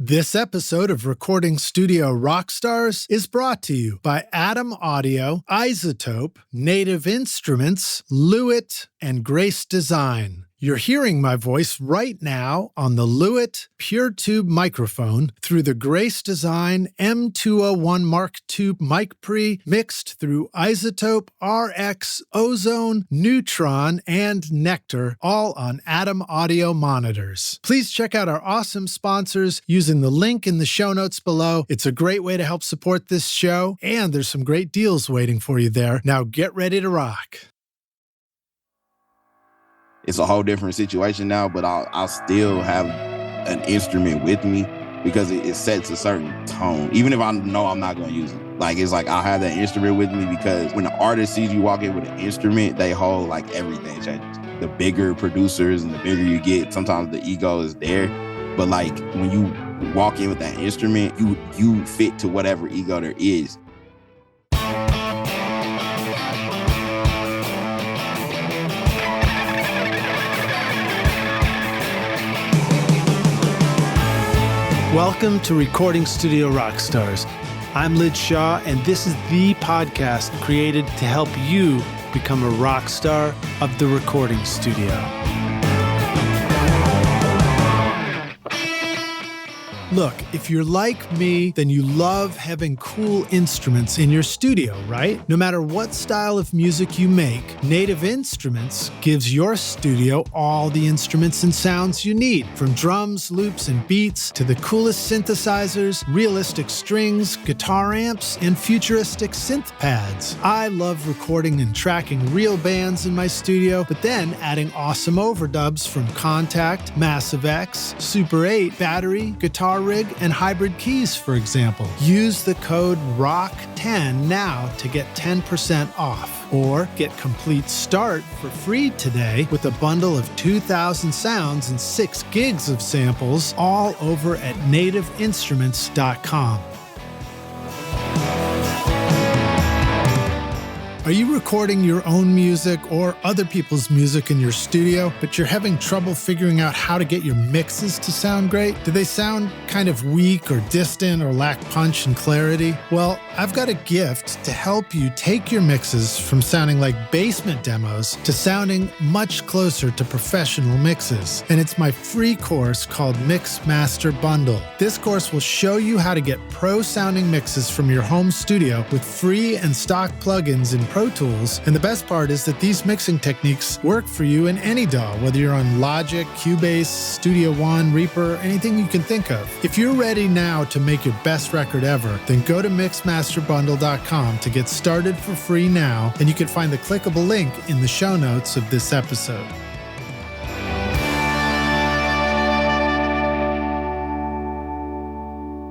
This episode of Recording Studio Rockstars is brought to you by Atom Audio, Isotope, Native Instruments, Lewitt, and Grace Design. You're hearing my voice right now on the Lewitt PureTube microphone through the Grace Design M201 Mark II mic pre mixed through Isotope, RX, Ozone, Neutron, and Nectar, all on Atom Audio monitors. Please check out our awesome sponsors using the link in the show notes below. It's a great way to help support this show, and there's some great deals waiting for you there. Now get ready to rock. It's a whole different situation now, but I'll still have an instrument with me because it sets a certain tone, even if I know I'm not going to use it. It's like I'll have that instrument with me because when the artist sees you walk in with an instrument, they hold like everything changes. The bigger producers and the bigger you get, sometimes the ego is there. But like when you walk in with that instrument, you fit to whatever ego there is. Welcome to Recording Studio Rockstars. I'm Lid Shaw, and this is the podcast created to help you become a rock star of the recording studio. Look, if you're like me, then you love having cool instruments in your studio, right? No matter what style of music you make, Native Instruments gives your studio all the instruments and sounds you need, from drums, loops, and beats to the coolest synthesizers, realistic strings, guitar amps, and futuristic synth pads. I love recording and tracking real bands in my studio, but then adding awesome overdubs from Contact, Massive X, Super 8, Battery, Guitar Rig, and Hybrid Keys, for example. Use the code ROCK10 now to get 10% off, or get Complete Start for free today with a bundle of 2,000 sounds and 6 gigs of samples, all over at nativeinstruments.com. Are you recording your own music or other people's music in your studio, but you're having trouble figuring out how to get your mixes to sound great? Do they sound kind of weak or distant or lack punch and clarity? Well, I've got a gift to help you take your mixes from sounding like basement demos to sounding much closer to professional mixes. And it's my free course called Mix Master Bundle. This course will show you how to get pro-sounding mixes from your home studio with free and stock plugins in Pro Tools, and the best part is that these mixing techniques work for you in any DAW, whether you're on Logic, Cubase, Studio One, Reaper, anything you can think of. If you're ready now to make your best record ever, then go to mixmasterbundle.com to get started for free now, and you can find the clickable link in the show notes of this episode.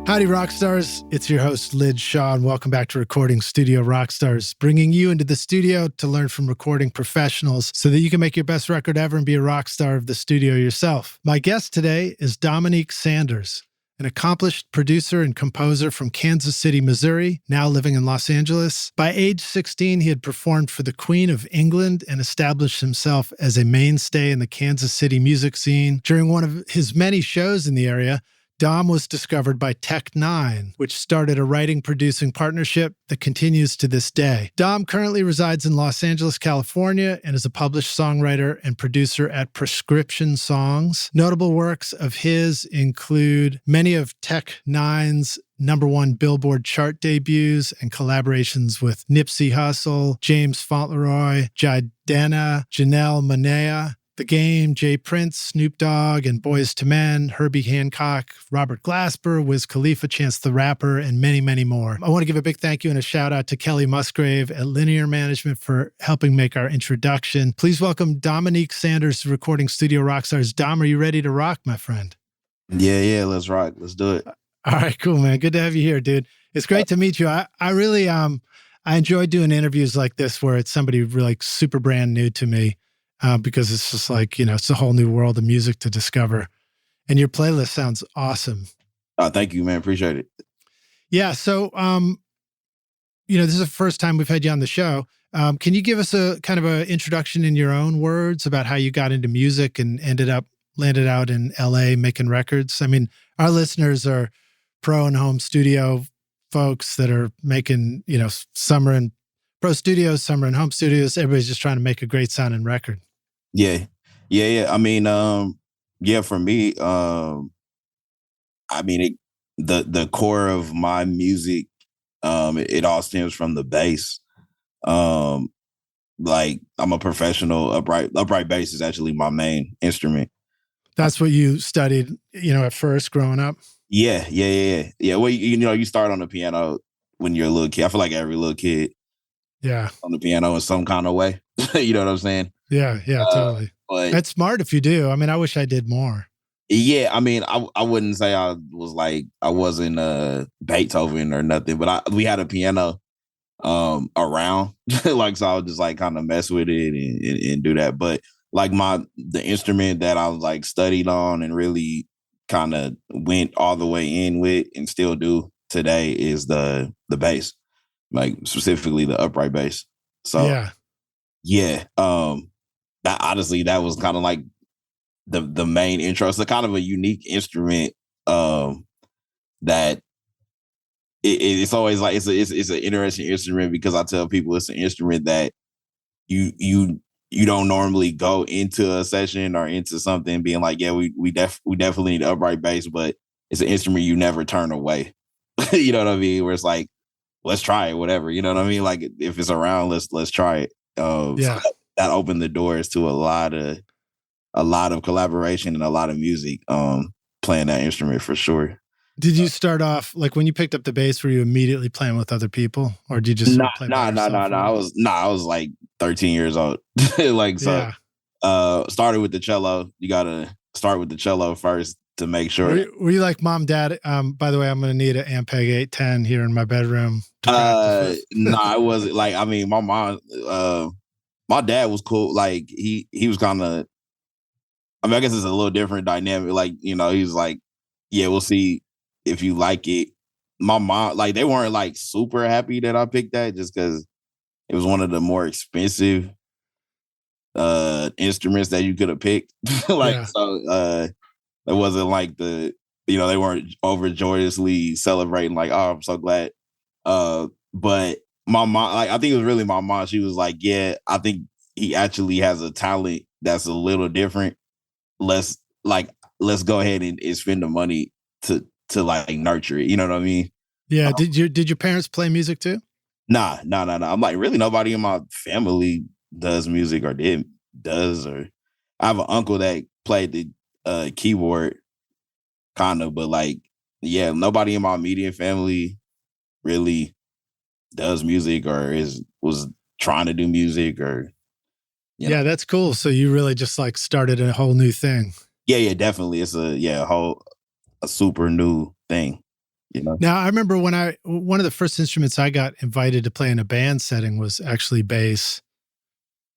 Howdy, Rockstars. It's your host, Lid Shaw, and welcome back to Recording Studio Rockstars, bringing you into the studio to learn from recording professionals so that you can make your best record ever and be a rock star of the studio yourself. My guest today is Dominique Sanders, an accomplished producer and composer from Kansas City, Missouri, now living in Los Angeles. By age 16, he had performed for the Queen of England and established himself as a mainstay in the Kansas City music scene. During one of his many shows in the area, Dom was discovered by Tech9, which started a writing-producing partnership that continues to this day. Dom currently resides in Los Angeles, California, and is a published songwriter and producer at Prescription Songs. Notable works of his include many of Tech9's #1 Billboard chart debuts and collaborations with Nipsey Hussle, James Fauntleroy, Jidenna, Janelle Monea, The Game, Jay Prince, Snoop Dogg, and Boyz II Men, Herbie Hancok, Robert Glasper, Wiz Kalifa, Chance the Rapper, and many, many more. I want to give a big thank you and a shout out to Kelly Musgrave at Linear Management for helping make our introduction. Please welcome Dominique Sanders to Recording Studio Rockstars. Dom, are you ready to rock, my friend? Yeah, let's rock. Let's do it. All right, cool, man. Good to have you here, dude. It's great to meet you. I really, I enjoy doing interviews like this where it's somebody really super brand new to me. Because it's just like, it's a whole new world of music to discover. And your playlist sounds awesome. Thank you, man. Appreciate it. Yeah. So, this is the first time we've had you on the show. Can you give us a kind of an introduction in your own words about how you got into music and ended up landed out in LA making records. I mean, our listeners are pro and home studio folks that are making, summer in pro studios, summer in home studios. Everybody's just trying to make a great sounding record. Yeah. I mean, for me, I mean, the core of my music, it all stems from the bass. Like I'm a professional. Upright bass is actually my main instrument. That's what you studied, at first growing up? Yeah. Well, you start on the piano when you're a little kid. I feel like every little kid on the piano in some kind of way. You know what I'm saying? Yeah, totally. But it's smart if you do. I mean, I wish I did more. Yeah, I mean, I wouldn't say I wasn't Beethoven or nothing, but we had a piano around, like, so I would just like kind of mess with it and do that. But like the instrument that I was like studied on and really kind of went all the way in with and still do today is the bass, like specifically the upright bass. So that honestly, that was kind of like the main intro. It's a kind of a unique instrument that it's always like it's an interesting instrument because I tell people it's an instrument that you don't normally go into a session or into something being like, yeah, we definitely need upright bass, but it's an instrument you never turn away. You know what I mean? Where it's like, let's try it, whatever. You know what I mean? Like if it's around, let's try it. So that opened the doors to a lot of collaboration and a lot of music playing that instrument for sure. Did you start off like when you picked up the bass, were you immediately playing with other people or did you just play by yourself? I was like 13 years old. Started with the cello. You gotta start with the cello first to make sure. Were you like, Mom, Dad, by the way, I'm gonna need an Ampeg 810 here in my bedroom? I wasn't like, I mean, my mom, my dad was cool. Like he was kind of, I mean, I guess it's a little different dynamic. Like, he was like, yeah, we'll see if you like it. My mom, like, they weren't like super happy that I picked that just because it was one of the more expensive instruments that you could have picked. So it wasn't like they weren't overjoyously celebrating like, oh, I'm so glad. But my mom, like, I think it was really my mom. She was like, yeah, I think he actually has a talent that's a little different. Let's go ahead and spend the money to like nurture it. You know what I mean? Yeah. Did your parents play music too? Nah. I'm like, really nobody in my family does music or does. Or I have an uncle that played the keyboard kind of, but like, yeah, nobody in my immediate family really does music or was trying to do music or. Yeah, that's cool. So you really just like started a whole new thing. Yeah, definitely. It's a super new thing. Now I remember when one of the first instruments I got invited to play in a band setting was actually bass.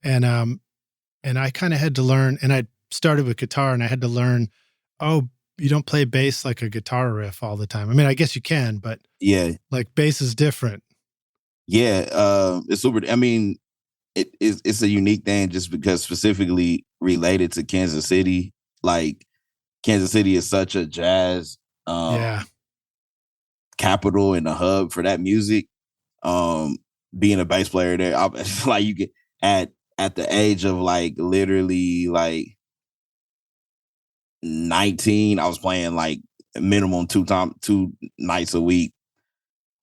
And I kind of had to learn, and I started with guitar and I had to learn, you don't play bass like a guitar riff all the time. I mean, I guess you can, but like bass is different. Yeah. It's super. I mean, it's a unique thing just because specifically related to Kansas City. Like Kansas City is such a jazz capital and a hub for that music. Being a bass player there, like you get at the age of like literally like 19, I was playing like minimum two nights a week.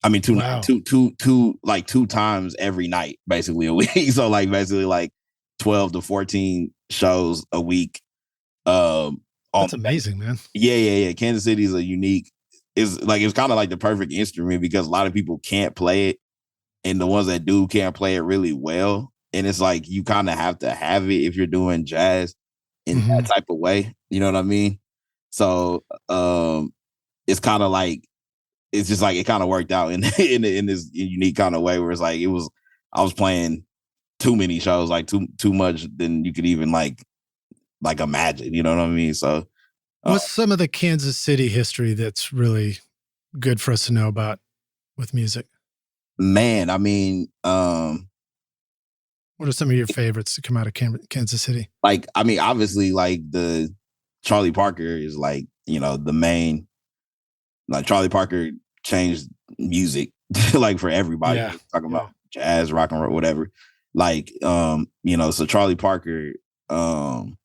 I mean, two times every night, basically a week. So like basically like 12 to 14 shows a week. That's amazing, man. Yeah. Kansas City is it's kind of like the perfect instrument because a lot of people can't play it, and the ones that do can't play it really well. And it's like you kind of have to have it if you're doing jazz in that type of way. You know what I mean? So it's kind of like, it's just like it kind of worked out in this unique kind of way where it's like I was playing too many shows, like too much than you could even like imagine. You know what I mean? So what's some of the Kansas City history that's really good for us to know about with music? Man, I mean, what are some of your favorites to come out of Kansas City? Like, I mean, obviously, like the Charlie Parker is like, the main, like Charlie Parker changed music like for everybody. Yeah. Talking about jazz, rock and roll, whatever. Like, so Charlie Parker, you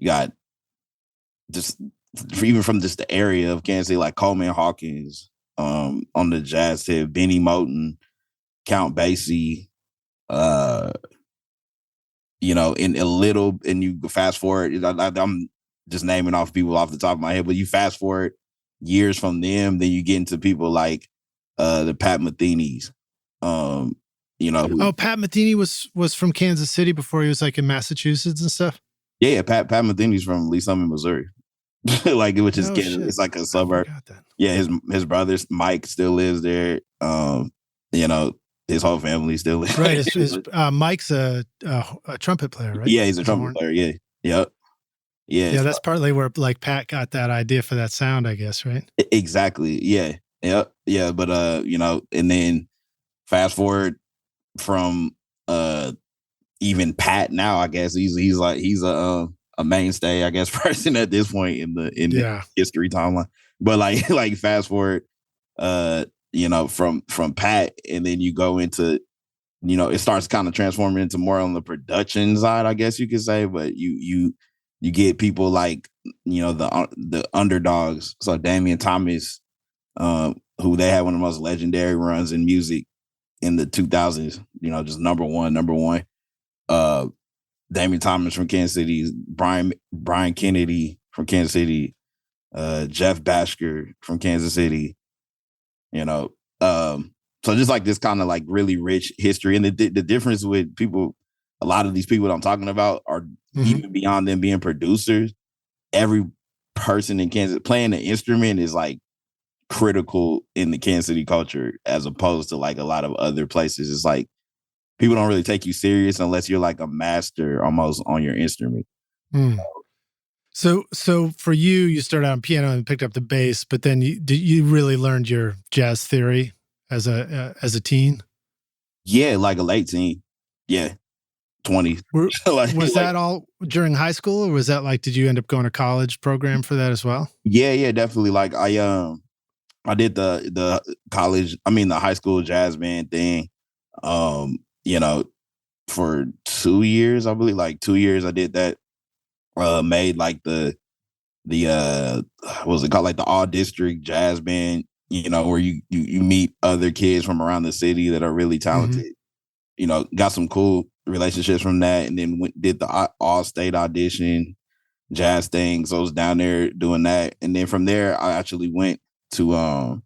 got just even from just the area of Kansas City, like Coleman Hawkins, on the jazz tip, Benny Moten, Count Basie, in a little, and you fast forward, I'm just naming off people off the top of my head, but you fast forward years from them, then you get into people like the Pat Metheny's. Pat Metheny was from Kansas City before he was like in Massachusetts and stuff. Yeah, Pat Metheny's from Lee Summit, Missouri. Like, which is it's like a suburb. Yeah, his brother Mike still lives there. His whole family still lives. Right, Mike's a trumpet player, right? Yeah, he's a trumpet player. Yeah, yep. Yeah, that's partly where like Pat got that idea for that sound, I guess, right? Exactly. Yeah, yep, yeah. But and then fast forward from even Pat now, I guess he's a mainstay, I guess, person at this point in the history timeline. But like fast forward, from Pat, and then you go into, it starts kind of transforming into more on the production side, I guess you could say. But you get people like, the underdogs. So Damian Thomas, who they had one of the most legendary runs in music in the 2000s, just number one. Damian Thomas from Kansas City, Brian Kennedy from Kansas City, Jeff Bhasker from Kansas City, so just like this kind of like really rich history. And the difference with people, a lot of these people that I'm talking about are even beyond them being producers. Every person in Kansas playing the instrument is like critical in the Kansas City culture, as opposed to like a lot of other places. It's like people don't really take you serious unless you're like a master almost on your instrument. So for you started out on piano and picked up the bass, but then you really learned your jazz theory as a teen? Yeah, like a late teen. Yeah, 20. Was that all during high school, or was that like, did you end up going to college program for that as well? Yeah, definitely. Like I did the high school jazz band thing. For 2 years, I believe, like 2 years I did that. Made like the what was it called, like the all district jazz band, where you meet other kids from around the city that are really talented. Got some cool relationships from that, and then did the all state audition jazz thing. So I was down there doing that, and then from there I actually went to a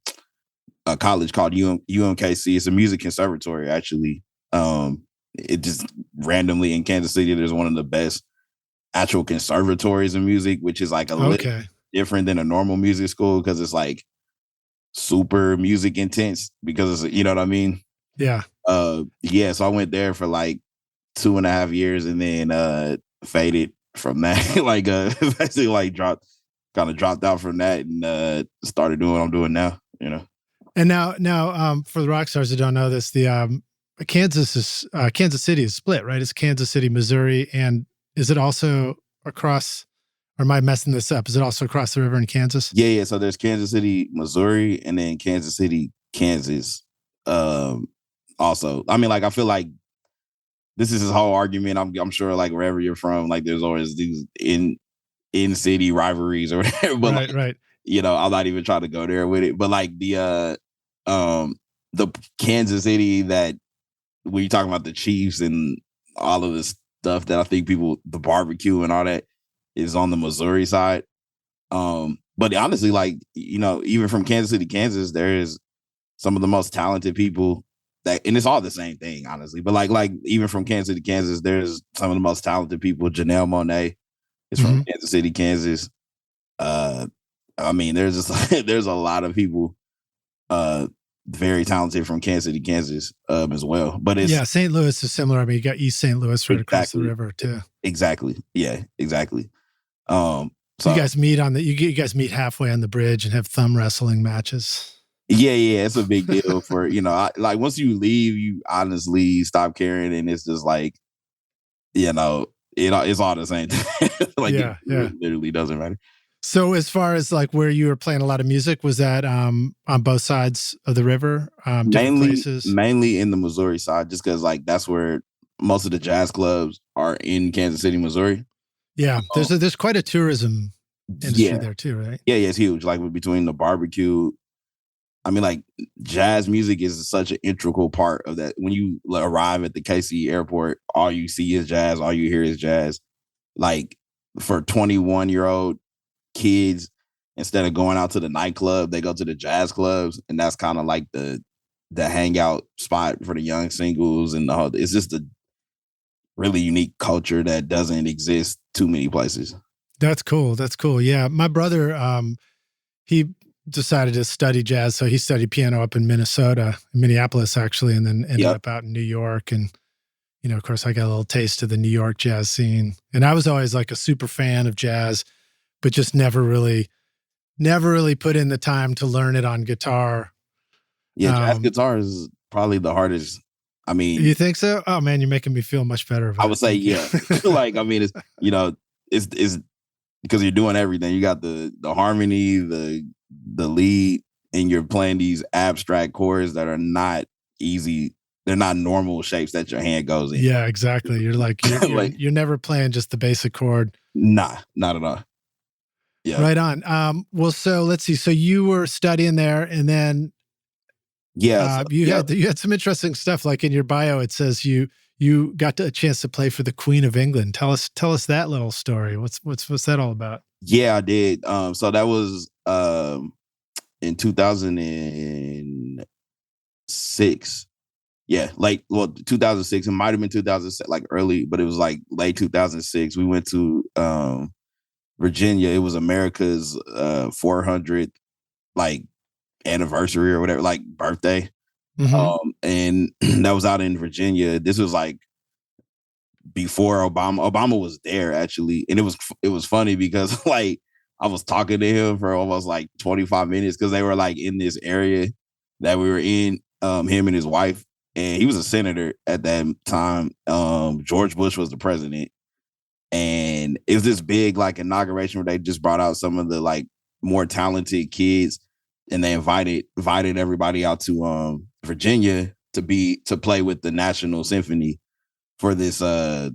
college called UMKC. It's a music conservatory, actually. It just randomly in Kansas City, there's one of the best actual conservatories in music, which is like a little different than a normal music school, because it's like super music intense, because it's, you know what I mean? Yeah. So I went there for like 2.5 years, and then faded from that. Like basically like dropped out from that, and started doing what I'm doing now, And now for the rock stars that don't know this, the Kansas City is split, right? It's Kansas City, Missouri, and is it also across, or am I messing this up? Is it also across the river in Kansas? Yeah. So there's Kansas City, Missouri, and then Kansas City, Kansas. Also, I mean, like, I feel like this is his whole argument. I'm sure, like, wherever you're from, like, there's always these in city rivalries or whatever. But right. I'm not even trying to go there with it. But like the Kansas City, that when you're talking about the Chiefs and all of this stuff, that I think people, the barbecue and all that, is on the Missouri side. But honestly, like, even from Kansas City, Kansas, there is some of the most talented people that, and it's all the same thing, honestly. But like even from Kansas City, Kansas, there's some of the most talented people. Janelle Monea is from Kansas City, Kansas. I mean, there's a lot of people very talented from Kansas City, Kansas, as well. But it's St. Louis is similar. I mean, you got East St. Louis right across the river too. Exactly. Yeah, exactly. So you guys meet you guys meet halfway on the bridge and have thumb wrestling matches. Yeah, it's a big deal for, like, once you leave, you honestly stop caring, and it's just like, it's all the same thing. Like Yeah, it literally doesn't matter. So as far as like where you were playing a lot of music, was that on both sides of the river, different places? Mainly in the Missouri side, just because like that's where most of the jazz clubs are in Kansas City, Missouri. Yeah, Um, there's quite a tourism industry yeah, there too, right? yeah, it's huge. Like between the barbecue, I mean, like jazz music is such an integral part of that. When you arrive at the KC airport, all you see is jazz, all you hear is jazz. Like for 21-year-old kids, instead of going out to the nightclub, they go to the jazz clubs, and that's kind of like the hangout spot for the young singles, and it's just a really unique culture that doesn't exist too many places. That's cool. That's cool. Yeah, my brother, he decided to study jazz, so he studied piano up in Minnesota, Minneapolis actually, and then ended up out in New York. And of course, I got a little taste of the New York jazz scene, and I was always like a super fan of jazz, but just never really put in the time to learn it on guitar. Yeah, jazz guitar is probably the hardest. I mean, you think so? Oh man, you're making me feel much better about it. I would say, yeah. Like, I mean, it's because you're doing everything. You got the harmony, the lead, and you're playing these abstract chords that are not easy. They're not normal shapes that your hand goes in. Yeah, exactly. You're like you're never playing just the basic chord. Nah, not at all. Yeah. Right on. Well, so let's see. So you were studying there, and then you had some interesting stuff. Like in your bio, it says you got a chance to play for the Queen of England. Tell us that little story. What's that all about? Yeah, I did. So that was in 2006. Yeah, 2006. It might have been 2006, like early, but it was like late 2006. We went to Virginia. It was America's 400th like anniversary or whatever, like birthday. Mm-hmm. And that was out in Virginia. This was like before Obama was there actually, and it was funny because like I was talking to him for almost like 25 minutes because they were like in this area that we were in, him and his wife, and he was a senator at that time. George Bush was the president, and it was this big like inauguration where they just brought out some of the like more talented kids, and they invited everybody out to Virginia to play with the National Symphony for this like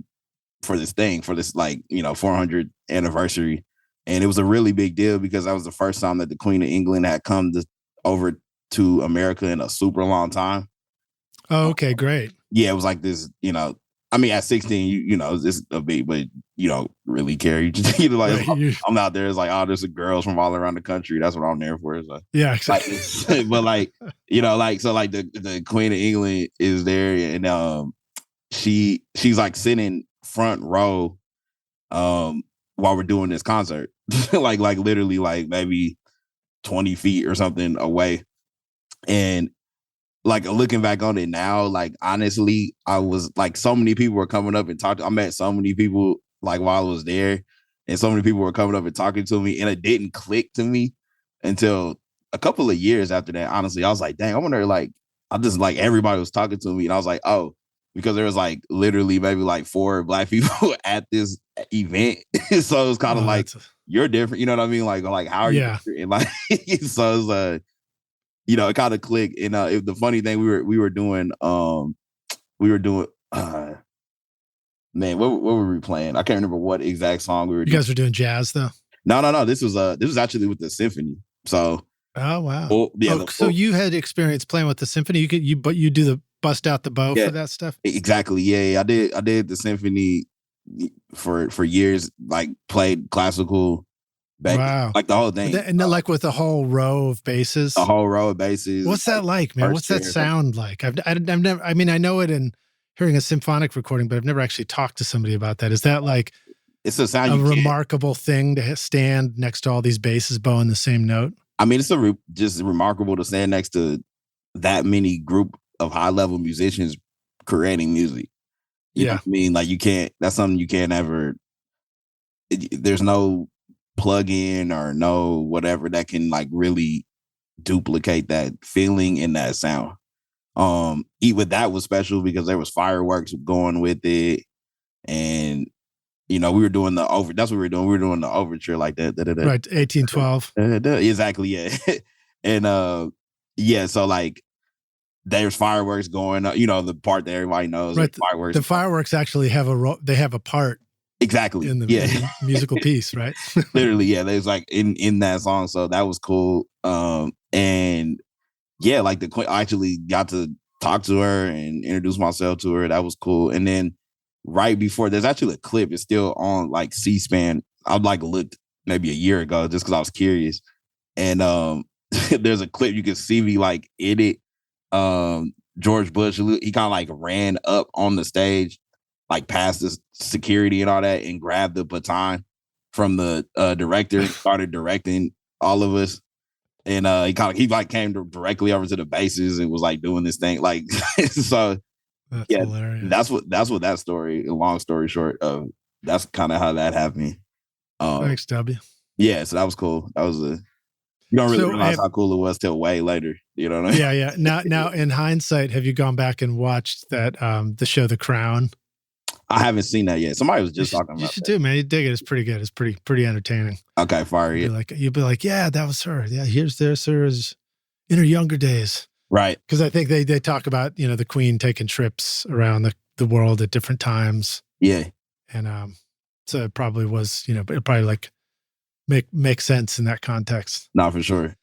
400th anniversary. And it was a really big deal because that was the first time that the Queen of England had come over to America in a super long time. Oh, okay, great. Yeah, it was like this, I mean, at 16, it's a big, but you don't really care. You just, I'm out there. It's like, oh, there's girls from all around the country. That's what I'm there for. So, yeah, exactly. Like, but like, so like the Queen of England is there, and she's like sitting front row, while we're doing this concert, like literally like maybe 20 feet or something away, and. Like looking back on it now, like honestly, I was like so many people were coming up and talking. I met so many people like while I was there, and so many people were coming up and talking to me, and it didn't click to me until a couple of years after that. Honestly, I was like, dang, I wonder like I just like everybody was talking to me, and I was like, oh, because there was like literally maybe like 4 Black people at this event, so it was kind of like you're different, you know what I mean? Like how are you? And like so it's it kind of clicked. And the funny thing we were doing, man, what were we playing? I can't remember what exact song we were doing. You guys were doing jazz though? No. This was actually with the symphony. So oh wow. Well, yeah, so you had experience playing with the symphony. But you do the bust out the bow for that stuff? Exactly. Yeah. I did the symphony for years, like played classical. Wow. Like the whole thing. And then like with a whole row of basses. A whole row of basses. What's that like, man? What's that sound like? I've never, I mean, I know it in hearing a symphonic recording, but I've never actually talked to somebody about that. Is that like it's a sound remarkable thing to stand next to all these basses bowing the same note? I mean, it's just remarkable to stand next to that many group of high level musicians creating music. You know what I mean? Like that's something you can't ever, there's no plug-in or no whatever that can like really duplicate that feeling and that sound. Even that was special because there was fireworks going with it, and we were doing that's what we were doing. We were doing the overture like that. Right, 1812. Exactly, yeah. And yeah, so like there's fireworks going, the part that everybody knows. Right, fireworks. The fireworks actually have a part. Exactly. In the musical piece, right? Literally, yeah. There's like in that song, so that was cool. And yeah, like the Queen, I actually got to talk to her and introduce myself to her. That was cool. And then right before, there's actually a clip. It's still on like C-SPAN. I like looked maybe a year ago just because I was curious. And there's a clip you can see me like in it. George Bush, he kind of like ran up on the stage, like past the security and all that, and grabbed the baton from the director and started directing all of us. And he came directly over to the bases and was like doing this thing. Like, so that's hilarious. That's what that story, long story short, that's kind of how that happened. Thanks, W. Yeah, so that was cool. That was you don't really realize how cool it was till way later. You know what I mean? Yeah. Now in hindsight, have you gone back and watched that the show The Crown? I haven't seen that yet. Somebody was just talking about it. You should do, man. You dig it. It's pretty good. It's pretty entertaining. Okay, fire. You'd be like, yeah, that was her. Yeah, here's her in her younger days. Right. Because I think they talk about, the Queen taking trips around the world at different times. Yeah. And so it probably was, it probably like make sense in that context. No, for sure.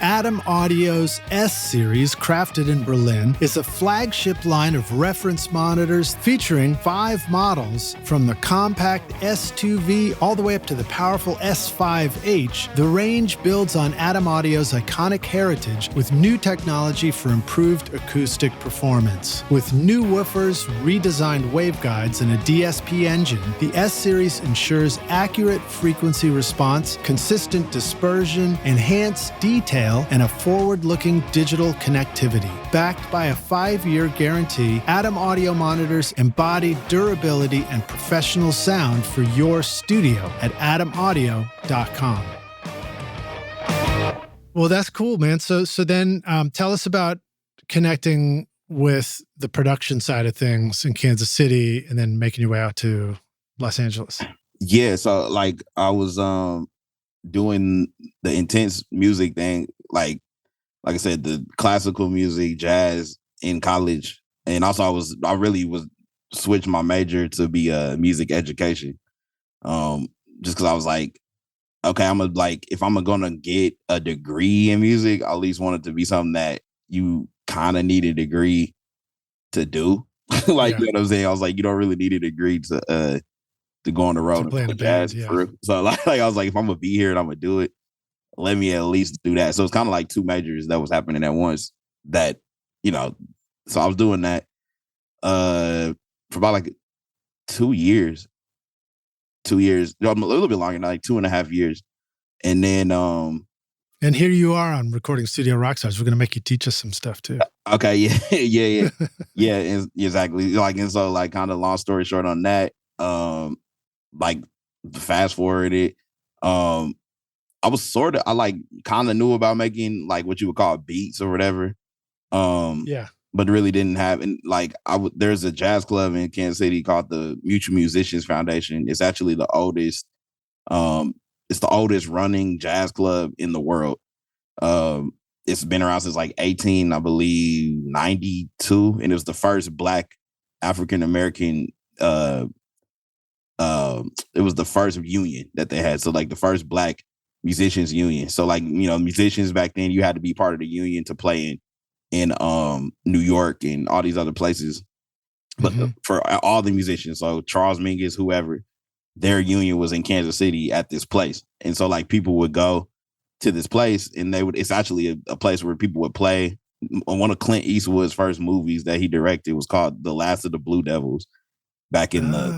Adam Audio's S-Series, crafted in Berlin, is a flagship line of reference monitors featuring 5 models from the compact S2V all the way up to the powerful S5H. The range builds on Adam Audio's iconic heritage with new technology for improved acoustic performance. With new woofers, redesigned waveguides, and a DSP engine, the S-Series ensures accurate frequency response, consistent dispersion, enhanced detail, and a forward-looking digital connectivity. Backed by a 5-year guarantee, Adam Audio monitors embody durability and professional sound for your studio at adamaudio.com. Well, that's cool, man. So then tell us about connecting with the production side of things in Kansas City and then making your way out to Los Angeles. Yeah, so like I was doing the intense music thing, like I said, the classical music, jazz in college. And also I really was switched my major to be music education. Just because I was like, okay, if I'm gonna get a degree in music, I at least want it to be something that you kind of need a degree to do. Like, you know what I'm saying? I was like, you don't really need a degree to go on the road and play jazz. Yeah. So like I was like, if I'm gonna be here and I'm gonna do it, let me at least do that. So it's kind of like 2 majors that was happening at once. That, so I was doing that for about like 2 years. 2 years, a little bit longer, like 2.5 years. And then and here you are on Recording Studio Rockstars. We're gonna make you teach us some stuff too. Okay, yeah. Yeah, exactly. Like, and so like kind of long story short on that, like fast forwarded, I was I like kind of knew about making like what you would call beats or whatever. But really didn't have, and like there's a jazz club in Kansas City called the Mutual Musicians Foundation. It's actually the oldest, it's the oldest running jazz club in the world. It's been around since like 92, and it was the first Black African American. It was the first union that they had. So like the first Black musicians union. So like, musicians back then, you had to be part of the union to play in New York and all these other places. But for all the musicians, so Charles Mingus, whoever, their union was in Kansas City at this place. And so like people would go to this place and it's actually a place where people would play. One of Clint Eastwood's first movies that he directed was called The Last of the Blue Devils back in the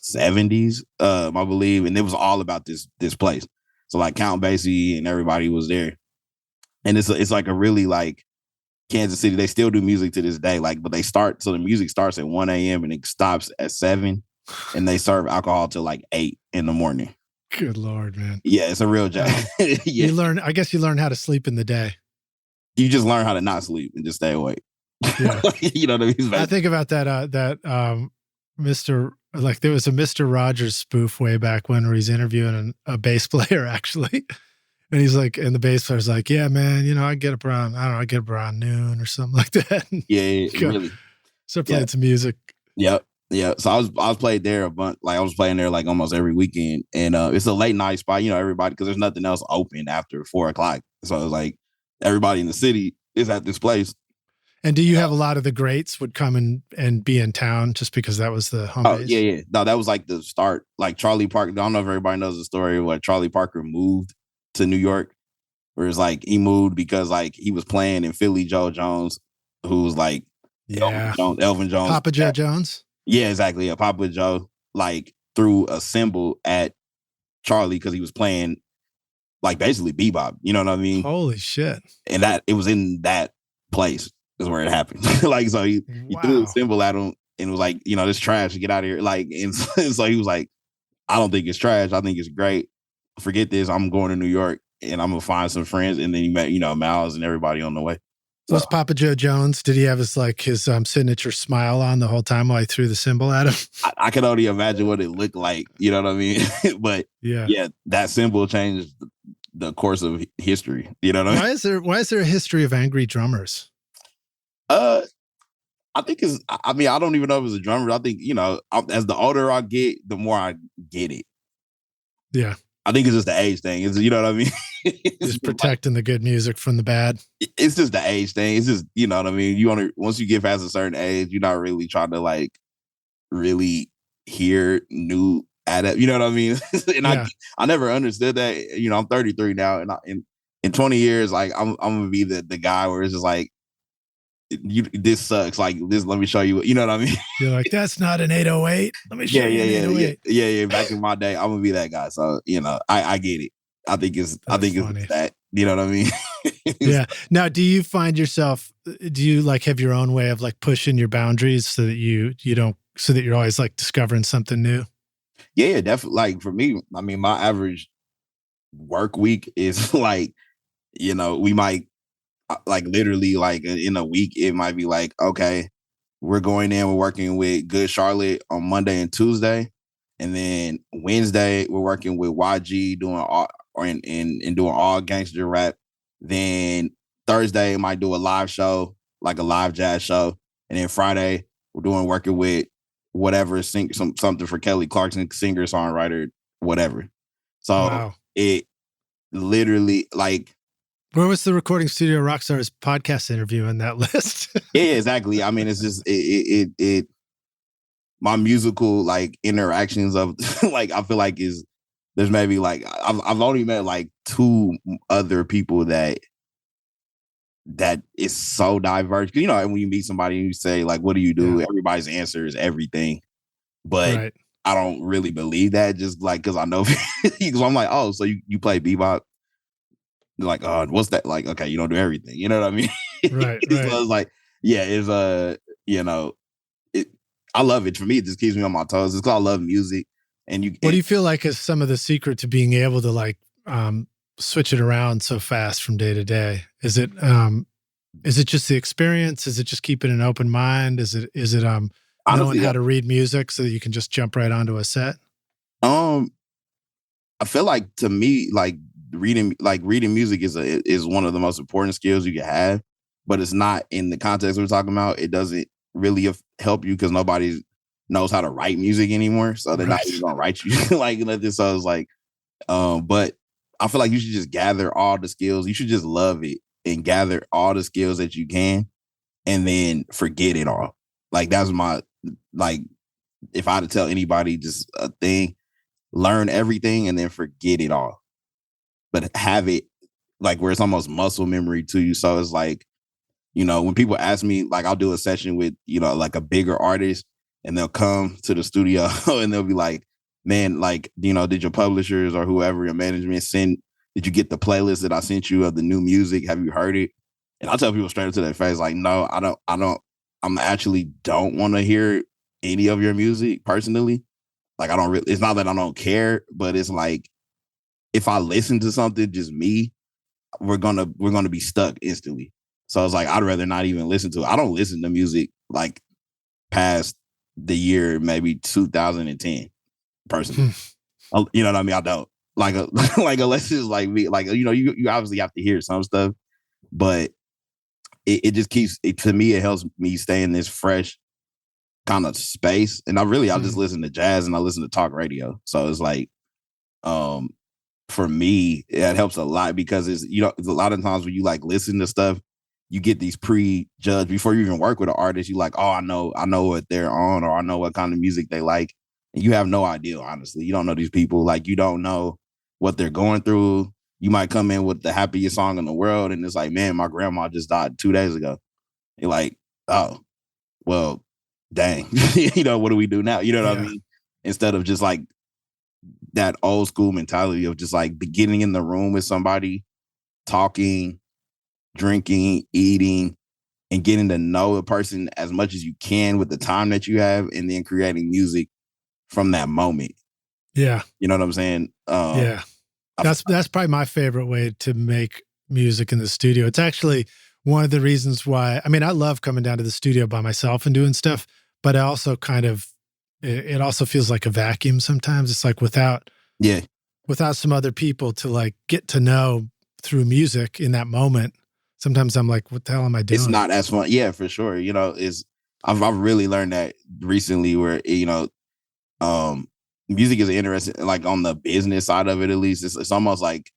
70s, I believe. And it was all about this place. So like Count Basie and everybody was there. And it's like a really like Kansas City, they still do music to this day. Like, but the music starts at 1 a.m. and it stops at 7, and they serve alcohol till like 8 in the morning. Good Lord, man. Yeah, it's a real job. Yeah. I guess you learn how to sleep in the day. You just learn how to not sleep and just stay awake. Yeah. You know what I mean? I think about that there was a Mr. Rogers spoof way back when where he's interviewing a bass player actually. And he's like, and the bass player's like, yeah, man, I get up around, I don't know, I get up around noon or something like that. Yeah, really. So playing some music. Yep. Yeah. So I was played there a bunch. Like I was playing there like almost every weekend. And it's a late night spot, everybody, because there's nothing else open after 4:00. So it was like everybody in the city is at this place. And do you have a lot of the greats would come and be in town just because that was the home base? Yeah. No, that was like the start. Like Charlie Parker. I don't know if everybody knows the story where Charlie Parker moved to New York, where it's like he moved because like he was playing in Philly Joe Jones, who was like Elvin Jones. Papa Joe Jones. Yeah, exactly. Yeah, Papa Joe like threw a cymbal at Charlie because he was playing like basically bebop. You know what I mean? Holy shit. And that it was in that place is where it happened. Like, so he threw a cymbal at him and was like, this trash, get out of here. Like, and so he was like, I don't think it's trash. I think it's great. Forget this. I'm going to New York and I'm gonna find some friends. And then he met, Miles and everybody on the way. So was Papa Joe Jones, did he have his signature smile on the whole time while he threw the cymbal at him? I can only imagine what it looked like. You know what I mean? But yeah, that cymbal changed the course of history. You know what I mean? Why is there a history of angry drummers? I think I don't even know if it's a drummer. I think, as the older I get, the more I get it. Yeah. I think it's just the age thing. You know what I mean? Just protecting the good music from the bad. It's just the age thing. It's just, you know what I mean? Once you get past a certain age, you're not really trying to like really hear new you know what I mean? And I never understood that. I'm 33 now, and in 20 years, like I'm gonna be the guy where it's just like, this sucks. Like this, let me show you. You know what I mean? You're like, that's not an 808. Let me show you an 808. Yeah. Back in my day, I'm gonna be that guy. So I get it. I think it's that. You know what I mean? Yeah. Now, do you find yourself? Do you like have your own way of like pushing your boundaries so that so that you're always like discovering something new? Yeah, definitely. Like for me, I mean, my average work week is like, we might. Like literally like in a week, it might be like, okay, we're working with Good Charlotte on Monday and Tuesday. And then Wednesday, we're working with YG doing all gangster rap. Then Thursday, might do a live show, like a live jazz show. And then Friday, we're working with whatever, something for Kelly Clarkson, singer, songwriter, whatever. So It literally like, where was the Recording Studio Rockstars podcast interview in that list? Yeah, exactly. I mean, it's just my musical like interactions of like I feel like there's maybe like I've only met like 2 other people that is so diverse. Because when you meet somebody and you say like, "What do you do?" Everybody's answer is everything, but I don't really believe that. Just like because I know, because I'm like, oh, so you play bebop. Like, what's that? Like, okay, you don't do everything. You know what I mean? Right. So it's like, yeah, it's I love it. For me, it just keeps me on my toes. It's because I love music. And what do you feel like is some of the secret to being able to like switch it around so fast from day to day? Is it just the experience? Is it just keeping an open mind? Is it knowing how to read music so that you can just jump right onto a set? I feel like to me, like reading music is one of the most important skills you can have, but it's not in the context we're talking about. It doesn't really help you because nobody knows how to write music anymore, so they're not even gonna write you like this. So it's like, but I feel like you should just gather all the skills. You should just love it and gather all the skills that you can, and then forget it all. Like that's my if I had to tell anybody just a thing, learn everything and then forget it all. But have it like where it's almost muscle memory to you. So it's like, when people ask me, like I'll do a session with, like a bigger artist and they'll come to the studio and they'll be like, man, like, did your publishers or whoever, your management did you get the playlist that I sent you of the new music? Have you heard it? And I'll tell people straight up to their face, like, no, I'm actually don't want to hear any of your music personally. Like, it's not that I don't care, but it's like, if I listen to something, just me, we're gonna be stuck instantly. So it's like I'd rather not even listen to it. I don't listen to music like past the year maybe 2010 personally. You know what I mean? I don't like like unless it's like me, like you obviously have to hear some stuff, but it just keeps it, to me. It helps me stay in this fresh kind of space, and I just listen to jazz and I listen to talk radio. So it's like, for me, it helps a lot because it's a lot of times when you like listen to stuff, you get these prejudged before you even work with an artist. You like, oh, I know what they're on, or I know what kind of music they like, and you have no idea. Honestly, you don't know these people. Like, you don't know what they're going through. You might come in with the happiest song in the world, and it's like, man, my grandma just died 2 days ago. You're like, oh, well, dang. What do we do now? You know what I mean? Instead of just like that old school mentality of just like beginning in the room with somebody, talking, drinking, eating, and getting to know a person as much as you can with the time that you have, and then creating music from that moment. Yeah. You know what I'm saying? Yeah. That's probably my favorite way to make music in the studio. It's actually one of the reasons why, I mean, I love coming down to the studio by myself and doing stuff, but I also it also feels like a vacuum sometimes. It's like without some other people to like get to know through music in that moment. Sometimes I'm like, what the hell am I doing? It's not as fun. Yeah, for sure. I've really learned that recently where, music is interesting, like on the business side of it, at least. It's almost like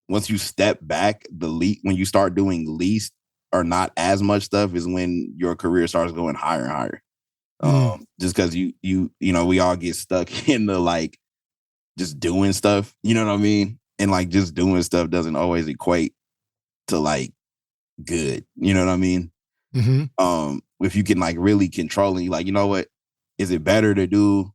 once you step back, when you start doing least or not as much stuff is when your career starts going higher and higher. Just because we all get stuck in the like just doing stuff, you know what I mean? And like just doing stuff doesn't always equate to like good, you know what I mean? Mm-hmm. If you can like really control it, like, you know what, is it better to do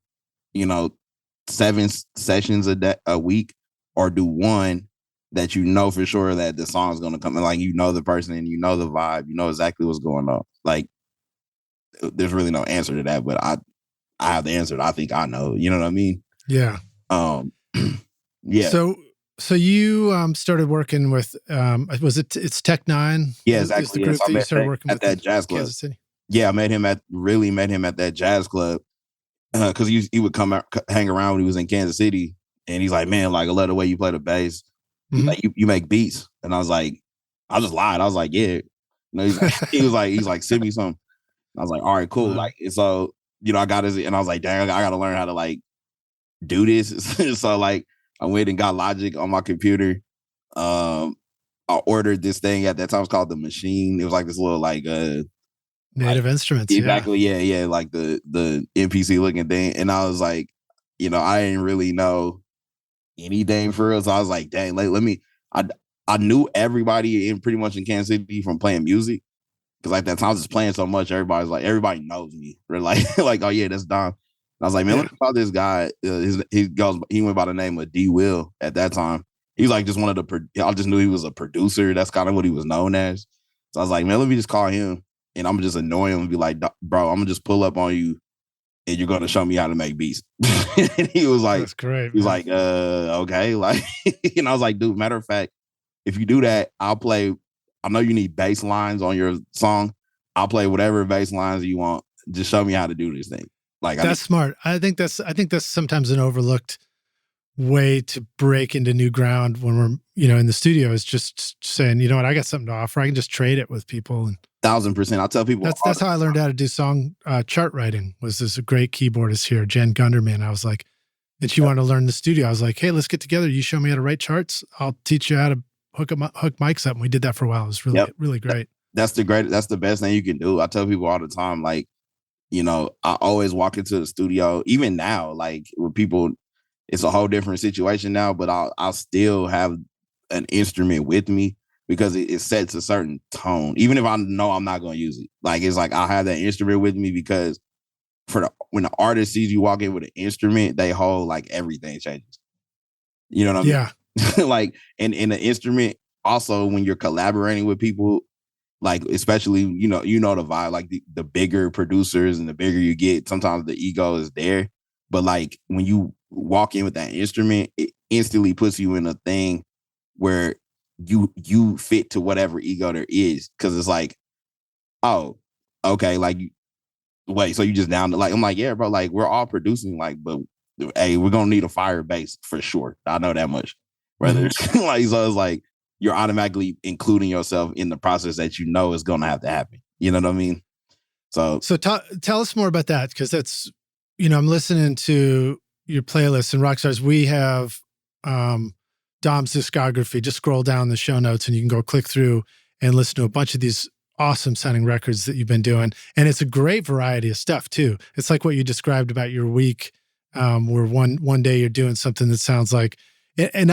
7 sessions a week, or do one that for sure that the song is going to come and like the person and the vibe, exactly what's going on. Like, there's really no answer to that, but I have the answer. I think I know. You know what I mean? Yeah. Yeah. So you started working with it's Tech Nine? Yeah, exactly. Is the group that you started working with at that jazz club. Kansas City? Yeah, I met him at that jazz club because he would come out, hang around when he was in Kansas City, and he's like, man, like, I love the way you play the bass. He's like, you make beats, and I was like, I just lied. I was like, yeah. He's like, send me some. I was like, all right, cool. Like, so I got his, and I was like, dang, I got to learn how to like do this. So like, I went and got Logic on my computer. I ordered this thing at that time. It was called The Machine. It was like this little like Native Instruments. Exactly. Yeah. Like the NPC looking thing. And I was like, I didn't really know anything for real. So I was like, dang, let me. I knew everybody pretty much in Kansas City from playing music. Because like that time I was just playing so much, everybody knows me. They're like, like, oh yeah, that's Dom. And I was like, man, let me call this guy. He went by the name of D Will at that time. He was like just I just knew he was a producer. That's kind of what he was known as. So I was like, man, let me just call him, and I'm just annoy him and be like, bro, I'm gonna just pull up on you, and you're gonna show me how to make beats. And he was like, that's great. He was like, okay, like, and I was like, dude, matter of fact, if you do that, I'll play. I know you need bass lines on your song. I'll play whatever bass lines you want. Just show me how to do this thing. Like, that's smart. I think that's sometimes an overlooked way to break into new ground when we're, in the studio, is just saying, you know what, I got something to offer. I can just trade it with people. And 1,000%. I'll tell people. That's how I learned how to do song chart writing. Was this a great keyboardist here, Jen Gunderman. I was like, and she wanted to learn the studio. I was like, hey, let's get together. You show me how to write charts. I'll teach you how to hook mics up. And we did that for a while. It was really, really great. That's the best thing you can do. I tell people all the time, like, I always walk into the studio, even now, like with people, it's a whole different situation now, but I'll still have an instrument with me because it sets a certain tone, even if I know I'm not going to use it. Like, it's like, I'll have that instrument with me because when the artist sees you walk in with an instrument, they hold like everything changes. You know what I mean? Yeah. Like, and the instrument also, when you're collaborating with people, like, especially, the vibe, like the bigger producers and the bigger you get, sometimes the ego is there. But like, when you walk in with that instrument, it instantly puts you in a thing where you fit to whatever ego there is. Cause it's like, oh, okay, like wait, so you just down to like, I'm like, yeah, bro, like we're all producing, like, but hey, we're gonna need a fire bass for sure. I know that much. Whether it's like, so it's like you're automatically including yourself in the process that you know is gonna have to happen. You know what I mean? So tell us more about that, because that's, I'm listening to your playlist and Rockstars. We have Dom's discography. Just scroll down the show notes and you can go click through and listen to a bunch of these awesome sounding records that you've been doing. And it's a great variety of stuff too. It's like what you described about your week, where one day you're doing something that sounds like, and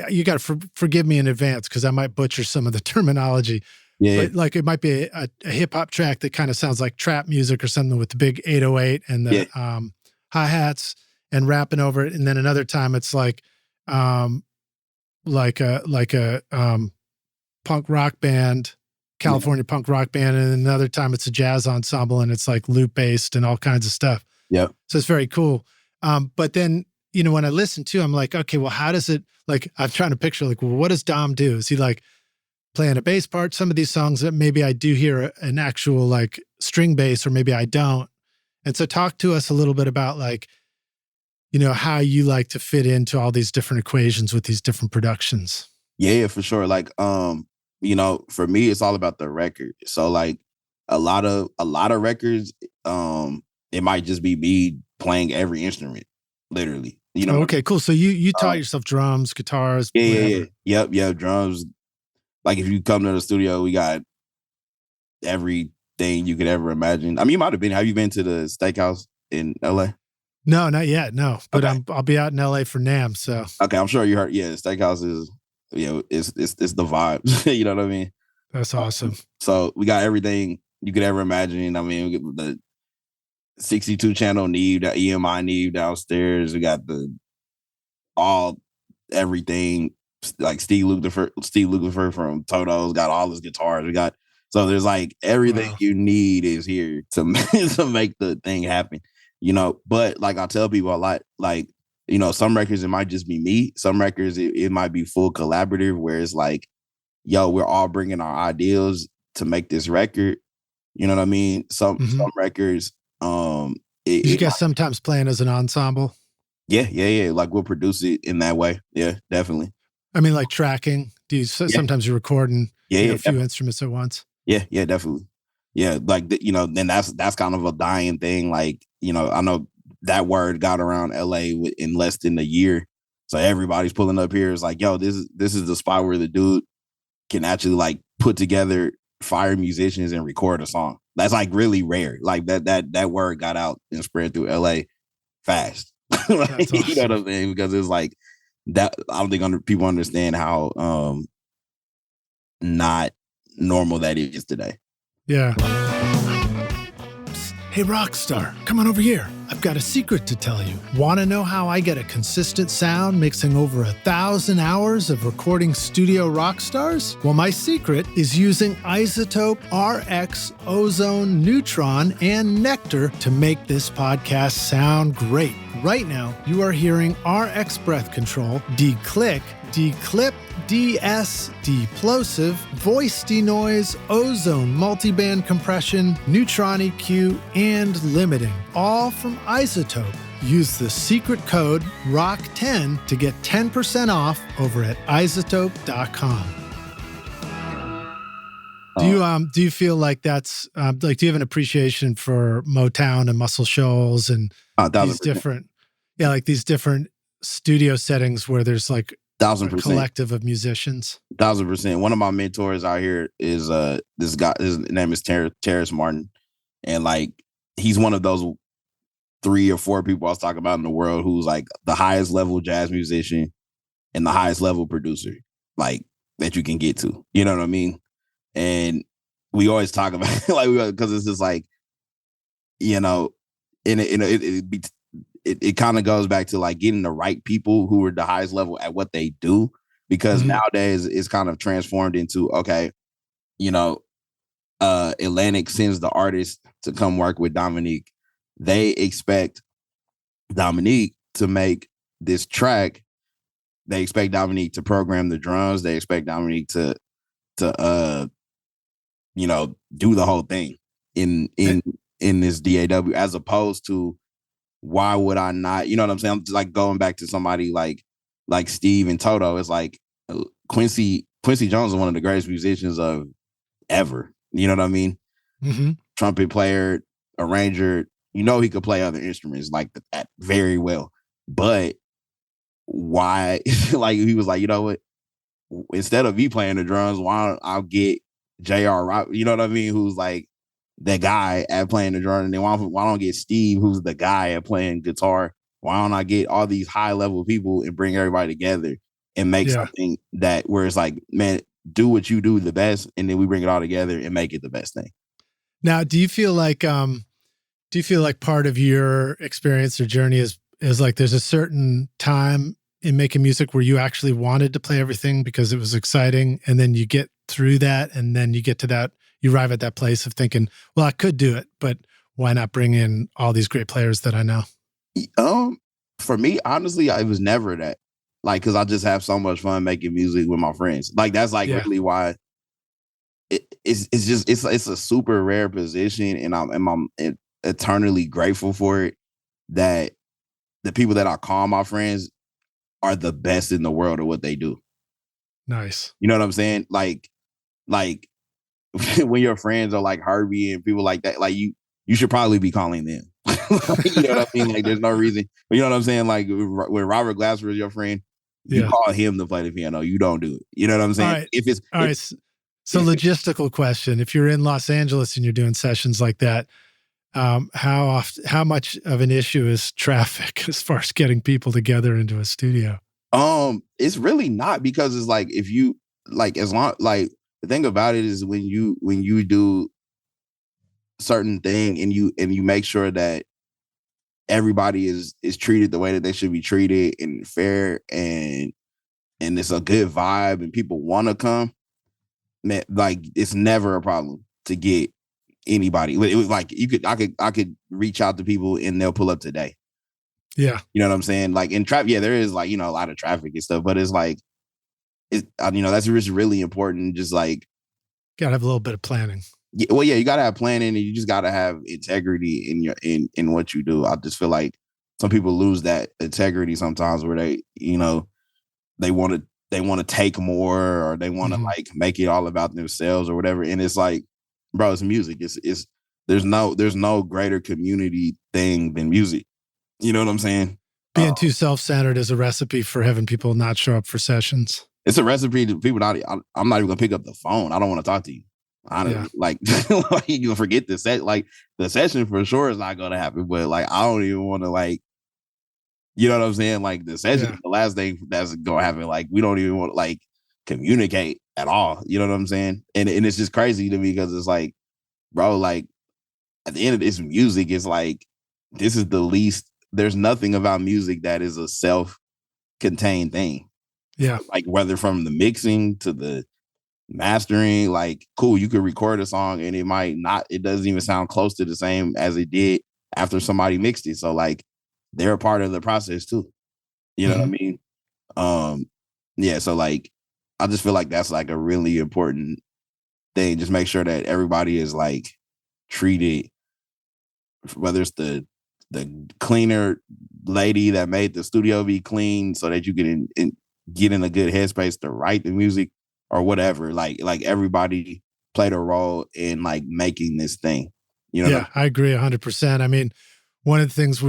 you got to forgive me in advance because I might butcher some of the terminology. yeah, But like it might be a hip hop track that kind of sounds like trap music or something with the big 808 and the hi-hats and rapping over it. And then another time it's like a punk rock band, California punk rock band. And another time it's a jazz ensemble and it's like loop based and all kinds of stuff. Yeah. So it's very cool. But then, when I listen to, I'm like, okay, well, how does it, like, I'm trying to picture like, well, what does Dom do? Is he like playing a bass part? Some of these songs that maybe I do hear an actual like string bass, or maybe I don't. And so talk to us a little bit about like, how you like to fit into all these different equations with these different productions. Yeah, for sure. Like, for me, it's all about the record. So like a lot of records, it might just be me playing every instrument, literally. Okay, cool. So you taught yourself drums, guitars, yeah. Yep, drums. Like if you come to the studio, we got everything you could ever imagine. I mean, you might have been. Have you been to the steakhouse in LA? No, not yet. No, but okay. I'll be out in LA for NAMM. So okay, I'm sure you heard. Yeah, the steakhouse is, it's the vibe. You know what I mean? That's awesome. So we got everything you could ever imagine. I mean, we get the 62 channel Neve, the EMI Neve downstairs. We got everything. Like Steve Lukather from Toto's got all his guitars. So there's like everything you need is here to make the thing happen. But like I tell people a lot, like, some records it might just be me. Some records it might be full collaborative where it's like, yo, we're all bringing our ideals to make this record. You know what I mean? Some records, you guys sometimes playing as an ensemble? Yeah. Like we'll produce it in that way. Yeah, definitely. I mean, like tracking. Do you sometimes you're recording a few instruments at once? Yeah, definitely. Yeah, like then that's kind of a dying thing. Like I know that word got around LA in less than a year, so everybody's pulling up here. It's like, yo, this is the spot where the dude can actually like put together fire musicians and record a song. That's like really rare. Like that word got out and spread through LA fast. Like, awesome. You know what I'm saying? Because it's like that. I don't think people understand how not normal that is today. Yeah. Hey, Rockstar, come on over here. I've got a secret to tell you. Want to know how I get a consistent sound mixing over 1,000 hours of recording studio rock stars? Well, my secret is using iZotope RX, Ozone, Neutron, and Nectar to make this podcast sound great. Right now, you are hearing RX Breath Control, Declick, Declip, DS, Deplosive, Voice Denoise, Ozone Multiband Compression, Neutron EQ, and Limiting, all from iZotope. Use the secret code ROCK10 to get 10% off over at iZotope.com. Do you feel like that's like, do you have an appreciation for Motown and Muscle Shoals and these different, like these different studio settings where there's like 1,000% collective of musicians? 1,000%. One of my mentors out here is this guy. His name is Terrace Martin, and like he's one of those 3 or 4 people I was talking about in the world who's like the highest level jazz musician and the highest level producer, like that you can get to. You know what I mean? And we always talk about it, like, because it's just like, it kind of goes back to like getting the right people who are the highest level at what they do, because nowadays it's kind of transformed into, okay, Atlantic sends the artist to come work with Dominique. They expect Dominique to make this track. They expect Dominique to program the drums. They expect Dominique to do the whole thing in in this DAW, as opposed to why would I not? You know what I'm saying? I'm just like going back to somebody like Steve and Toto. It's like Quincy Jones is one of the greatest musicians of ever. You know what I mean? Mm-hmm. Trumpet player, arranger. You know he could play other instruments like that very well. But why? Like he was like, you know what? Instead of me playing the drums, why don't I get J.R. Rock? You know what I mean? Who's like the guy at playing the drum, and then why don't I get Steve, who's the guy at playing guitar? Why don't I get all these high level people and bring everybody together and make something that where it's like, man, do what you do the best, and then we bring it all together and make it the best thing. Now, do you feel like part of your experience or journey is like there's a certain time in making music where you actually wanted to play everything because it was exciting, and then you get through that, and then you get to that, you arrive at that place of thinking, well, I could do it, but why not bring in all these great players that I know? For me, honestly, I was never that. Like, because I just have so much fun making music with my friends. Like, that's like really why it's a super rare position, and I'm eternally grateful for it, that the people that I call my friends are the best in the world at what they do. Nice. You know what I'm saying? Like when your friends are like Herbie and people like that, like you should probably be calling them. Like, you know what I mean? Like there's no reason. But you know what I'm saying? Like when Robert Glasper is your friend, you call him to play the piano. You don't do it. You know what I'm saying? All right. So logistical question. If you're in Los Angeles and you're doing sessions like that, how much of an issue is traffic as far as getting people together into a studio? It's really not, because it's like, if you like, as long, like the thing about it is when you do certain thing and you make sure that everybody is treated the way that they should be treated and fair, and it's a good vibe and people want to come, man, like it's never a problem to get anybody. It was like I could reach out to people and they'll pull up today. Yeah. You know what I'm saying? Like in traffic, there is like, a lot of traffic and stuff, but it's like, that's just really important. Just like, gotta have a little bit of planning. Yeah, well, yeah, you gotta have planning, and you just gotta have integrity in what you do. I just feel like some people lose that integrity sometimes, where they, they want to take more, or they want to like make it all about themselves or whatever. And it's like, bro, it's music. It's there's no greater community thing than music. You know what I'm saying? Being too self-centered is a recipe for having people not show up for sessions. It's a recipe to people not. I'm not even gonna pick up the phone. I don't want to talk to you. Honestly, like you forget the set. Like the session for sure is not gonna happen. But like I don't even want to, like, you know what I'm saying? Like the session is the last thing that's gonna happen. Like we don't even want to like communicate at all. You know what I'm saying? And it's just crazy to me, because it's like, bro, like at the end of this, music is like, this is the least. There's nothing about music that is a self-contained thing. Yeah. Like whether from the mixing to the mastering, like, cool, you could record a song and it doesn't even sound close to the same as it did after somebody mixed it. So like they're a part of the process too. You know what I mean? Yeah. So like, I just feel like that's like a really important thing. Just make sure that everybody is like treated, whether it's the cleaner lady that made the studio be clean so that you can get in a good headspace to write the music, or whatever. Like everybody played a role in like making this thing. You know? Yeah, I agree 100%. I mean, one of the things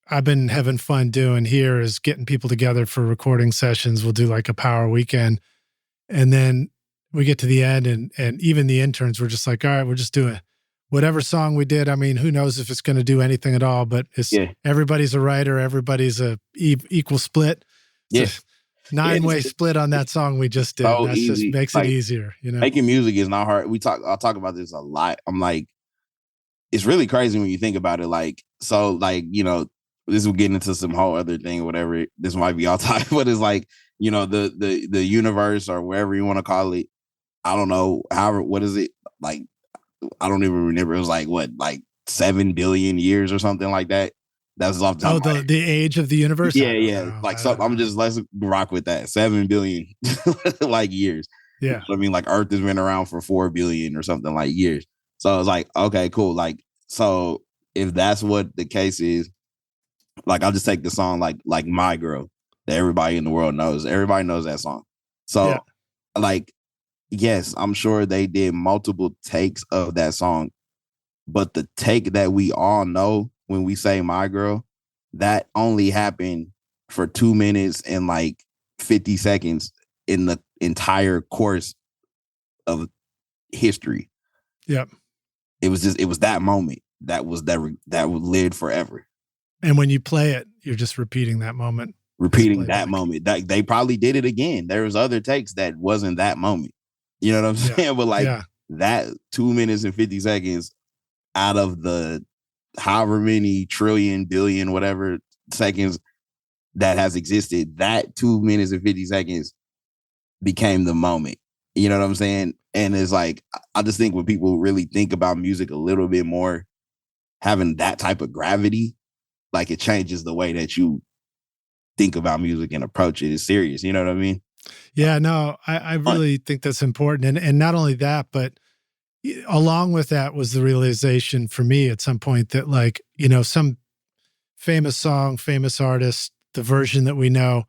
I've been having fun doing here is getting people together for recording sessions. We'll do like a power weekend, and then we get to the end, and even the interns were just like, all right, we're just doing whatever song we did. I mean, who knows if it's going to do anything at all, but everybody's a writer. Everybody's a equal split. It's a 9-way split on that song we just did. So that just makes it easier. Making music is not hard. I'll talk about this a lot. I'm like, it's really crazy when you think about it. Like, so like, this will get into some whole other thing or whatever. This might be all time, but it's like, the universe, or wherever you want to call it. I don't know. However, what is it? Like, I don't even remember. It was like, what, like 7 billion years or something like that. That's off the top of my head. The age of the universe? Yeah. Like, so I'm just, let's rock with that. 7 billion like years. Yeah. You know what I mean? Like Earth has been around for 4 billion or something like years. So it's like, okay, cool. Like, So if that's what the case is, like I'll just take the song like My Girl that everybody in the world knows. Everybody knows that song. So like, yes, I'm sure they did multiple takes of that song, but the take that we all know when we say My Girl, that only happened for 2 minutes and like 50 seconds in the entire course of history. Yep. It was that moment that would live forever. And when you play it, you're just repeating that moment. Repeating that moment. That they probably did it again. There was other takes that wasn't that moment. You know what I'm saying? But like that 2 minutes and 50 seconds out of the however many trillion, billion, whatever seconds that has existed, that 2 minutes and 50 seconds became the moment. You know what I'm saying? And it's like, I just think when people really think about music a little bit more, having that type of gravity, like it changes the way that you think about music and approach it. It's serious. You know what I mean? Yeah, no, I really think that's important. And not only that, but along with that was the realization for me at some point that like, you know, some famous song, famous artist, the version that we know,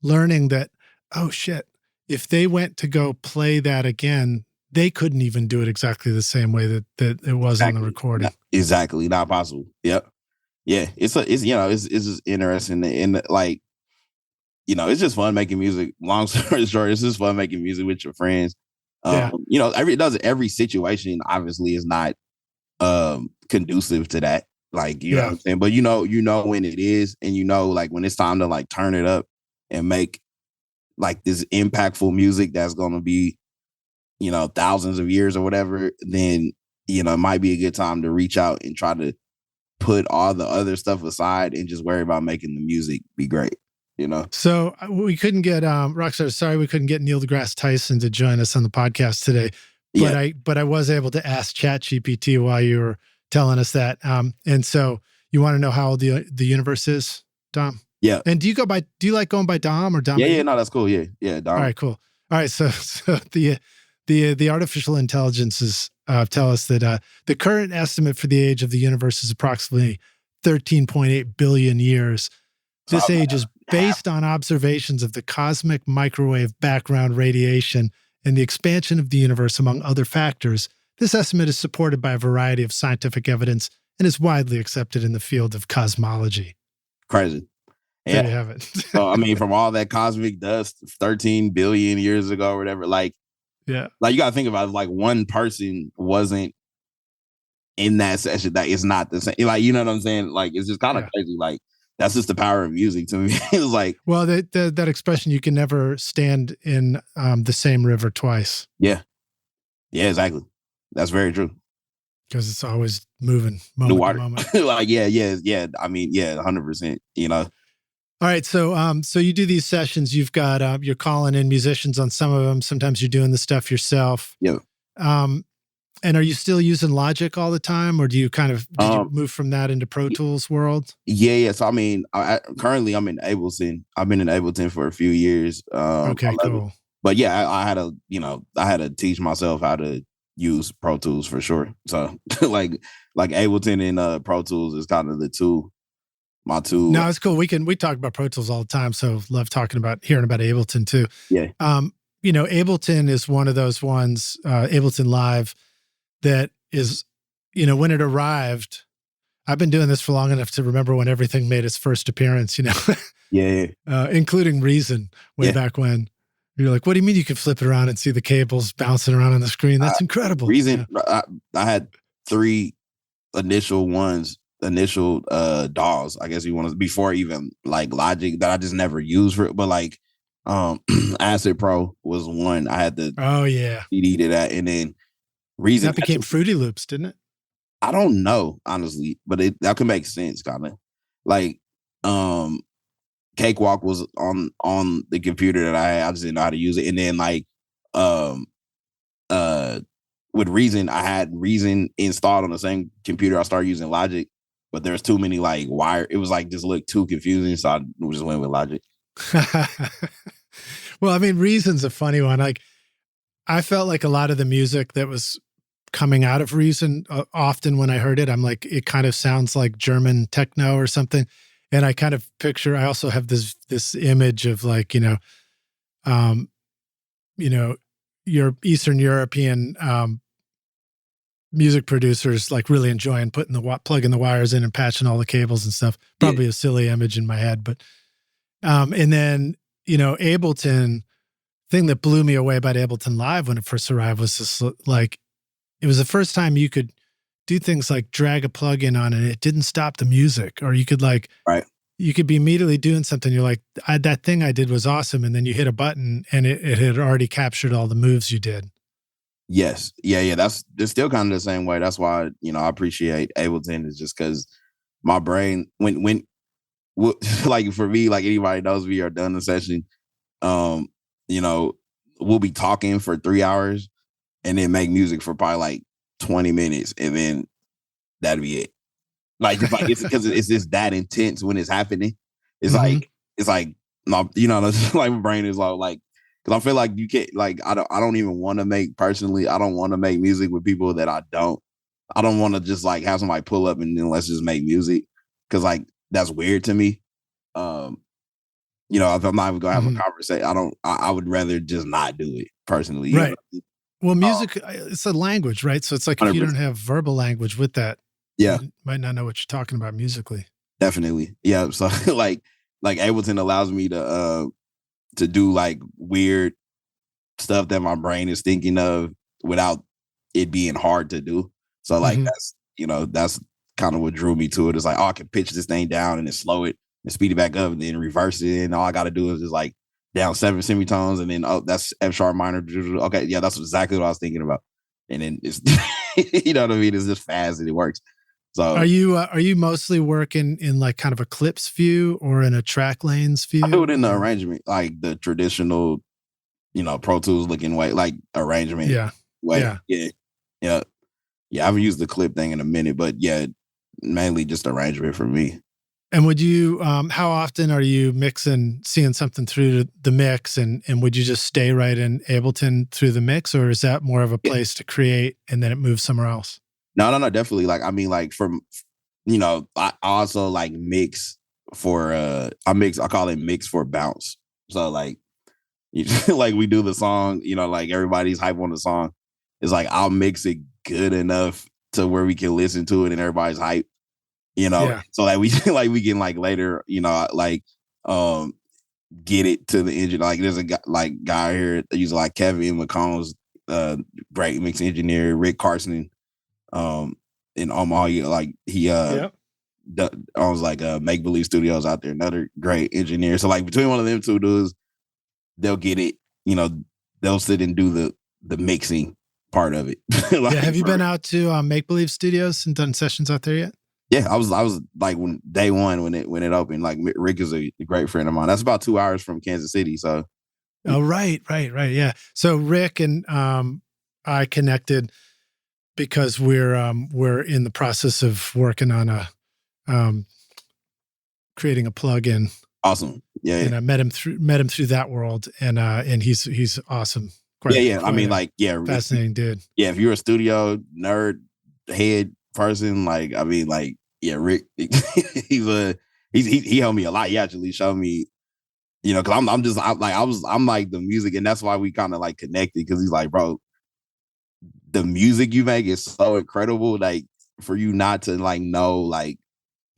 learning that, oh shit, if they went to go play that again, they couldn't even do it exactly the same way that it was on the recording. Exactly. Not possible. Yep. Yeah. It's just interesting. And like, you know, it's just fun making music. Long story short, it's just fun making music with your friends. You know, every situation obviously is not conducive to that. Like, you know what I'm saying? But you know when it is, and you know, like when it's time to like turn it up and make like this impactful music that's gonna be, you know, thousands of years or whatever, then, you know, it might be a good time to reach out and try to put all the other stuff aside and just worry about making the music be great, you know? So we couldn't get, Rockstar, sorry, we couldn't get Neil deGrasse Tyson to join us on the podcast today, but I was able to ask ChatGPT while you were telling us that. And so you want to know how old the universe is, Dom? Yeah. And do you like going by Dom or Dom? Yeah, no, that's cool. Yeah, Dom. All right, cool. All right, so the artificial intelligences tell us that the current estimate for the age of the universe is approximately 13.8 billion years. This age is based on observations of the cosmic microwave background radiation and the expansion of the universe, among other factors. This estimate is supported by a variety of scientific evidence and is widely accepted in the field of cosmology. Crazy. There you have it. So, I mean, from all that cosmic dust 13 billion years ago or whatever, like, like you got to think about it, like one person wasn't in that session. That is not the same. Like, you know what I'm saying? Like, it's just kind of crazy. Like, that's just the power of music to me. It's like, well, that expression, you can never stand in the same river twice. Yeah, exactly. That's very true. Because it's always moving moment to moment. Like, yeah. I mean, 100%, you know. All right. So, so you do these sessions, you've got, you're calling in musicians on some of them. Sometimes you're doing the stuff yourself. Yeah. And are you still using Logic all the time, or do you did you move from that into Pro Tools world? Yeah. So, I mean, currently I'm in Ableton. I've been in Ableton for a few years. Okay, cool. But yeah, I had to teach myself how to use Pro Tools for sure. So like Ableton and Pro Tools is kind of my two. No, it's cool. We talk about Pro Tools all the time. So love hearing about Ableton too. Yeah. You know, Ableton is one of those ones, Ableton Live, that is, you know, when it arrived, I've been doing this for long enough to remember when everything made its first appearance, you know? Yeah. Including Reason way back when. You're like, what do you mean you can flip it around and see the cables bouncing around on the screen? That's incredible. Reason, I had 3 initial DAWs, I guess you want to, before even like Logic, that I just never used for it. But like Acid Pro was one. I had the CD to that, and then Reason that became Fruity Loops, didn't it? I don't know, honestly, but that could make sense, kind of. Like Cakewalk was on the computer that I had. I just didn't know how to use it. And then like with Reason, I had Reason installed on the same computer. I started using Logic, but there's too many like wire. It was like just looked too confusing, so I just went with Logic. Well, I mean, Reason's a funny one. Like, I felt like a lot of the music that was coming out of Reason. Often when I heard it, I'm like, it kind of sounds like German techno or something. And I kind of picture, I also have this image of like, your Eastern European music producers like really enjoying putting plugging the wires in and patching all the cables and stuff. Probably a silly image in my head, but and then Ableton. Thing that blew me away about Ableton Live when it first arrived was this, like, it was the first time you could do things like drag a plug-in on and it didn't stop the music, or you could like, right. You could be immediately doing something. You're like, that thing I did was awesome. And then you hit a button and it had already captured all the moves you did. Yes. Yeah. It's still kind of the same way. That's why, I appreciate Ableton, is just because my brain, when like for me, like anybody knows me or done the session, we'll be talking for 3 hours and then make music for probably like 20 minutes. And then that'd be it. Like, it's because it's just that intense when it's happening. It's like, like, my brain is like, because I feel like you can't, like, I don't even want to make, personally, I don't want to make music with people that I don't want to just like have somebody pull up and then let's just make music. Cause like, that's weird to me. If I'm not even gonna have a conversation, I would rather just not do it personally. Right. Well, music, it's a language, right? So it's like 100%. If you don't have verbal language with that, you might not know what you're talking about musically. Definitely. Yeah. So like Ableton allows me to do like weird stuff that my brain is thinking of without it being hard to do. So like that's kind of what drew me to it. It's like, I can pitch this thing down and then slow it and speed it back up and then reverse it. And all I got to do is just like down 7 semitones and then, that's F sharp minor. Okay. Yeah. That's exactly what I was thinking about. And then it's, you know what I mean? It's just fast and it works. So are you mostly working in like kind of a clips view or in a track lanes view? I do it in the arrangement, like the traditional, Pro Tools looking way, like arrangement. Way. Yeah. I haven't used the clip thing in a minute, but yeah, mainly just arrangement for me. And would you, how often are you seeing something through the mix, and would you just stay right in Ableton through the mix, or is that more of a place to create and then it moves somewhere else? No, definitely. Like, I mean, like from, I also like mix for, I call it mix for bounce. So like, like we do the song, like everybody's hype on the song. It's like, I'll mix it good enough to where we can listen to it and everybody's hype. So like we can like later, get it to the engine. Like there's a guy here that uses like Kevin McCombs, great mix engineer, Rick Carson, in Omaha. He owns like Make Believe Studios out there, another great engineer. So like between one of them two dudes, they'll get it. They'll sit and do the mixing part of it. Like, have you been out to Make Believe Studios and done sessions out there yet? Yeah, I was like when day one when it opened. Like Rick is a great friend of mine. That's about 2 hours from Kansas City. So, oh right, yeah. So Rick and I connected because we're in the process of working on creating a plug-in. Awesome, yeah. And I met him through that world, and he's awesome. I mean, fascinating dude. Yeah, if you're a studio nerd head person, like, I mean, like, yeah, Rick, he helped me a lot. He actually showed me, because I'm like the music, and that's why we kind of like connected, because he's like, bro, the music you make is so incredible. Like, for you not to like know like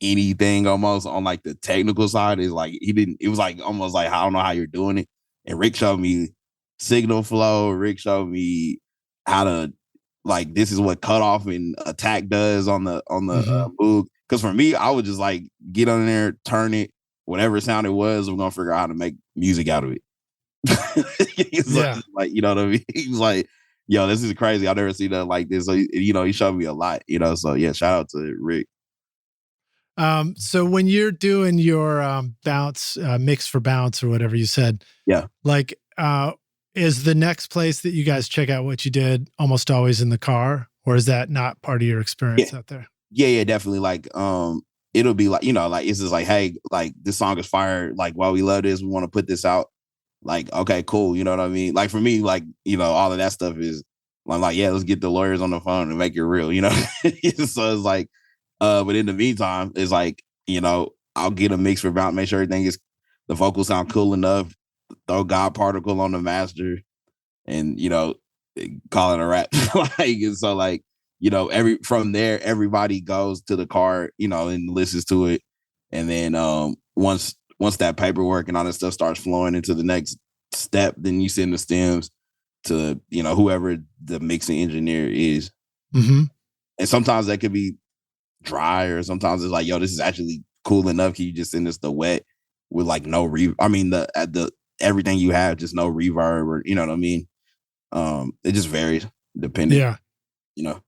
anything almost on like the technical side is like, it was like almost like, I don't know how you're doing it. And Rick showed me signal flow. Rick showed me how to, like, this is what cutoff and attack does on the Moog. Because for me, I would just like get on there, turn it, whatever sound it was, we're gonna figure out how to make music out of it. Like, you know what I mean? He was like, yo, this is crazy. I've never seen that like this. So, he showed me a lot, So yeah, shout out to Rick. So when you're doing your bounce mix for bounce or whatever you said, like is the next place that you guys check out what you did almost always in the car, or is that not part of your experience out there? Yeah, definitely. Like, it'll be like, like it's just like, hey, like this song is fire. Like, while we love this, we want to put this out. Like, okay, cool. You know what I mean? Like for me, like, all of that stuff is I'm like, yeah, let's get the lawyers on the phone and make it real, you know? So it's like, but in the meantime, it's like, you know, I'll get a mix for about, make sure everything is, the vocals sound cool enough, throw God Particle on the master, and, you know, call it a wrap. Like, and so like, you know, from there, everybody goes to the car, you know, and listens to it. And then once that paperwork and all that stuff starts flowing into the next step, then you send the stems to, you know, whoever the mixing engineer is. Mm-hmm. And sometimes that could be dry, or sometimes it's like, yo, this is actually cool enough. Can you just send us the wet with like no the everything you have, just no reverb, or, you know what I mean? It just varies depending. Yeah. You know.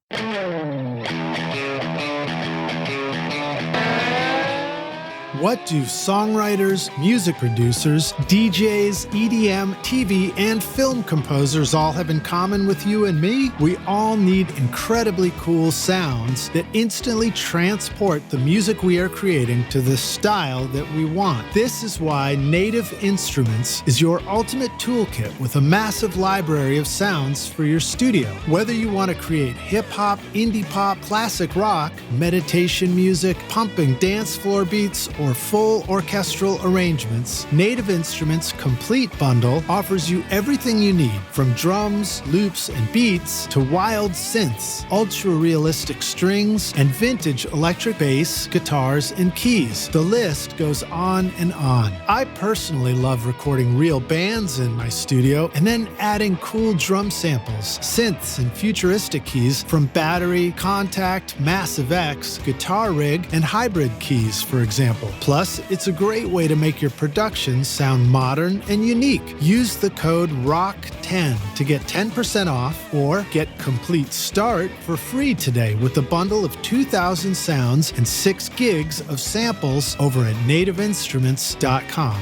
What do songwriters, music producers, DJs, EDM, TV, and film composers all have in common with you and me? We all need incredibly cool sounds that instantly transport the music we are creating to the style that we want. This is why Native Instruments is your ultimate toolkit with a massive library of sounds for your studio. Whether you want to create hip-hop, indie pop, classic rock, meditation music, pumping dance floor beats, or full orchestral arrangements, Native Instruments' Complete Bundle offers you everything you need, from drums, loops, and beats to wild synths, ultra-realistic strings, and vintage electric bass, guitars, and keys. The list goes on and on. I personally love recording real bands in my studio and then adding cool drum samples, synths, and futuristic keys from Battery, Contact, Massive X, Guitar Rig, and Hybrid keys, for example. Plus, it's a great way to make your production sound modern and unique. Use the code ROCK10 to get 10% off, or get Complete Start for free today with a bundle of 2,000 sounds and 6 gigs of samples over at nativeinstruments.com.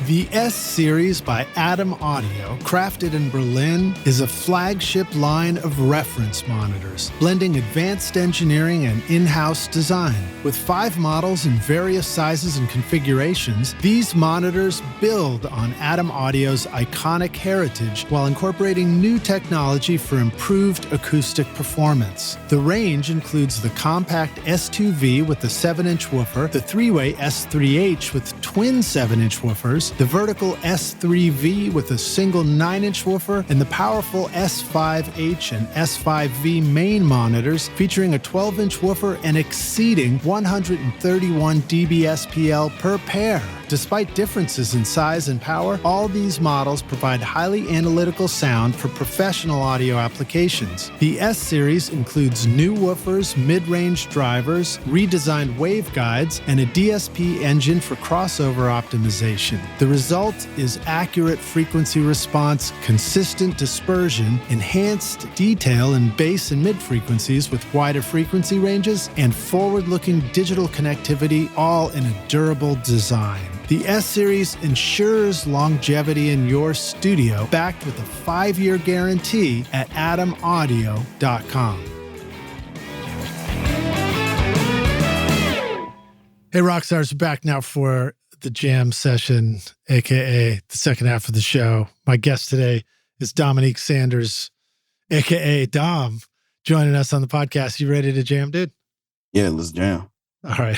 The S-Series by Adam Audio, crafted in Berlin, is a flagship line of reference monitors, blending advanced engineering and in-house design. With 5 models in various sizes and configurations, these monitors build on Adam Audio's iconic heritage while incorporating new technology for improved acoustic performance. The range includes the compact S2V with a 7-inch woofer, the 3-way S3H with twin 7-inch woofers, the vertical S3V with a single 9-inch woofer, and the powerful S5H and S5V main monitors featuring a 12-inch woofer and exceeding 131 dBSPL per pair. Despite differences in size and power, all these models provide highly analytical sound for professional audio applications. The S-Series includes new woofers, mid-range drivers, redesigned waveguides, and a DSP engine for crossover optimization. The result is accurate frequency response, consistent dispersion, enhanced detail in bass and mid-frequencies with wider frequency ranges, and forward-looking digital connectivity, all in a durable design. The S-Series ensures longevity in your studio, backed with a 5-year guarantee at adamaudio.com. Hey, Rockstars, we're back now for the jam session, aka the second half of the show. My guest today is Dominique Sanders, aka Dom, joining us on the podcast. You ready to jam, dude? Yeah, let's jam. All right.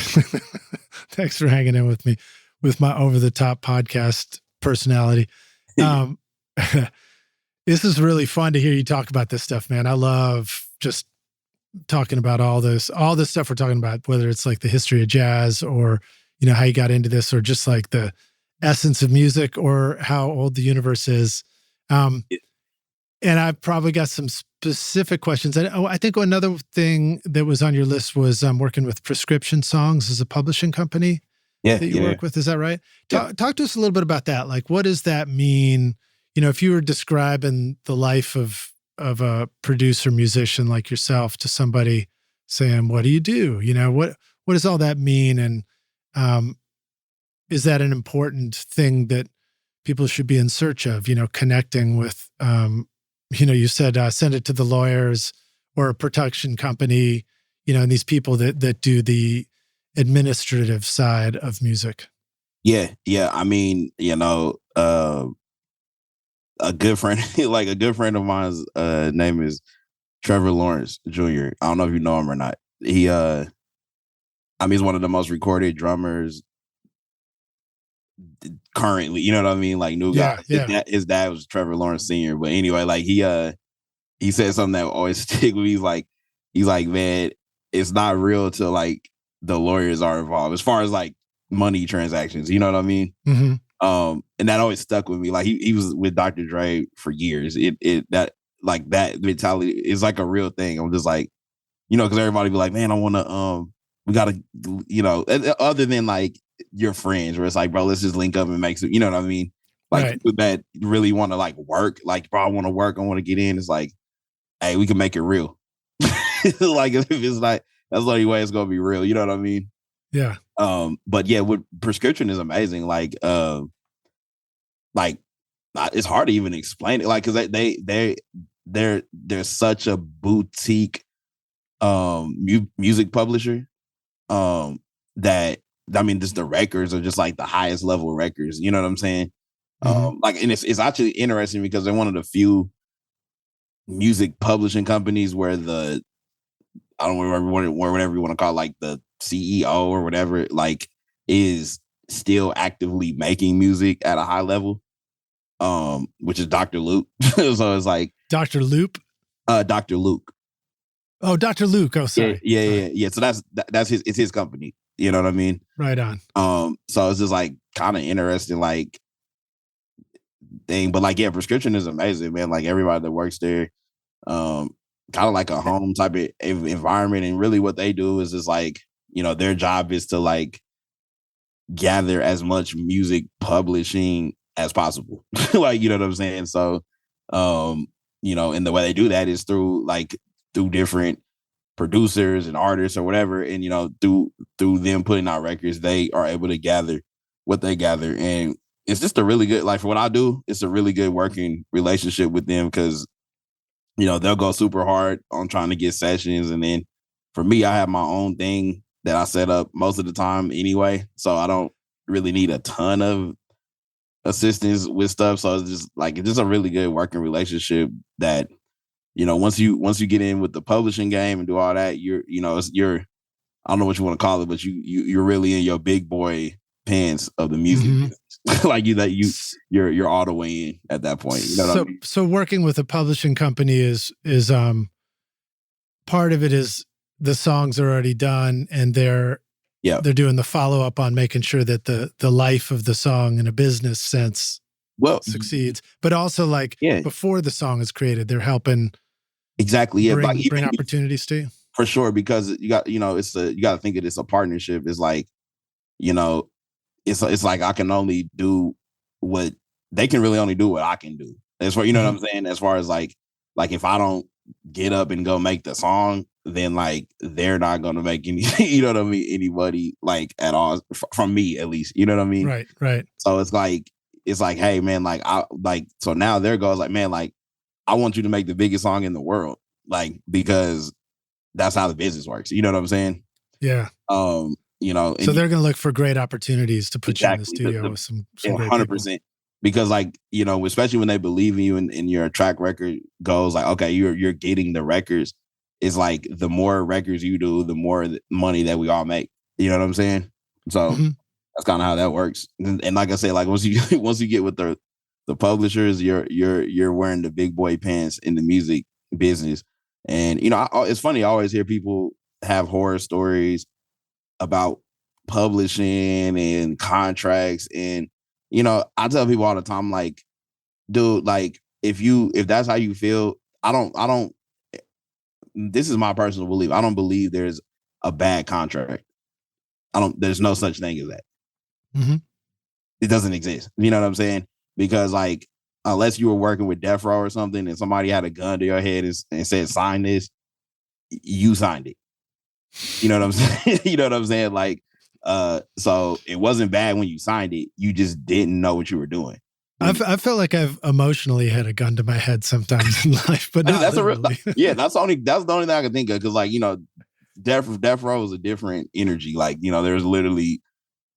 Thanks for hanging in with me with my over-the-top podcast personality. This is really fun to hear you talk about this stuff, man. I love just talking about all this stuff we're talking about, whether it's like the history of jazz, or, you know, how you got into this, or just like the essence of music, or how old the universe is. And I've probably got some specific questions. I think another thing that was on your list was working with Prescription Songs as a publishing company. That you work with. Is that right? Talk to us a little bit about that. Like, what does that mean? You know, if you were describing the life of a producer, musician like yourself to somebody saying, what do you do? You know, what does all that mean? And is that an important thing that people should be in search of, you know, connecting with, you know, you said, send it to the lawyers or a production company, you know, and these people that do the administrative side of music. Yeah. I mean, you know, a good friend, like a good friend of mine's name is Trevor Lawrence Jr. I don't know if you know him or not. He I mean, he's one of the most recorded drummers currently. You know what I mean? Like new guy. His dad was Trevor Lawrence Sr. But anyway, like he said something that always stick with me. He's like, man, it's not real till like the lawyers are involved as far as like money transactions. You know what I mean? Mm-hmm. And that always stuck with me. Like he was with Dr. Dre for years. That mentality is like a real thing. I'm just like, you know, because everybody be like, man, I want to we gotta, you know, other than like your friends where it's like, bro, let's just link up and make some, you know what I mean? Like people that really want to like work, like, bro, I want to work, I want to get in. It's like, hey, we can make it real. Like if it's like, that's the only way it's gonna be real. You know what I mean? Yeah. But yeah, with Prescription is amazing. Like it's hard to even explain it. Like, cause they're such a boutique music publisher. That I mean, just the records are just like the highest level records. You know what I'm saying? Mm-hmm. Like, and it's actually interesting because they're one of the few music publishing companies where I don't remember whatever you want to call it, like the CEO or whatever, like is still actively making music at a high level, which is Dr. Luke. So it's like Dr. Luke? Dr. Luke. Oh, Dr. Luke. Oh, sorry. Yeah. So that's his company. You know what I mean? Right on. So it's just like kind of interesting, like thing. But like, yeah, Prescription is amazing, man. Like everybody that works there, kind of like a home type of environment. And really what they do is just like, you know, their job is to like gather as much music publishing as possible. Like, you know what I'm saying? So, you know, and the way they do that is through different producers and artists or whatever. And, you know, through them putting out records, they are able to gather what they gather. And it's just a really good, like for what I do, it's a really good working relationship with them because, you know, they'll go super hard on trying to get sessions. And then for me, I have my own thing that I set up most of the time anyway. So I don't really need a ton of assistance with stuff. So it's just a really good working relationship that, you know, once you get in with the publishing game and do all that, you're I don't know what you want to call it, but you're really in your big boy pants of the music. Mm-hmm. Like you're all the way in at that point. You know what I mean? So working with a publishing company is part of it is the songs are already done and they're doing the follow up on making sure that the life of the song in a business sense succeeds. But also before the song is created, they're helping bring opportunities to you. For sure, because you got you got to think of this a partnership. It's like, you know, it's like I can only do what they can really only do what I can do. That's what, you know what I'm saying? As far as like if I don't get up and go make the song, then like they're not going to make any, you know what I mean? Anybody like at all from me, at least, you know what I mean? Right. So it's like, hey man, so now there goes like, man, like I want you to make the biggest song in the world. Like, because that's how the business works. You know what I'm saying? Yeah. You know, so they're going to look for great opportunities to put you in the studio with some 100%. Great because like, you know, especially when they believe in you and your track record goes like, okay, you're getting the records. It's like the more records you do, the more money that we all make. You know what I'm saying? So that's kind of how that works. And like I said, like once you get with the publishers, you're wearing the big boy pants in the music business. And you know, it's funny. I always hear people have horror stories about publishing and contracts, and you know, I tell people all the time, like, dude, like if that's how you feel, I don't. This is my personal belief. I don't believe there's a bad contract. There's no such thing as that. Mm-hmm. It doesn't exist. You know what I'm saying? Because like, unless you were working with Death Row or something and somebody had a gun to your head and said, sign this, you signed it. You know what I'm saying? You know what I'm saying? Like, so it wasn't bad when you signed it. You just didn't know what you were doing. I felt like I've emotionally had a gun to my head sometimes in life, but not that's literally. That's the only thing I can think of. Cause like, you know, Death Row is a different energy. Like, you know, there's literally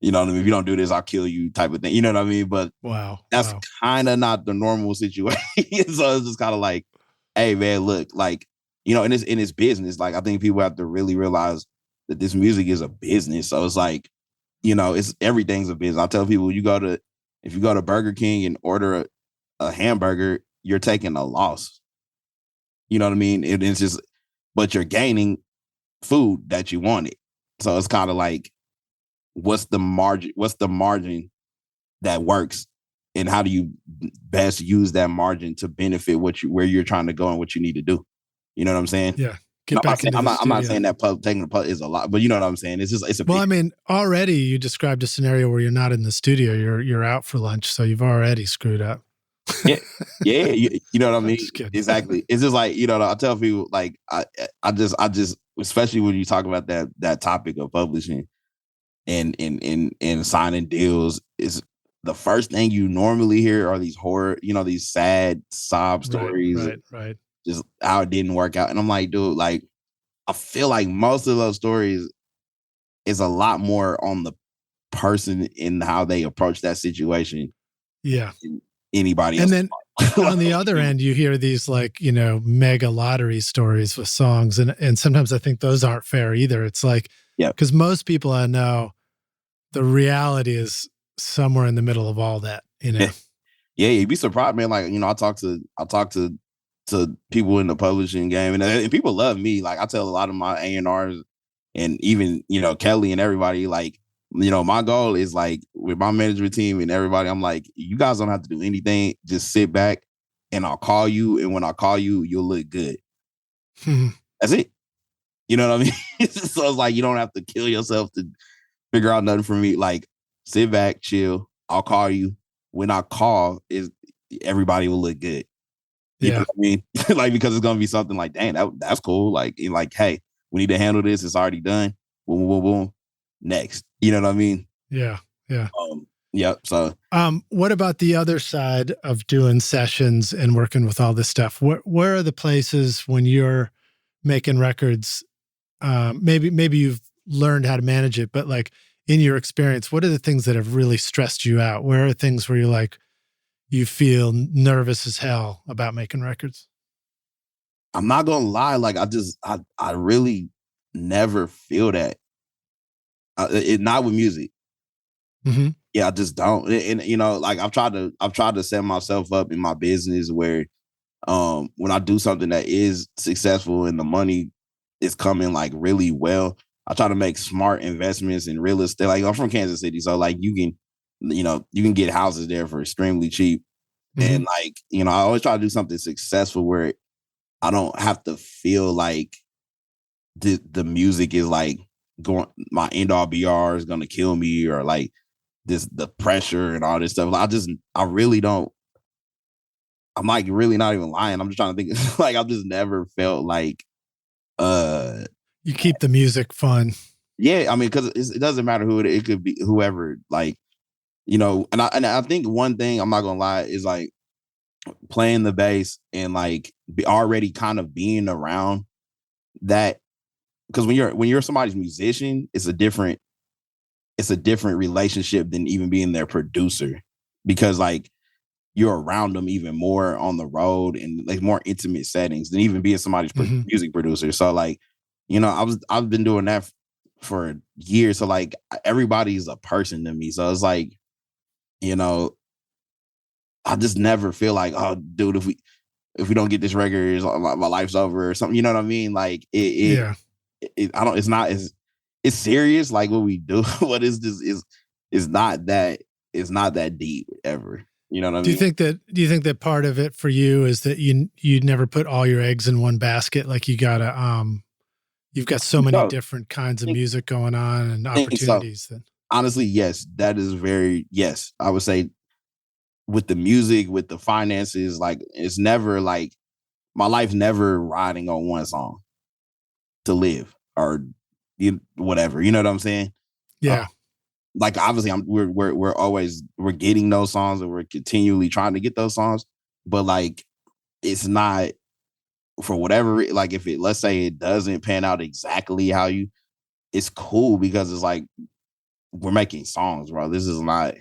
You know what I mean? If you don't do this, I'll kill you type of thing. You know what I mean? But Wow. that's kind of not the normal situation. So it's just kind of like, hey man, look, like, you know, in this business, like I think people have to really realize that this music is a business. So it's like, you know, everything's a business. I tell people if you go to Burger King and order a hamburger, you're taking a loss. You know what I mean? It's just, but you're gaining food that you wanted. So it's kind of like, what's the margin? What's the margin that works, and how do you best use that margin to benefit where you're trying to go and what you need to do? You know what I'm saying? Yeah. Get back into the studio. I'm not saying that taking the pub is a lot, but you know what I'm saying? It's just, it's a well, I mean, already you described a scenario where you're not in the studio, you're out for lunch, so you've already screwed up. Yeah, you know what I mean? Exactly. It's just like, you know, I tell people, like, I just, especially when you talk about that topic of publishing and signing deals, is the first thing you normally hear are these horror, you know, these sad sob stories, right. Just how it didn't work out. And I'm like, dude, like, I feel like most of those stories is a lot more on the person in how they approach that situation. Yeah. Anybody else. And then on the other end, you hear these, like, you know, mega lottery stories with songs. And sometimes I think those aren't fair either. It's like, yeah, because most people I know, the reality is somewhere in the middle of all that, you know? Yeah, you'd be surprised, man. Like, you know, I talk to people in the publishing game, and people love me. Like, I tell a lot of my A&Rs and even, you know, Kelly and everybody, like, you know, my goal is, like, with my management team and everybody, I'm like, you guys don't have to do anything. Just sit back and I'll call you. And when I call you, you'll look good. That's it. You know what I mean? So it's like, you don't have to kill yourself to figure out nothing for me. Like, sit back, chill. I'll call you. When I call, everybody will look good. You know what I mean? Like, because it's gonna be something like, dang, that's cool. Like, hey, we need to handle this. It's already done. Boom, boom, boom. Next. You know what I mean? Yeah. Yep. So what about the other side of doing sessions and working with all this stuff? Where are the places when you're making records? Maybe you've learned how to manage it, but, like, in your experience, what are the things that have really stressed you out? Where are things where you're like, you feel nervous as hell about making records? I'm not gonna lie, like, I really never feel that. Not with music. Mm-hmm. Yeah, I just don't. And you know, like, I've tried to set myself up in my business where, when I do something that is successful and the money is coming, like, really well, I try to make smart investments in real estate. Like, I'm from Kansas City, so, like, you can get houses there for extremely cheap. Mm-hmm. And, like, you know, I always try to do something successful where I don't have to feel like the music is, like, my end all BR is gonna kill me, or, like, the pressure and all this stuff. I really don't. I'm, like, really not even lying. I'm just trying to think. Like, I've just never felt like, you keep the music fun. Yeah, I mean, because it doesn't matter who it could be, whoever, like, you know. And I think one thing, I'm not gonna lie, is, like, playing the bass and, like, already kind of being around that, because when you're somebody's musician, it's a different relationship than even being their producer, because, like, you're around them even more on the road and, like, more intimate settings than even being somebody's music producer. So, like, you know, I've been doing that for years. So, like, everybody's a person to me. So it's like, you know, I just never feel like, oh, dude, if we don't get this record, my life's over or something. You know what I mean? Like, it's serious, like, what we do, but it's not that deep ever. You know what I mean? Do you think that part of it for you is that you never put all your eggs in one basket? Like, you gotta, you've got so many different kinds of music going on and opportunities. So. Honestly, yes, yes. I would say with the music, with the finances, like, it's never like my life never riding on one song to live or whatever. You know what I'm saying? Yeah. Like, obviously, we're getting those songs and we're continually trying to get those songs, but, like, it's not, for whatever, like, if let's say it doesn't pan out exactly how it's cool, because it's like, we're making songs, bro. This is not.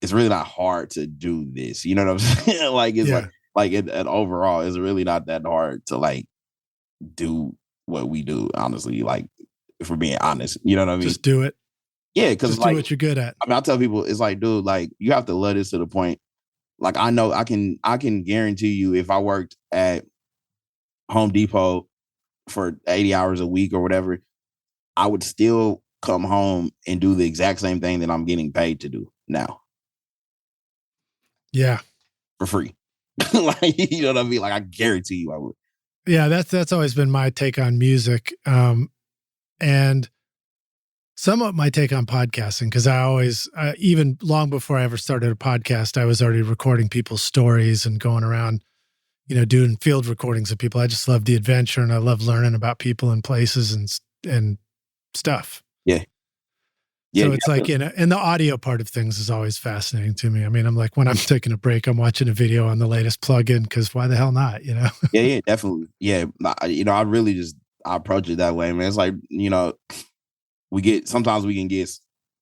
It's really not hard to do this. You know what I'm saying? Like it's like it overall, it's really not that hard to like do what we do. Honestly, like if we're being honest, you know what I mean? Just do it. Yeah, because just like, do what you're good at. I mean, I tell people it's like, dude, like you have to love this to the point. Like I know I can guarantee you if I worked at Home Depot for 80 hours a week or whatever, I would still come home and do the exact same thing that I'm getting paid to do now. Yeah. For free. Like, you know what I mean? Like I guarantee you I would. Yeah, that's always been my take on music. And somewhat my take on podcasting, because I always, even long before I ever started a podcast, I was already recording people's stories and going around, doing field recordings of people. I just love the adventure and I love learning about people and places and stuff. Yeah. Yeah, so it's like, and the audio part of things is always fascinating to me. I mean, I'm like, when I'm taking a break, I'm watching a video on the latest plugin because why the hell not, Yeah, definitely. Yeah, I really just, I approach it that way, man. It's like, sometimes we can get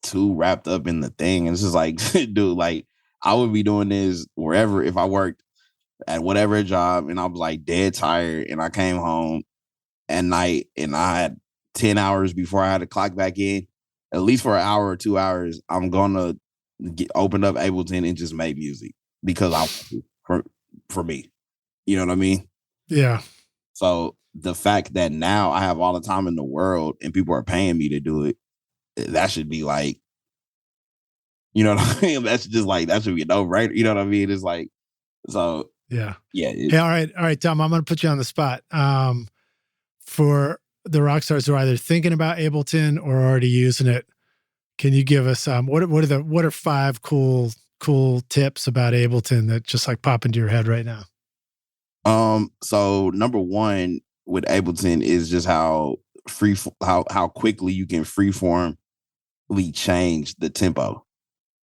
too wrapped up in the thing. And it's just like, dude, like I would be doing this wherever, if I worked at whatever job and I was like dead tired and I came home at night and I had 10 hours before I had to clock back in, at least for an hour or 2 hours, I'm going to open up Ableton and just make music because for me, you know what I mean? Yeah. So the fact that now I have all the time in the world and people are paying me to do it, that should be like, you know what I mean? That's just like, that should be a no-brainer. You know what I mean? It's like, so yeah. Hey, all right, Tom, I'm going to put you on the spot. For the rock stars who are either thinking about Ableton or already using it, can you give us what are 5 cool tips about Ableton that just like pop into your head right now? So number 1 with Ableton is just how quickly you can freeformly change the tempo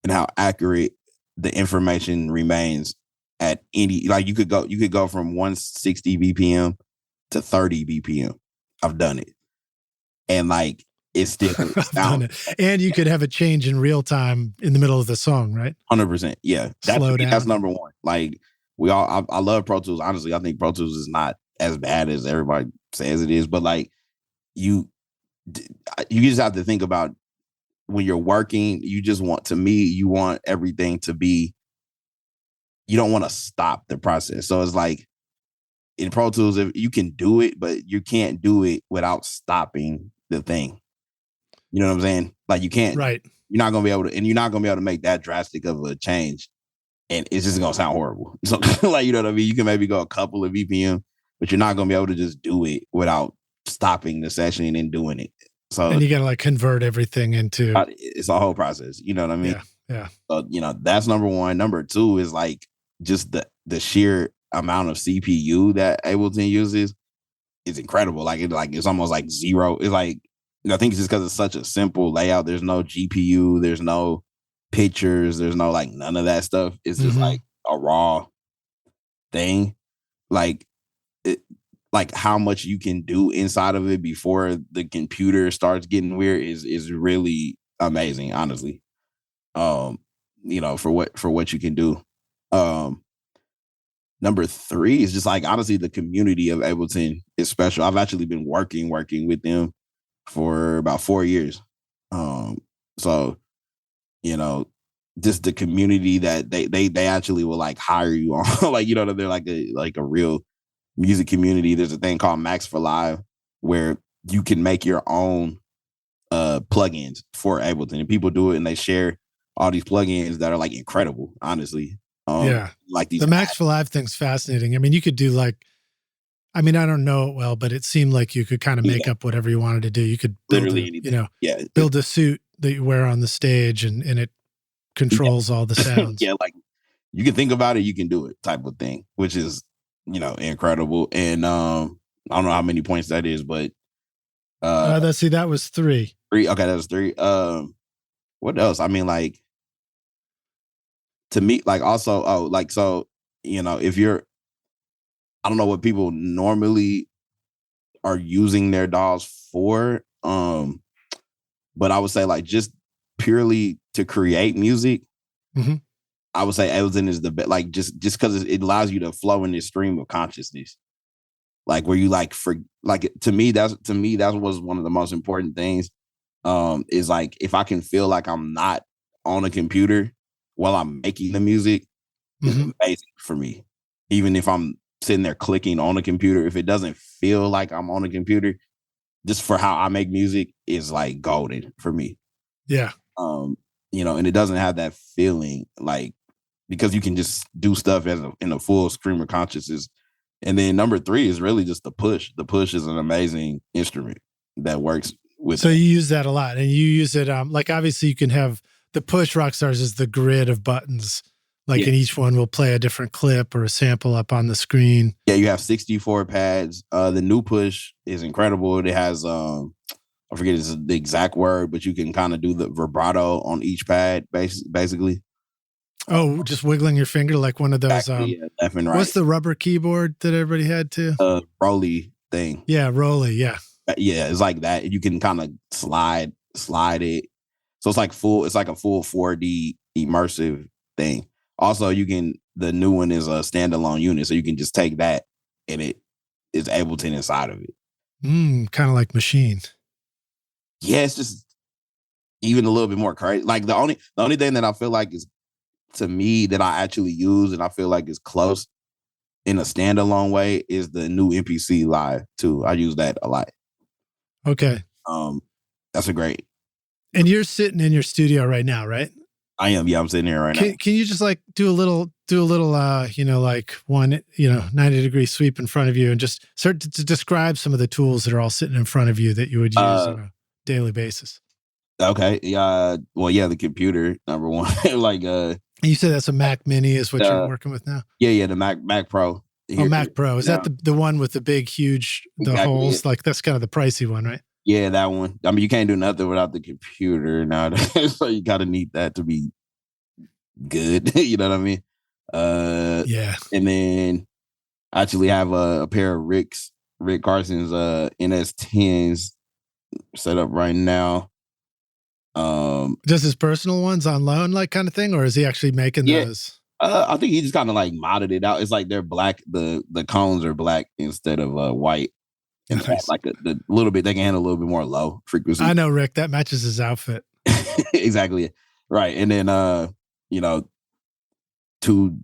and how accurate the information remains at any, like you could go from 160 BPM to 30 BPM. I've done it. And like, it's still done it. And you could have a change in real time in the middle of the song, right? 100%. Yeah. Slow down. That's number 1. Like I love Pro Tools. Honestly, I think Pro Tools is not as bad as everybody says it is, but like you just have to think about when you're working, you want everything to be, you don't want to stop the process. So it's like in Pro Tools, if you can do it, but you can't do it without stopping the thing. You know what I'm saying? Like you can't, right. You're not going to be able to, and you're not going to be able to make that drastic of a change. And it's just going to sound horrible. So like, you know what I mean? You can maybe go a couple of BPM, but you're not going to be able to just do it without stopping the session and doing it. So, and you got to like convert everything into, it's a whole process. You know what I mean? Yeah. So, that's number 1. Number 2 is like just the sheer amount of CPU that Ableton uses is incredible. Like it's almost like zero. It's like, I think it's just because it's such a simple layout. There's no GPU. There's no pictures. There's no like none of that stuff. It's just like a raw thing. Like like how much you can do inside of it before the computer starts getting weird is really amazing, honestly. For what you can do. Number 3 is just like, honestly, the community of Ableton is special. I've actually been working with them for about 4 years. So, just the community that they actually will like hire you on, like, they're like a real music community. There's a thing called Max for Live where you can make your own plugins for Ableton, and people do it and they share all these plugins that are like incredible, honestly. Like these, the Max for Live thing's fascinating. I mean, you could do I don't know it well, but it seemed like you could kind of make up whatever you wanted to do. You could build literally anything. Build a suit that you wear on the stage and it controls all the sounds. Yeah, like you can think about it, you can do it type of thing, which is, incredible. And I don't know how many points that is, but that was 3. 3. Okay, that was 3. What else? I mean, like, to me, like also, so, if you're, I don't know what people normally are using their DAWs for. But I would say like just purely to create music, Mhm. I would say Ableton is the best. Like just because it allows you to flow in this stream of consciousness, like where you like to me that was one of the most important things. Is like if I can feel like I'm not on a computer while I'm making the music, it's amazing for me. Even if I'm sitting there clicking on a computer, if it doesn't feel like I'm on a computer, just for how I make music is like golden for me. Yeah. You know, and it doesn't have that feeling like because you can just do stuff in a full stream of consciousness. And then number 3 is really just the push. The push is an amazing instrument that works with. So you use that a lot, and you use it. Like obviously you can have the push. Rockstars is the grid of buttons. Like in each one will play a different clip or a sample up on the screen. Yeah, you have 64 pads. The new push is incredible. It has I forget the exact word, but you can kind of do the vibrato on each pad, basically. Oh, just wiggling your finger like one of those. Exactly, left and right. What's the rubber keyboard that everybody had too? Rolly thing. Yeah, Rolly. Yeah. Yeah, it's like that. You can kind of slide it. So it's like a full 4D immersive thing. Also, the new one is a standalone unit, so you can just take that and it is Ableton inside of it. Kind of like Machine. Yeah, it's just even a little bit more crazy. Like the only thing that I feel like is to me that I actually use and I feel like is close in a standalone way is the new MPC Live too. I use that a lot. Okay. That's a great. And you're sitting in your studio right now, right? I am. Yeah, I'm sitting here right now. Can you just like do a little, like one, 90-degree sweep in front of you and just start to describe some of the tools that are all sitting in front of you that you would use on a daily basis? Okay. Yeah. Well, yeah, the computer, number one. Like you said that's a Mac Mini is what you're working with now? Yeah, the Mac Pro. Mac Pro. Is that the one with the big, huge, holes? Yeah. Like that's kind of the pricey one, right? Yeah, that one. I mean, you can't do nothing without the computer nowadays. So you got to need that to be good. You know what I mean? Yeah. And then I actually have a pair of Rick Carson's NS10s set up right now. Does his personal ones on loan, like kind of thing, or is he actually making those? I think he just kind of like modded it out. It's like they're black. The cones are black instead of white. And nice. Like the little bit, they can handle a little bit more low frequency. I know, Rick. That matches his outfit. Exactly. Right. And then 2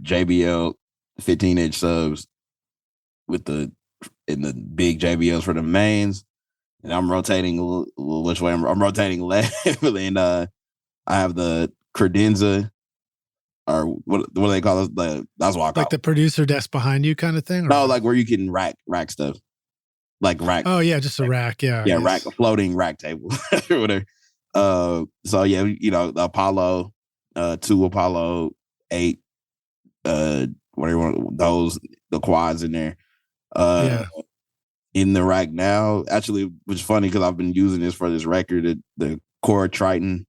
JBL 15-inch subs with the big JBLs for the mains. And I'm rotating which way I'm rotating left. And I have the credenza, or what do they call it? That's what I call like the producer desk behind you kind of thing? Or? No, like where you can rack stuff. Like rack. Oh yeah, just a rack. Yeah. Yeah, a floating rack table or whatever. So yeah, the Apollo, 2 Apollo 8, whatever you want, those, the quads in there. In the rack now, actually, which is funny because I've been using this for this record, the Core Triton.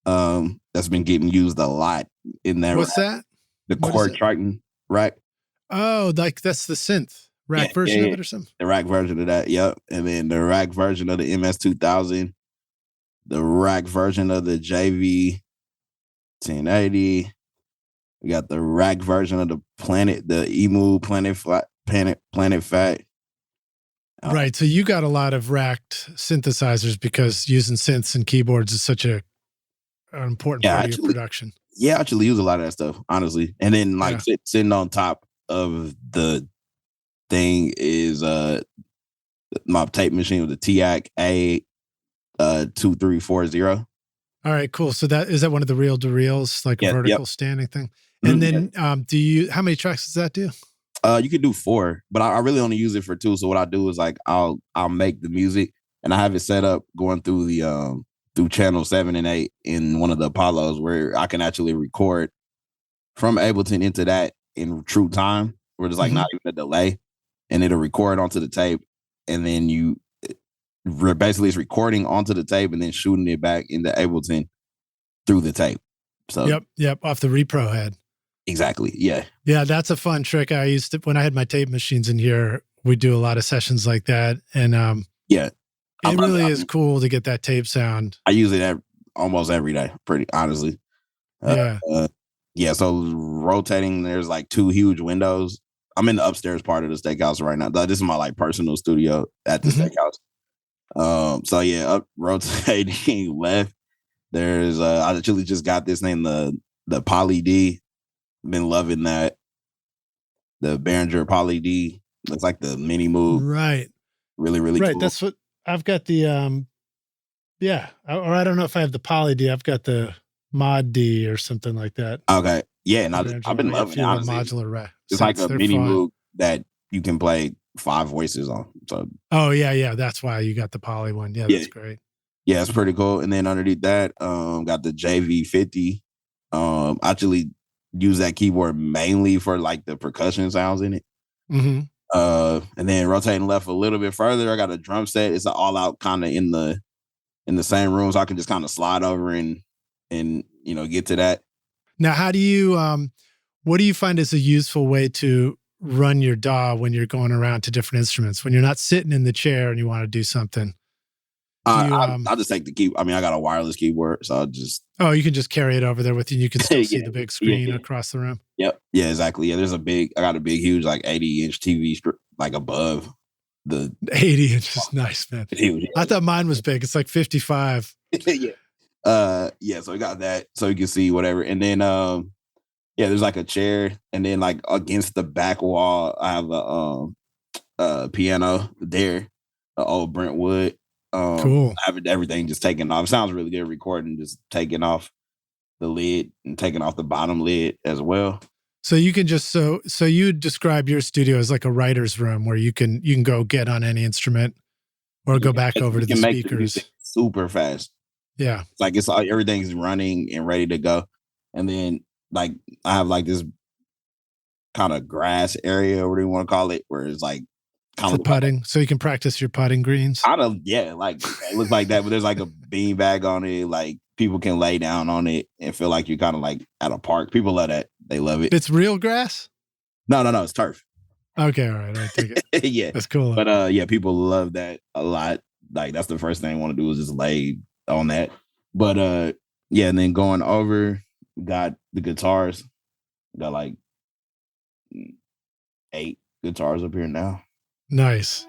That's been getting used a lot in that. What's rack. That? The Core Triton rack. Oh, like that's the synth rack version of it or something? The rack version of that, yep. And then the rack version of the MS-2000, the rack version of the JV 1080. We got the rack version of the Emu Planet Fat. Right. So you got a lot of racked synthesizers because using synths and keyboards is such an important part of your production. Yeah, I actually use a lot of that stuff, honestly. And then sitting on top of the thing is my tape machine with the TIAC A2340. All right, cool. So is that one of the reel-to-reels, like a vertical standing thing? And then how many tracks does that do? You can do 4, but I really only use it for 2. So what I do is like I'll make the music and I have it set up going through the through channel 7 and 8 in one of the Apollos where I can actually record from Ableton into that in true time, where there's like not even a delay, and it'll record onto the tape, and then basically it's recording onto the tape and then shooting it back into Ableton through the tape. So yep, off the repro head. Exactly. Yeah. Yeah, that's a fun trick. I used to, when I had my tape machines in here, we do a lot of sessions like that. And It really is cool to get that tape sound. I use it almost every day, pretty honestly. Yeah. Yeah, so rotating, there's like 2 huge windows. I'm in the upstairs part of the steakhouse right now. This is my like personal studio at the steakhouse. So yeah, up rotating left, there's I actually just got this name, the Poly D. Been loving that. The Behringer Poly D. Looks like the mini move. Right. Really, really right. cool. That's what I've got the yeah. Or I don't know if I have the Poly D. I've got the Mod D or something like that. Okay. Yeah, and I've been loving it, honestly. Modular rack. It's like a mini move that you can play 5 voices on. So yeah. That's why you got the Poly one. Yeah, that's great. Yeah, it's pretty cool. And then underneath that, got the JV50. Actually use that keyboard mainly for like the percussion sounds in it. Mm-hmm. And then rotating left a little bit further, I got a drum set. It's an all out kind of in the same room, so I can just kind of slide over and get to that. Now, how do you what do you find is a useful way to run your DAW when you're going around to different instruments, when you're not sitting in the chair and you want to do something? I'll just take the keyboard. I mean, I got a wireless keyboard, so I'll just... Oh, you can just carry it over there with you. You can still see the big screen across the room. Yep. Yeah, exactly. Yeah, I got a big, huge, like 80-inch TV like above the... 80 inches. Nice, man. Huge, yeah. I thought mine was big. It's like 55. Yeah. So I got that so you can see whatever. And then, there's like a chair. And then like against the back wall, I have a piano there, an old Brentwood. Cool. I have everything just taken off. It sounds really good recording, just taking off the lid and taking off the bottom lid as well. So you can just so you describe your studio as like a writer's room where you can go get on any instrument or go back over to the speakers super fast. Yeah, like it's everything's running and ready to go. And then like I have like this kind of grass area, or whatever you want to call it, where it's like kind of putting, so you can practice your putting greens. Like it looks like that, but there's like a bean bag on it. Like people can lay down on it and feel like you're kind of like at a park. People love that. They love it. It's real grass? No, it's turf. Okay, all right, I take it. Yeah, that's cool. But people love that a lot. Like that's the first thing I want to do is just lay on that. But and then going over, got the guitars. Got like 8 guitars up here now. Nice.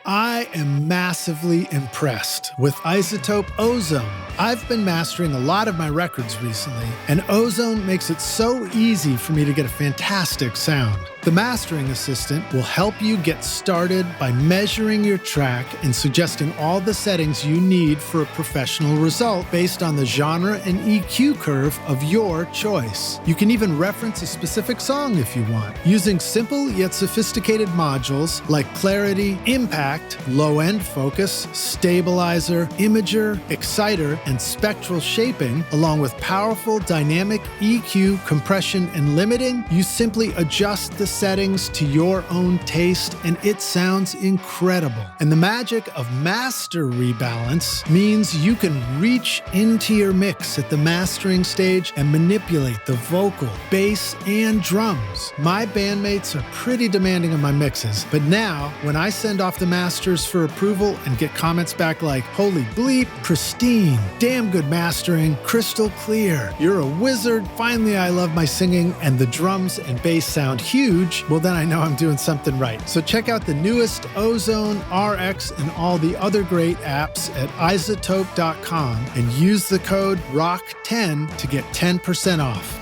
I am massively impressed with iZotope Ozone. I've been mastering a lot of my records recently, and Ozone makes it so easy for me to get a fantastic sound. The mastering assistant will help you get started by measuring your track and suggesting all the settings you need for a professional result based on the genre and EQ curve of your choice. You can even reference a specific song if you want, using simple yet sophisticated modules like clarity, impact, low-end focus, stabilizer, imager, exciter, and spectral shaping, along with powerful dynamic EQ, compression, and limiting. You simply adjust the settings to your own taste, and it sounds incredible. And the magic of master rebalance means you can reach into your mix at the mastering stage and manipulate the vocal, bass, and drums. My bandmates are pretty demanding of my mixes, but now when I send off the masters for approval and get comments back like, holy bleep, pristine, damn good mastering, crystal clear, you're a wizard, finally I love my singing, and the drums and bass sound huge, well then I know I'm doing something right. So check out the newest Ozone, RX, and all the other great apps at iZotope.com and use the code ROCK10 to get 10% off.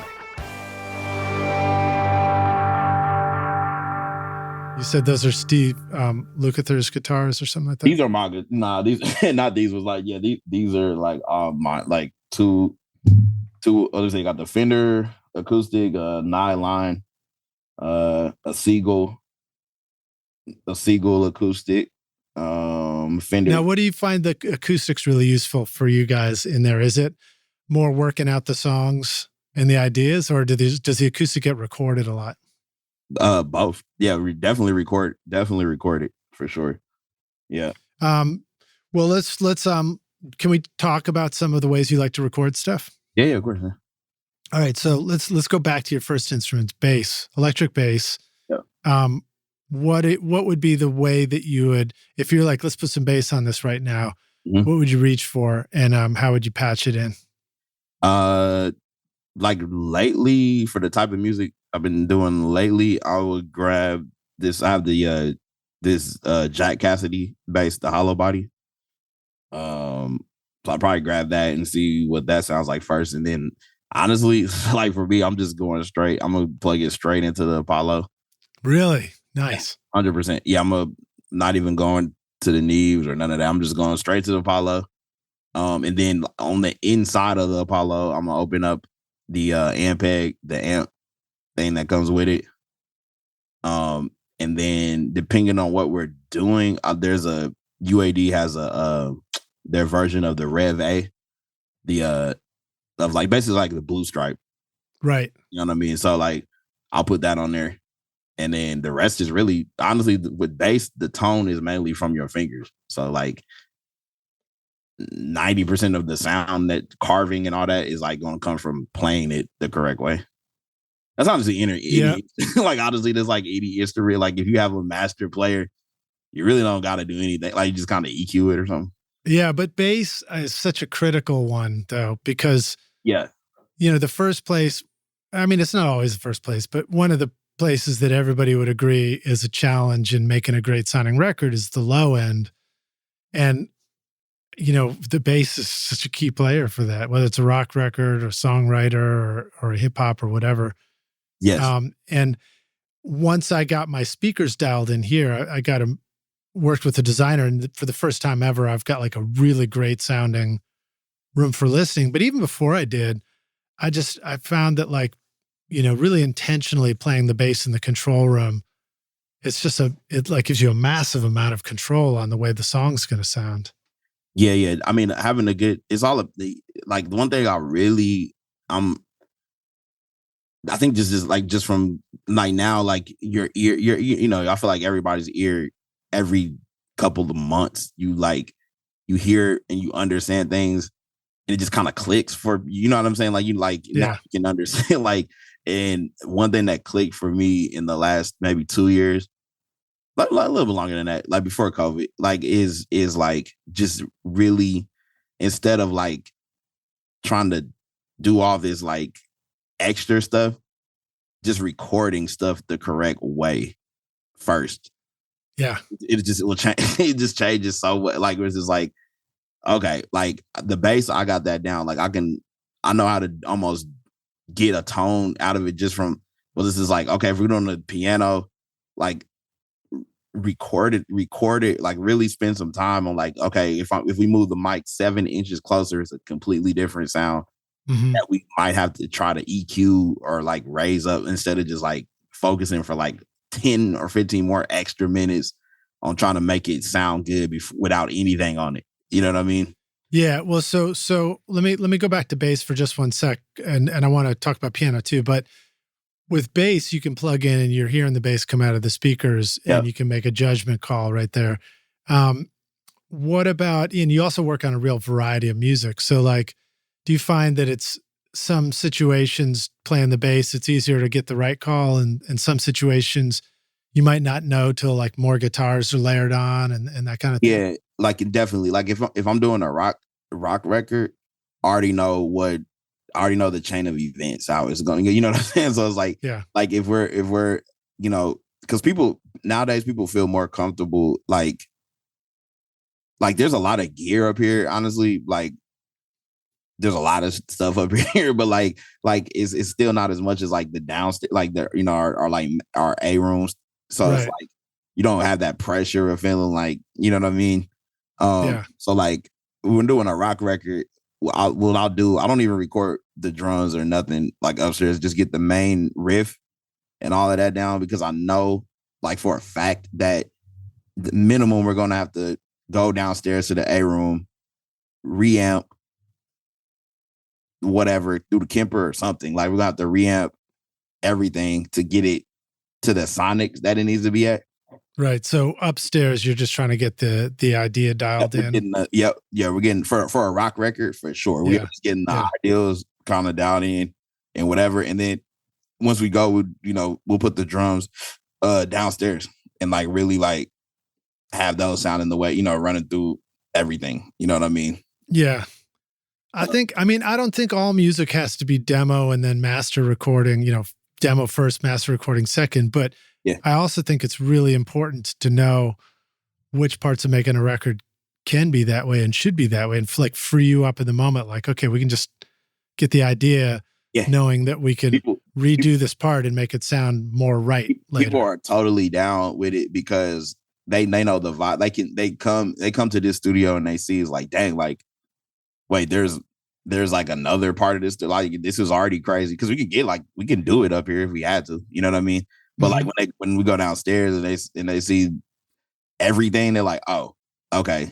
You said those are Steve Lukather's guitars or something like that? These are my good. Nah, these not these was like, yeah, these are like my like two others. They got the Fender acoustic, nylon, a Seagull acoustic, Fender. Now, what do you find the acoustics really useful for you guys in there? Is it more working out the songs and the ideas, or does the acoustic get recorded a lot? Both. Yeah, we definitely record it for sure. Yeah. Well, let's can we talk about some of the ways you like to record stuff? Yeah, of course. Yeah. All right, so let's go back to your first instrument, bass, electric bass. Yeah. what would be the way that you would, if you're like, let's put some bass on this right now, Mhm. what would you reach for, and how would you patch it in? Like lately, for the type of music I've been doing lately, I would grab this. I have the this Jack Cassidy bass, the hollow body. So I'll probably grab that and see what that sounds like first, and then honestly, like for me, I'm just going straight. I'm gonna plug it straight into the Apollo. Really Yeah, nice. 100%. Yeah, not even going to the Neves or none of that. I'm just going straight to the Apollo. And then on the inside of the Apollo, I'm gonna open up the Ampeg, the amp thing that comes with it. And then depending on what we're doing, there's a UAD has a their version of the Rev A, the of like basically like the blue stripe. Right. You know what I mean? So like I'll put that on there. And then the rest is really honestly with bass, the tone is mainly from your fingers. So like 90% of the sound, that carving and all that, is like going to come from playing it the correct way. That's honestly any like honestly, there's like any history. Like if you have a master player, you really don't got to do anything. Like you just kind of EQ it or something. Yeah, but bass is such a critical one though, because Yeah, the first place, I mean, it's not always the first place, but one of the places that everybody would agree is a challenge in making a great sounding record is the low end. And, the bass is such a key player for that, whether it's a rock record or songwriter or a hip hop or whatever. yes, And once I got my speakers dialed in here, I got them worked with a designer. And for the first time ever, I've got like a really great sounding room for listening. But even before I did, I found that like, really intentionally playing the bass in the control room, it like gives you a massive amount of control on the way the song's going to sound. yeah. I mean, having a good, it's all of the like the one thing I think just from like now, like your ear, I feel like everybody's ear every couple of months, you hear and you understand things and it just kind of clicks for, you know what I'm saying? Like now you can understand and one thing that clicked for me in the last maybe 2 years, like a little bit longer than that, like before COVID, like is like just really, instead of like trying to do all this like extra stuff, just recording stuff the correct way first. Yeah. It will change. It just changes so much. Like it's just like, okay, like the bass, I got that down. Like I know how to almost get a tone out of it just from, well, this is like, okay, if we're doing the piano, like record it, like really spend some time on like, okay, if we move the mic 7 inches closer, it's a completely different sound that we might have to try to EQ or like raise up, instead of just like focusing for like 10 or 15 more extra minutes on trying to make it sound good without anything on it. You know what I mean? Yeah. Well, so let me go back to bass for just one sec, and I want to talk about piano too. But with bass, you can plug in and you're hearing the bass come out of the speakers, and you can make a judgment call right there. What about, and you also work on a real variety of music. So like, do you find that it's some situations playing the bass, it's easier to get the right call, and some situations you might not know till like more guitars are layered on and that kind of thing? Yeah, like definitely. Like if I'm doing a rock record, I already know the chain of events, how it's going. You know what I'm saying? So it's like, like if we're because nowadays people feel more comfortable. Like there's a lot of gear up here. Honestly, like there's a lot of stuff up here, but like it's still not as much as like the downstairs, like the our like our A rooms. So it's like you don't have that pressure of feeling like, you know what I mean? So like when we're doing a rock record, I'll do, I don't even record the drums or nothing like upstairs, just get the main riff and all of that down, because I know like for a fact that the minimum we're gonna have to go downstairs to the A room, reamp whatever through the Kemper or something. Like we're gonna have to reamp everything to get it to the sonics that it needs to be at. Right. So upstairs, you're just trying to get the idea dialed in. We're getting for a rock record for sure. We're just getting the ideals kind of dialed in and whatever. And then once we go, we'll put the drums downstairs and like really like have those sound in the way, running through everything. You know what I mean? Yeah. I don't think all music has to be demo and then master recording, demo first, master recording second. But yeah. I also think it's really important to know which parts of making a record can be that way and should be that way, and like free you up in the moment. Like, okay, we can just get the idea, knowing that we can redo this part and make it sound more right later. People are totally down with it because they know the vibe. They come to this studio and they see it's like, dang, like, wait, there's like another part of this. Like, this is already crazy because we can do it up here if we had to. You know what I mean? But like when we go downstairs and they see everything, they're like, oh, okay,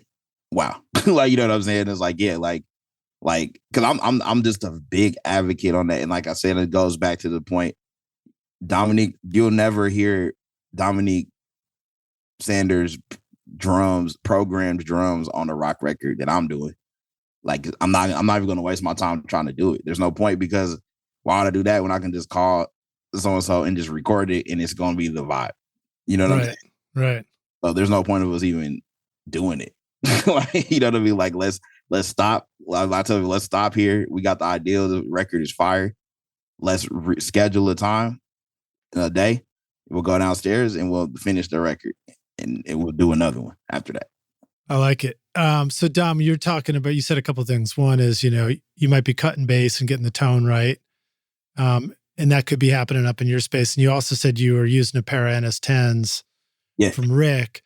wow. Like, you know what I'm saying? It's like, yeah, like, because I'm just a big advocate on that. And like I said, it goes back to the point, Dominique, you'll never hear Dominique Sanders programmed drums on a rock record that I'm doing. Like, I'm not even going to waste my time trying to do it. There's no point, because why would I do that when I can just call so-and-so and just record it and it's going to be the vibe. You know what I'm saying? Right. So there's no point of us even doing it. Like, you know what I mean? Like, let's stop. I tell you, let's stop here. We got the idea. The record is fire. Let's schedule a time, a day. We'll go downstairs and we'll finish the record, and we'll do another one after that. I like it. So Dom, you said a couple of things. One is, you might be cutting bass and getting the tone right. And that could be happening up in your space. And you also said you were using a pair of NS10s from Rick.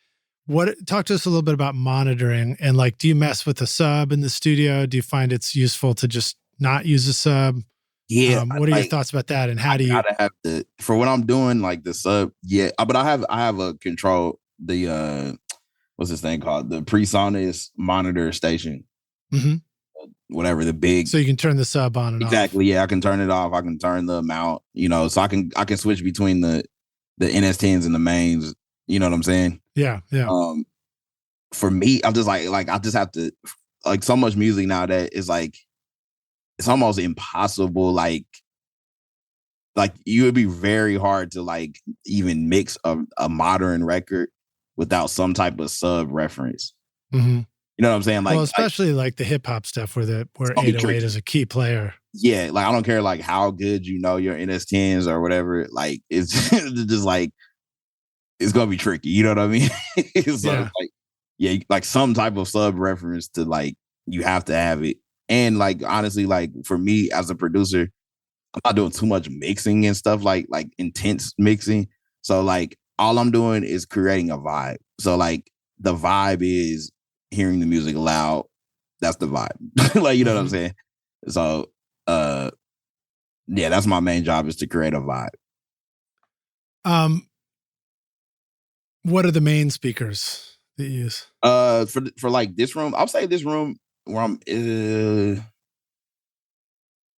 Talk to us a little bit about monitoring, and like, do you mess with a sub in the studio? Do you find it's useful to just not use a sub? Yeah. What are your thoughts about that? And how do you have to, for what I'm doing, like the sub? Yeah, but I have a control, the what's this thing called? The PreSonus monitor station. Mm-hmm. Whatever, the big. So you can turn the sub on and exactly, off. Yeah, I can turn it off. I can turn the amount, so I can switch between the NS10s and the mains. You know what I'm saying? Yeah. For me, I'm just like I just have to, like, so much music now that is like, it's almost impossible. Like you would be very hard to like even mix a modern record without some type of sub reference. Mm-hmm. You know what I'm saying? Like, well, especially like the hip hop stuff where 808 is a key player. Yeah, like I don't care like how good your NS10s or whatever. Like, it's just like, it's gonna be tricky. You know what I mean? So like some type of sub reference to, like, you have to have it. And like, honestly, like for me as a producer, I'm not doing too much mixing and stuff, like intense mixing. So like all I'm doing is creating a vibe. So like the vibe is hearing the music loud. That's the vibe. Like, you know what I'm saying? So yeah, that's my main job, is to create a vibe. What are the main speakers that you use? For like this room, I'll say this room where I'm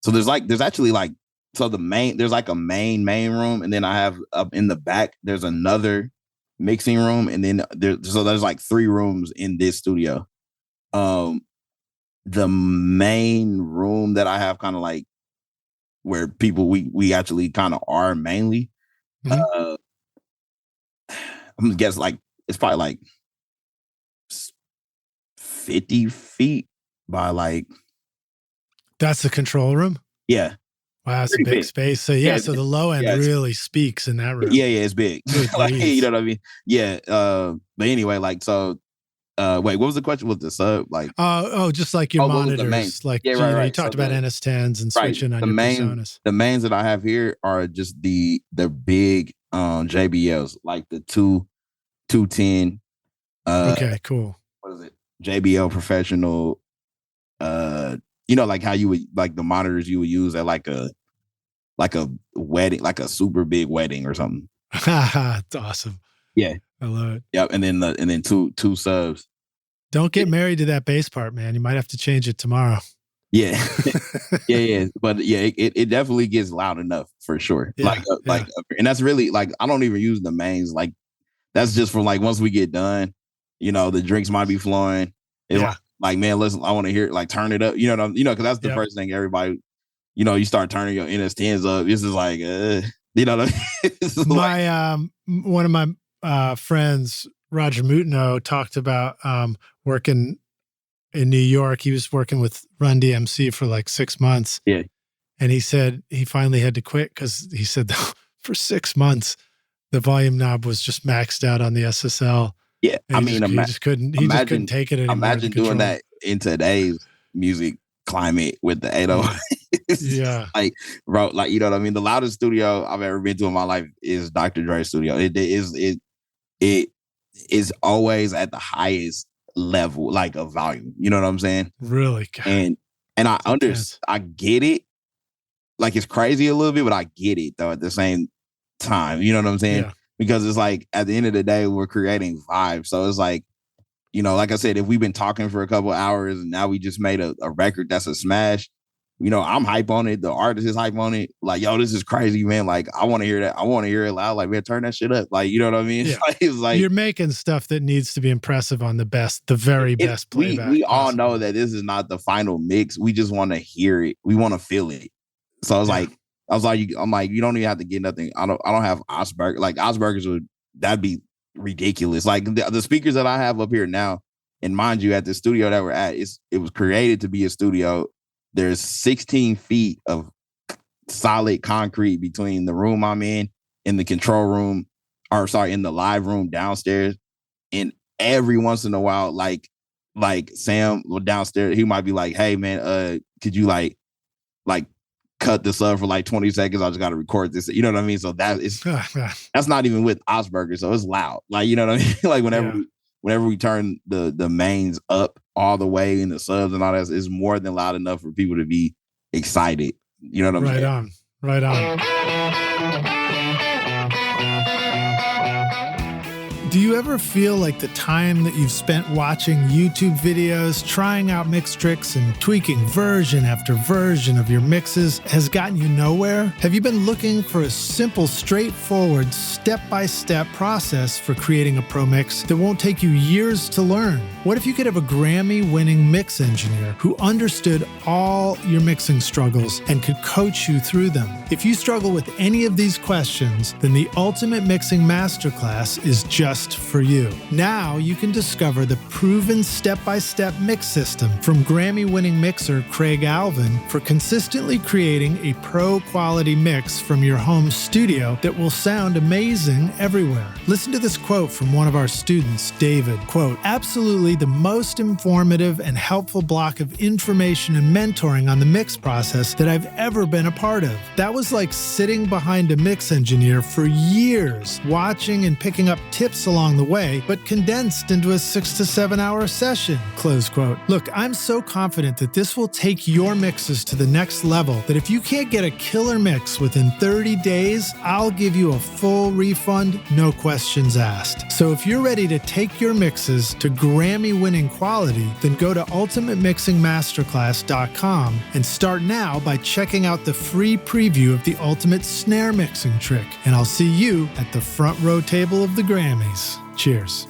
so there's actually like, so there's like a main room, and then I have up in the back there's another mixing room, and then there's like 3 rooms in this studio. The main room that I have, kind of like where people we actually kind of are mainly, I'm gonna guess like it's probably like 50 feet by like. That's the control room? Yeah. Wow, that's a big space. So so the low end really speaks in that room. Yeah, it's big. Like, you know what I mean? Yeah. But anyway, like, so wait, what was the question? Was the sub like just like your monitors? Like, you talked about NS10s and switching on your PreSonus. The mains that I have here are just the big JBLs, like the 210. Okay, cool. What is it? JBL Professional. Like how you would, like the monitors you would use at like a wedding, like a super big wedding or something. It's awesome. Yeah, I love it. Yep, and then two subs. Don't get married to that bass part, man. You might have to change it tomorrow. Yeah, yeah. But yeah, it definitely gets loud enough for sure. Yeah, and that's really like, I don't even use the mains. Like, that's just for like, once we get done, the drinks might be flowing. It's like, man, listen, I want to hear it, like, turn it up. You know what because that's the first thing everybody, you start turning your NS10s up. This is like, what I mean? One of my friends, Roger Mutino, talked about working in New York. He was working with Run DMC for like 6 months. Yeah. And he said he finally had to quit because he said for 6 months, the volume knob was just maxed out on the SSL. Yeah. I mean, he just couldn't take it anymore. Imagine doing that in today's music climate with the 808. Yeah. Like, bro, like, you know what I mean? The loudest studio I've ever been to in my life is Dr. Dre's studio. It is always at the highest level, like, of volume. You know what I'm saying? Really? God. And I get it. Like, it's crazy a little bit, but I get it though at the same time. You know what I'm saying? Yeah. Because it's like, at the end of the day, we're creating vibes. So it's like, you know, like I said, if we've been talking for a couple hours and now we just made a record that's a smash, you know, I'm hype on it. The artist is hype on it. Like, yo, this is crazy, man. Like, I want to hear that. I want to hear it loud. Like, man, turn that shit up. Like, you know what I mean? Yeah. It's like you're making stuff that needs to be impressive on the very best playback. We all know that this is not the final mix. We just want to hear it. We want to feel it. So it's like, I'm like, you don't even have to get nothing. I don't have Asperger. Like, Asperger's that'd be ridiculous. Like, the speakers that I have up here now, and mind you, at the studio that we're at, it was created to be a studio. There's 16 feet of solid concrete between the room I'm in the control room, in the live room downstairs. And every once in a while, like Sam downstairs, he might be like, hey man, could you like cut this up for like 20 seconds? I just got to record this. You know what I mean? So that's not even with Asperger. So it's loud. Like, you know what I mean? Like, whenever we turn the mains up all the way in the subs and all that, is more than loud enough for people to be excited. You know what I'm saying? Right on. Do you ever feel like the time that you've spent watching YouTube videos, trying out mix tricks, and tweaking version after version of your mixes has gotten you nowhere? Have you been looking for a simple, straightforward, step-by-step process for creating a pro mix that won't take you years to learn? What if you could have a Grammy-winning mix engineer who understood all your mixing struggles and could coach you through them? If you struggle with any of these questions, then the Ultimate Mixing Masterclass is just for you. Now you can discover the proven step-by-step mix system from Grammy-winning mixer Craig Alvin for consistently creating a pro-quality mix from your home studio that will sound amazing everywhere. Listen to this quote from one of our students, David. Quote, absolutely the most informative and helpful block of information and mentoring on the mix process that I've ever been a part of. That was like sitting behind a mix engineer for years, watching and picking up tips along the way, but condensed into a 6 to 7 hour session, close quote. Look, I'm so confident that this will take your mixes to the next level that if you can't get a killer mix within 30 days, I'll give you a full refund, no questions asked. So if you're ready to take your mixes to Grammy-winning quality, then go to ultimatemixingmasterclass.com and start now by checking out the free preview of the Ultimate Snare Mixing Trick. And I'll see you at the front row table of the Grammys. Cheers.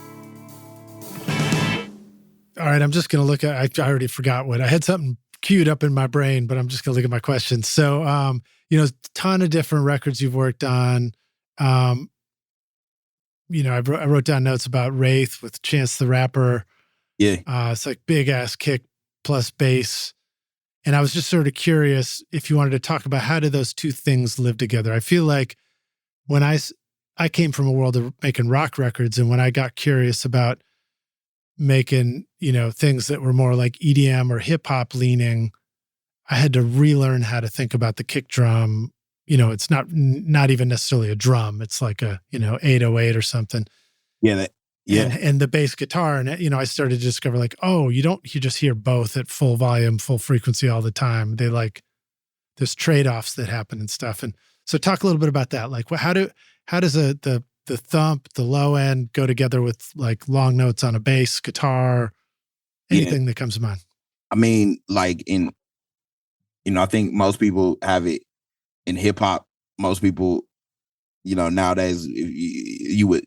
All right, I'm just going to look at, I already forgot what, I had something queued up in my brain, but I'm just going to look at my questions. So, you know, a ton of different records you've worked on. You know, I wrote down notes about Wraith with Chance the Rapper. Yeah. It's like big ass kick plus bass. And I was just sort of curious if you wanted to talk about how do those two things live together. I feel like when I came from a world of making rock records, and when I got curious about making, you know, things that were more like EDM or hip hop leaning, I had to relearn how to think about the kick drum. You know, it's not even necessarily a drum. It's like a, you know, 808 or something. Yeah. And the bass guitar. And, you know, I started to discover like, oh, you just hear both at full volume, full frequency all the time. They like, there's trade-offs that happen and stuff. And so talk a little bit about that. Like, how does the thump, the low end go together with like long notes on a bass guitar, anything that comes to mind? I mean, like I think most people have it in hip hop. Most people, you know, nowadays, you would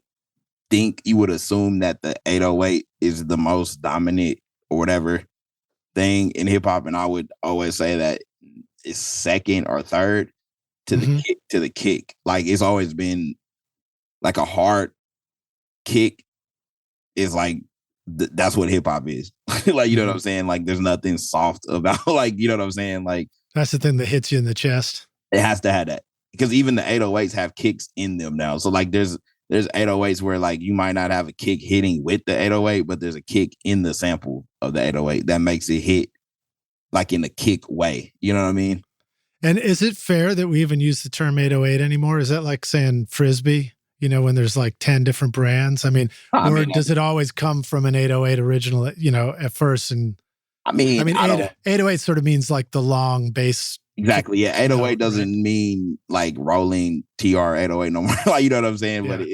assume that the 808 is the most dominant or whatever thing in hip hop. And I would always say that it's second or third to the kick. Like, it's always been like a hard kick is like that's what hip hop is. Like, you know what I'm saying? Like, there's nothing soft about like, you know what I'm saying? Like, that's the thing that hits you in the chest. It has to have that, because even the 808s have kicks in them now. So like, there's 808s where like you might not have a kick hitting with the 808, but there's a kick in the sample of the 808 that makes it hit like in a kick way. You know what I mean? And is it fair that we even use the term 808 anymore? Is that like saying Frisbee, you know, when there's like 10 different brands? I mean, does it always come from an 808 original, you know, at first? And I mean 808 sort of means like the long bass. Exactly. Yeah. 808 doesn't mean like rolling TR 808 no more. Like, you know what I'm saying? Yeah, but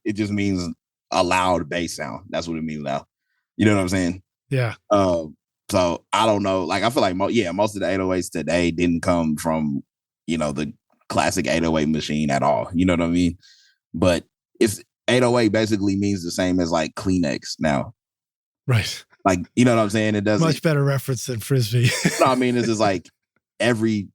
it just means a loud bass sound. That's what it means now. You know what I'm saying? Yeah. So I don't know. Like, I feel like most of the 808s today didn't come from, you know, the classic 808 machine at all. You know what I mean? But it's 808 basically means the same as like Kleenex now. Right. Like, you know what I'm saying? It doesn't much better reference than Frisbee. No, I mean, it's just like everything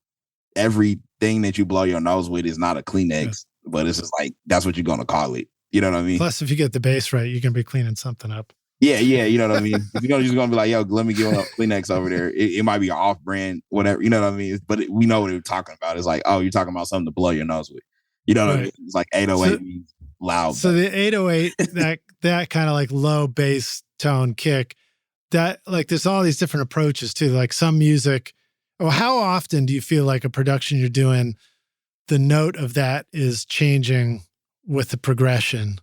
that you blow your nose with is not a Kleenex, but it's just like, that's what you're going to call it. You know what I mean? Plus, if you get the bass right, you can be cleaning something up. Yeah, you know what I mean? If you're just going to be like, yo, let me give a Kleenex over there. It might be an off-brand, whatever. You know what I mean? But we know what we're talking about. It's like, oh, you're talking about something to blow your nose with. You know what I mean? It's like 808 means loud. So the 808, that kind of like low bass tone kick, that like there's all these different approaches too. Like some music, how often do you feel like a production you're doing, the note of that is changing with the progression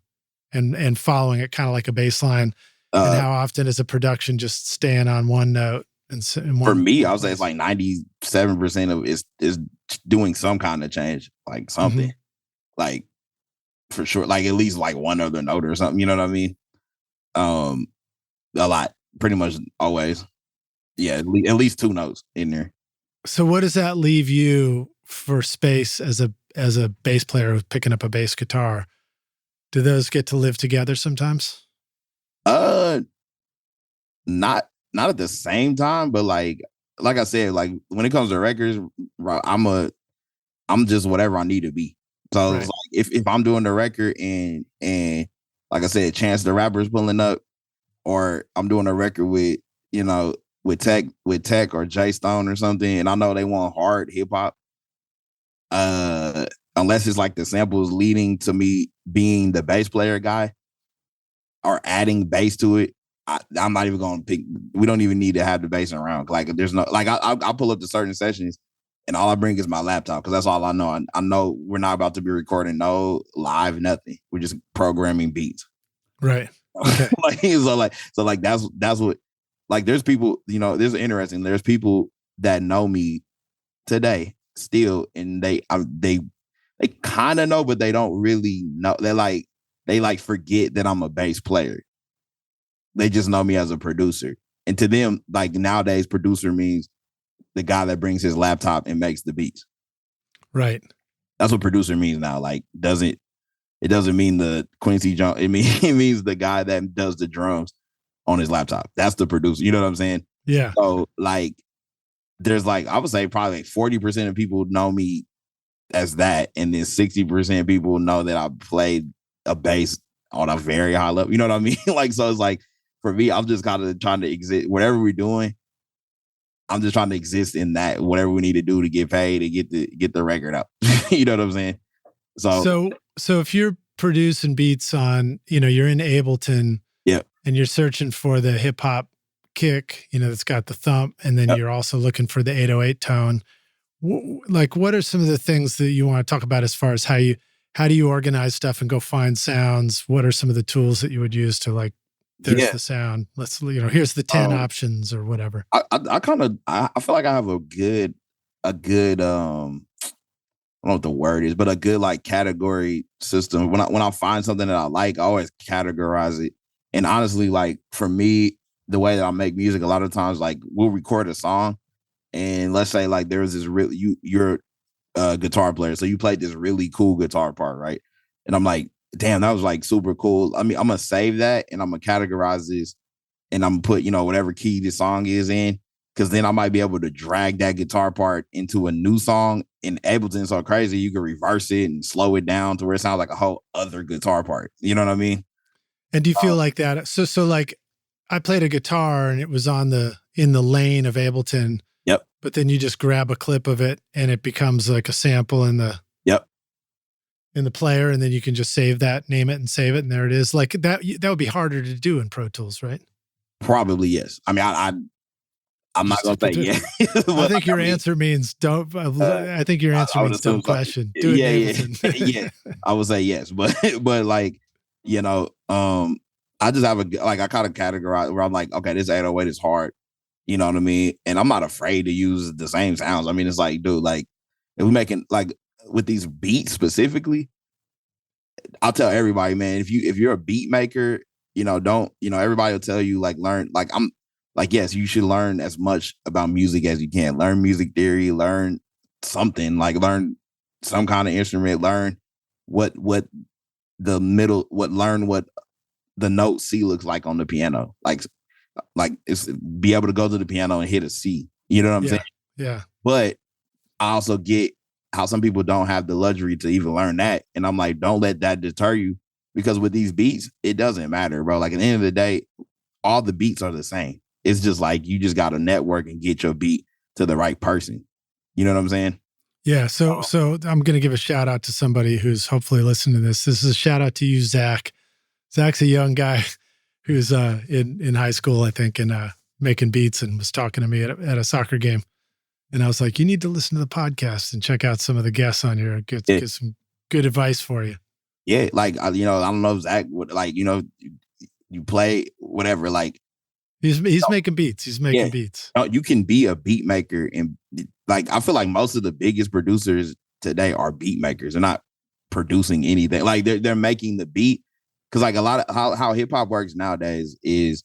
and following it kind of like a bass line? And how often is a production just staying on one note? For me, I would say it's like 97% of it is doing some kind of change, like something, like for sure, like at least like one other note or something. You know what I mean? A lot, pretty much always. Yeah, at least two notes in there. So, what does that leave you for space as a bass player who's picking up a bass guitar? Do those get to live together sometimes? Not at the same time, but like I said, like when it comes to records, I'm just whatever I need to be. So it's like if I'm doing the record and like I said, Chance the Rapper's pulling up, or I'm doing a record with, you know, with Tech or Jay Stone or something, and I know they want hard hip hop, unless it's like the samples leading to me being the bass player guy or adding bass to it, I'm not even going to pick. We don't even need to have the bass around. Like, there's no, like, I'll pull up to certain sessions and all I bring is my laptop, because that's all I know. I know we're not about to be recording no live, nothing. We're just programming beats. Right. Okay. so that's what, like, there's people, you know, this is interesting. There's people that know me today still, and they kind of know, but they don't really know. They forget that I'm a bass player. They just know me as a producer. And to them, like, nowadays, producer means the guy that brings his laptop and makes the beats. Right. That's what producer means now. Like, it doesn't mean the Quincy Jones. It means the guy that does the drums on his laptop. That's the producer. You know what I'm saying? Yeah. So, like, there's like, I would say probably like 40% of people know me as that. And then 60% of people know that I played a bass on a very high level. You know what I mean? Like, so it's like, for me, I'm just kind of trying to exist. Whatever we're doing, I'm just trying to exist in that, whatever we need to do to get paid and get the record out. You know what I'm saying? So if you're producing beats on, you know, you're in Ableton, and you're searching for the hip hop kick, you know, that's got the thump, and then you're also looking for the 808 tone. Like, what are some of the things that you want to talk about as far as how do you organize stuff and go find sounds? What are some of the tools that you would use to, like, there's the sound, let's, you know, here's the 10 options or whatever. I feel like I have a good I don't know what the word is, but a good, like, category system. When I find something that I like, I always categorize it. And honestly, like, for me, the way that I make music, a lot of times, like, we'll record a song, and let's say, like, there's this you're a guitar player, so you played this really cool guitar part, right? And I'm like, damn, that was, like, super cool. I mean, I'm gonna save that and I'm gonna categorize this, and I'm gonna put, you know, whatever key the song is in, because then I might be able to drag that guitar part into a new song. In Ableton, so crazy, you can reverse it and slow it down to where it sounds like a whole other guitar part. You know what I mean? And do you feel like that? So like I played a guitar and it was in the lane of Ableton. Yep. But then you just grab a clip of it and it becomes like a sample in the player, and then you can just save that, name it and save it, and there it is. Like that would be harder to do in Pro Tools, right? Probably yes. I mean, I'm not gonna say yeah. I think your answer means don't. I think your answer means don't question. Do it in Ableton. Yeah. I would say yes, but like, you know, I just have I kind of categorize where I'm like, okay, this 808 is hard. You know what I mean? And I'm not afraid to use the same sounds. I mean, it's like, dude, like if we're making like with these beats specifically, I'll tell everybody, man, if you're a beat maker, everybody will tell you like learn, like I'm like, yes, you should learn as much about music as you can. Learn music theory, learn something, like learn some kind of instrument, learn what the note C looks like on the piano. Like it's be able to go to the piano and hit a C. You know what I'm saying? Yeah. But I also get how some people don't have the luxury to even learn that. And I'm like, don't let that deter you, because with these beats, it doesn't matter, bro. Like at the end of the day, all the beats are the same. It's just like you just got to network and get your beat to the right person. You know what I'm saying? Yeah. So I'm going to give a shout out to somebody who's hopefully listening to this. This is a shout out to you, Zach. Zach's a young guy who's in high school, I think, and making beats, and was talking to me at a soccer game. And I was like, you need to listen to the podcast and check out some of the guests on here. Get some good advice for you. Yeah. Like, I don't know if Zach would, like, you play whatever, like. He's making beats. He's making beats. You can be a beat maker. And like, I feel like most of the biggest producers today are beat makers. They're not producing anything. Like they're making the beat. Cause like a lot of how hip hop works nowadays is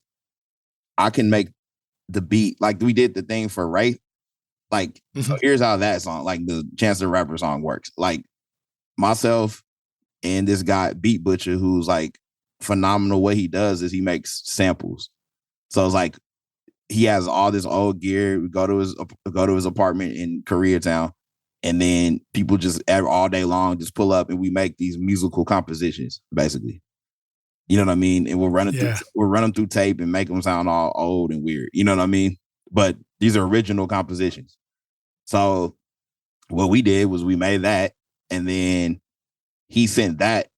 I can make the beat. Like we did the thing for Ray. Like, so here's how that song, like the Chance the Rapper song works. Like myself and this guy, Beat Butcher, who's like phenomenal. What he does is he makes samples. So it's like he has all this old gear. We go to his apartment in Koreatown, and then people just all day long just pull up and we make these musical compositions, basically. You know what I mean? And we'll run them through tape and make them sound all old and weird. You know what I mean? But these are original compositions. So what we did was we made that, and then he sent that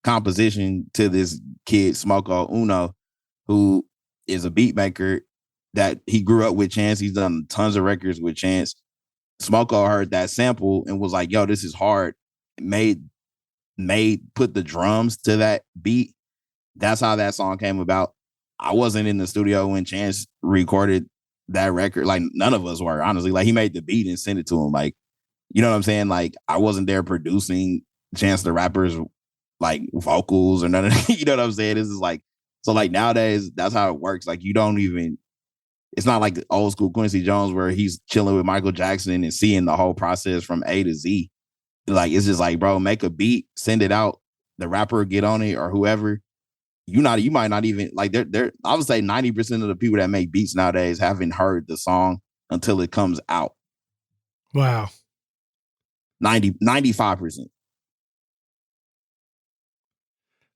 composition to this kid, Smoko Uno, who is a beat maker that he grew up with Chance. He's done tons of records with Chance. Smoko heard that sample and was like, yo, this is hard. Put the drums to that beat. That's how that song came about. I wasn't in the studio when Chance recorded that record. Like none of us were, honestly. Like he made the beat and sent it to him. Like, you know what I'm saying? Like I wasn't there producing Chance the Rapper's like vocals or none of that. You know what I'm saying? This is like, so like nowadays, that's how it works. Like you don't even, it's not like the old school Quincy Jones where he's chilling with Michael Jackson and seeing the whole process from A to Z. Like, it's just like, bro, make a beat, send it out. The rapper get on it or whoever. You might not even like I would say 90% of the people that make beats nowadays haven't heard the song until it comes out. Wow. 95%.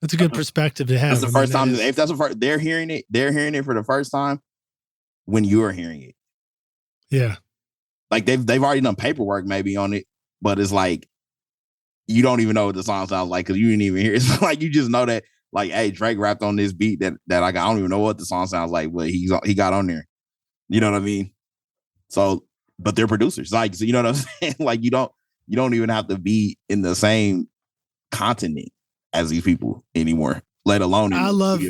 That's a good perspective to have. That's the first time. If that's the first, they're hearing it for the first time when you're hearing it. Yeah. Like they've already done paperwork maybe on it, but it's like you don't even know what the song sounds like because you didn't even hear it. It's like you just know that like, hey, Drake rapped on this beat that I don't even know what the song sounds like, but he got on there. You know what I mean? So, but they're producers. Like, so you know what I'm saying? Like you don't even have to be in the same continent as these people anymore, let alone. I love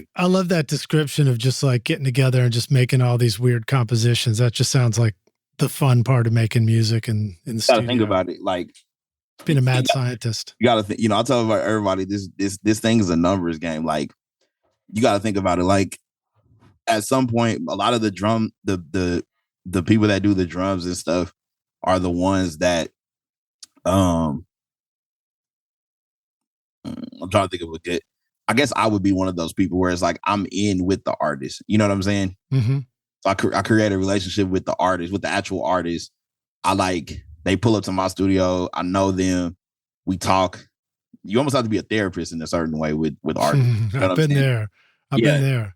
that description of just like getting together and just making all these weird compositions. That just sounds like the fun part of making music in the studio. Think about it, like being a mad scientist. You gotta think, I tell everybody this thing is a numbers game. Like you gotta think about it. Like at some point, a lot of the people that do the drums and stuff are the ones that I'm trying to think of a good. I guess I would be one of those people where it's like I'm in with the artist. You know what I'm saying? Mm-hmm. So I create a relationship with the artist, with the actual artist. They pull up to my studio. I know them. We talk. you almost have to be a therapist in a certain way with artists. You know I've been there. I've been there.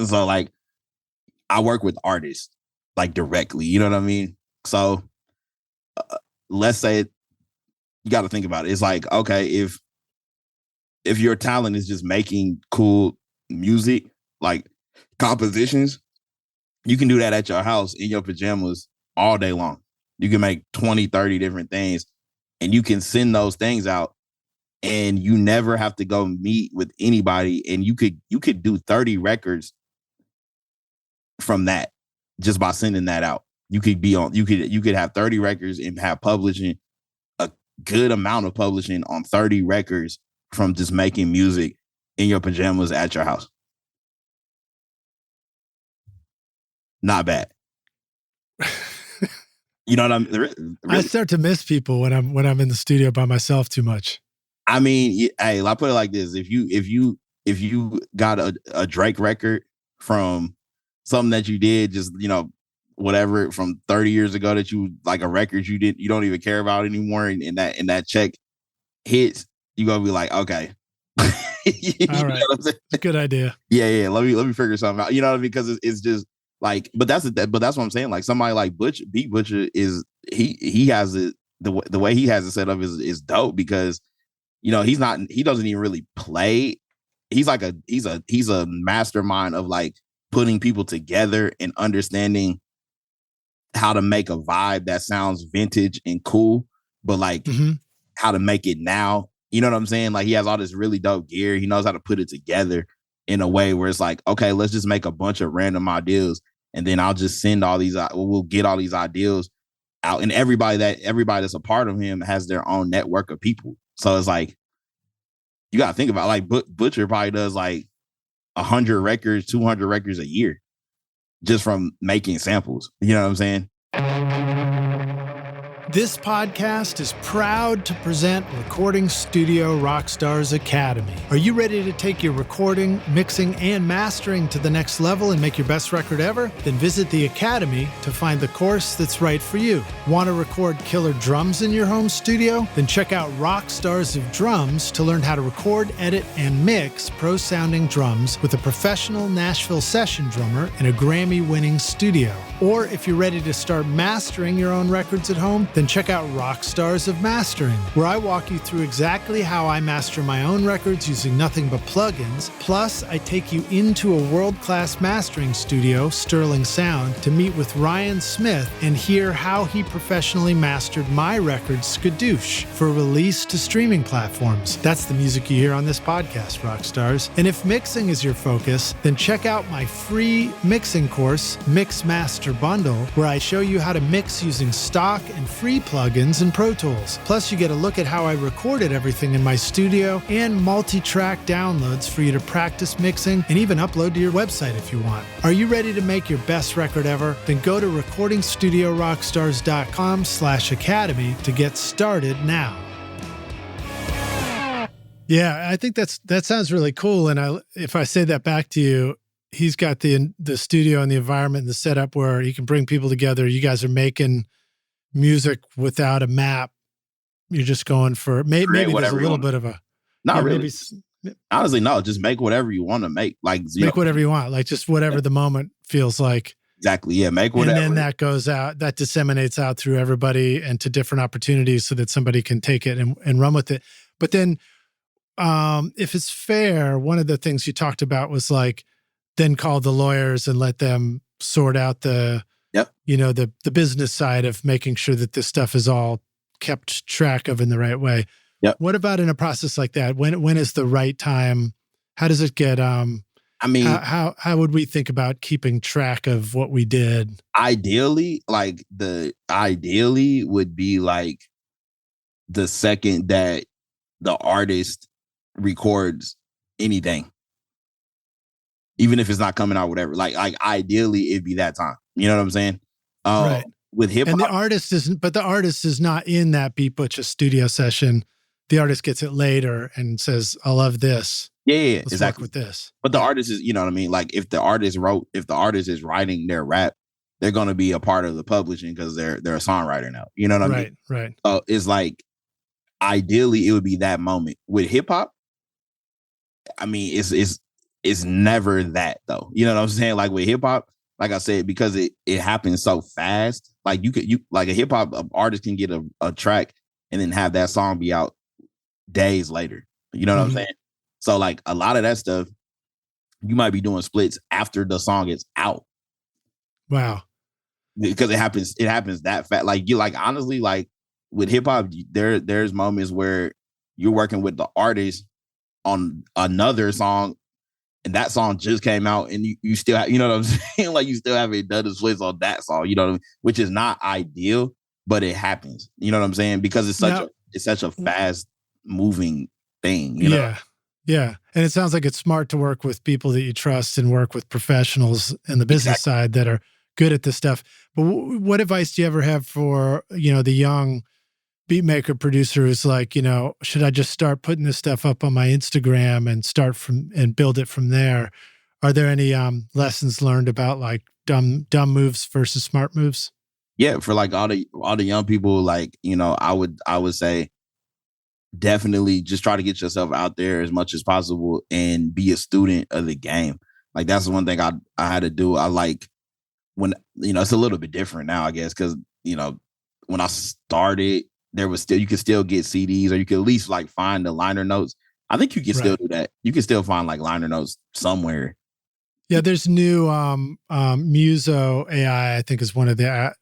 So like, I work with artists like directly. You know what I mean? So let's say you got to think about it. It's like, okay, if your talent is just making cool music, like compositions, you can do that at your house in your pajamas all day long. You can make 20, 30 different things, and you can send those things out, and you never have to go meet with anybody. And you could do 30 records from that just by sending that out. You could have 30 records and have publishing, a good amount of publishing on 30 records from just making music in your pajamas at your house. Not bad. You know what I mean? Really. I start to miss people when I'm in the studio by myself too much. I mean, hey, I put it like this: if you got a Drake record from something that you did, just, you know, whatever from 30 years ago, that you like, a record you don't even care about anymore, and that check hits, you gonna be like, okay. All right, good idea. Yeah. Let me figure something out. You know what I mean? Because it's just like, but that's what I'm saying. Like, somebody like Beat Butcher is he has it, the way he has it set up is dope, because, you know, he doesn't even really play. He's a mastermind of like putting people together and understanding how to make a vibe that sounds vintage and cool, but like how to make it now. You know what I'm saying? Like, he has all this really dope gear. He knows how to put it together in a way where it's like, okay, let's just make a bunch of random ideas, and then I'll just send all these. We'll get all these ideas out, and everybody that's a part of him has their own network of people. So it's like, you got to think about, like, Butcher probably does like 100 records, 200 records a year just from making samples. You know what I'm saying? This podcast is proud to present Recording Studio Rockstars Academy. Are you ready to take your recording, mixing, and mastering to the next level and make your best record ever? Then visit the Academy to find the course that's right for you. Want to record killer drums in your home studio? Then check out Rockstars of Drums to learn how to record, edit, and mix pro-sounding drums with a professional Nashville session drummer in a Grammy-winning studio. Or if you're ready to start mastering your own records at home, then check out Rockstars of Mastering, where I walk you through exactly how I master my own records using nothing but plugins. Plus, I take you into a world-class mastering studio, Sterling Sound, to meet with Ryan Smith and hear how he professionally mastered my record, Skadoosh, for release to streaming platforms. That's the music you hear on this podcast, Rockstars. And if mixing is your focus, then check out my free mixing course, Mix Master Bundle, where I show you how to mix using stock and free plugins in Pro Tools. Plus, you get a look at how I recorded everything in my studio and multi-track downloads for you to practice mixing and even upload to your website if you want. Are you ready to make your best record ever? Then go to recordingstudiorockstars.com/academy to get started now. Yeah, I think that sounds really cool. And if I say that back to you, he's got the studio and the environment and the setup where he can bring people together. You guys are making music without a map. You're just going for maybe there's a little bit of a not really. Honestly, no. Just make whatever you want to make. Like, make whatever you want. Like, just whatever the moment feels like. Exactly. Yeah. Make whatever. And then that goes out. That disseminates out through everybody and to different opportunities so that somebody can take it and run with it. But then, if it's fair, one of the things you talked about was like, then call the lawyers and let them sort out the business side of making sure that this stuff is all kept track of in the right way. Yep. What about in a process like that? When is the right time? How does it get, I mean, how would we think about keeping track of what we did? Ideally would be like the second that the artist records anything, even if it's not coming out, whatever. Like ideally, it'd be that time. You know what I'm saying? Right. With hip hop, and the artist is not in that Beat Butcher studio session. The artist gets it later and says, "I love this. Yeah, let's exactly. work with this." But the artist is, you know what I mean? Like, if the artist is writing their rap, they're going to be a part of the publishing because they're a songwriter now. You know what I mean? Right. So it's like, ideally it would be that moment. With hip hop, I mean, it's never that though. You know what I'm saying? Like with hip hop, like I said, because it happens so fast. Like you like a hip hop artist can get a track and then have that song be out days later. You know what I'm saying? So like a lot of that stuff, you might be doing splits after the song is out. Wow. Because it happens that fast. Like you like honestly, like with hip hop, there's moments where you're working with the artist on another song, and that song just came out, and you still have, you know what I'm saying? Like you still haven't done the splits on that song, you know what I mean? Which is not ideal, but it happens. You know what I'm saying? Because it's such a fast moving thing, you know? Yeah. Yeah. And it sounds like it's smart to work with people that you trust and work with professionals in the business side that are good at this stuff. But what advice do you ever have for, the young beat maker producer who's like, should I just start putting this stuff up on my Instagram and start from and build it from there? Are there any lessons learned about like dumb moves versus smart moves? Yeah, for like all the young people, like, I would say definitely just try to get yourself out there as much as possible and be a student of the game. Like that's the one thing I had to do. I like when, it's a little bit different now, I guess, because, when I started, there was still, you could still get CDs, or you could at least like find the liner notes. I think you can still do that. You can still find like liner notes somewhere. Yeah, there's new Muso AI, I think is one of the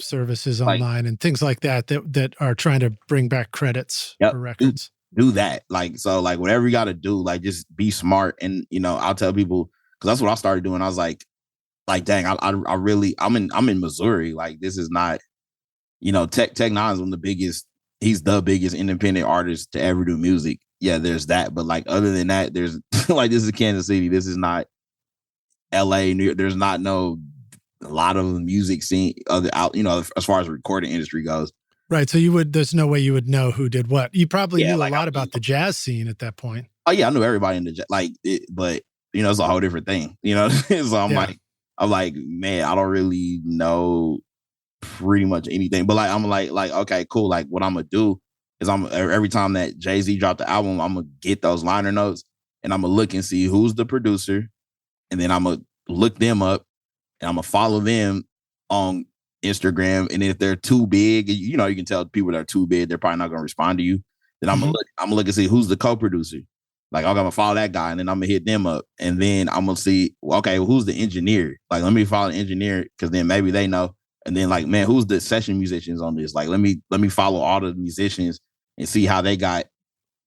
services online and things like that are trying to bring back credits for records. Do that. Like, so like whatever you got to do, like just be smart. And, I'll tell people, because that's what I started doing. I was like, dang, I really, I'm in Missouri. Like this is not, Tech Nine is one of the biggest, he's the biggest independent artist to ever do music. Yeah, there's that. But like, other than that, there's like, this is Kansas City. This is not LA, New York. There's not a lot of music scene out, as far as the recording industry goes. Right. So there's no way you would know who did what. You probably knew a lot about the jazz scene at that point. Oh yeah, I knew everybody in the jazz, but it's a whole different thing, So I'm like, man, I don't really know pretty much anything. But like, I'm like, okay, cool. Like what I'm gonna do is every time that Jay-Z dropped the album, I'm gonna get those liner notes and I'm gonna look and see who's the producer, and then I'm gonna look them up and I'm gonna follow them on Instagram. And if they're too big, you can tell people that are too big, they're probably not gonna respond to you. Then I'm gonna look and see who's the co-producer. Like I'm gonna follow that guy, and then I'm gonna hit them up, and then I'm gonna see, okay, who's the engineer? Like let me follow the engineer, because then maybe they know. And then like, man, who's the session musicians on this? Like let me follow all the musicians and see how they got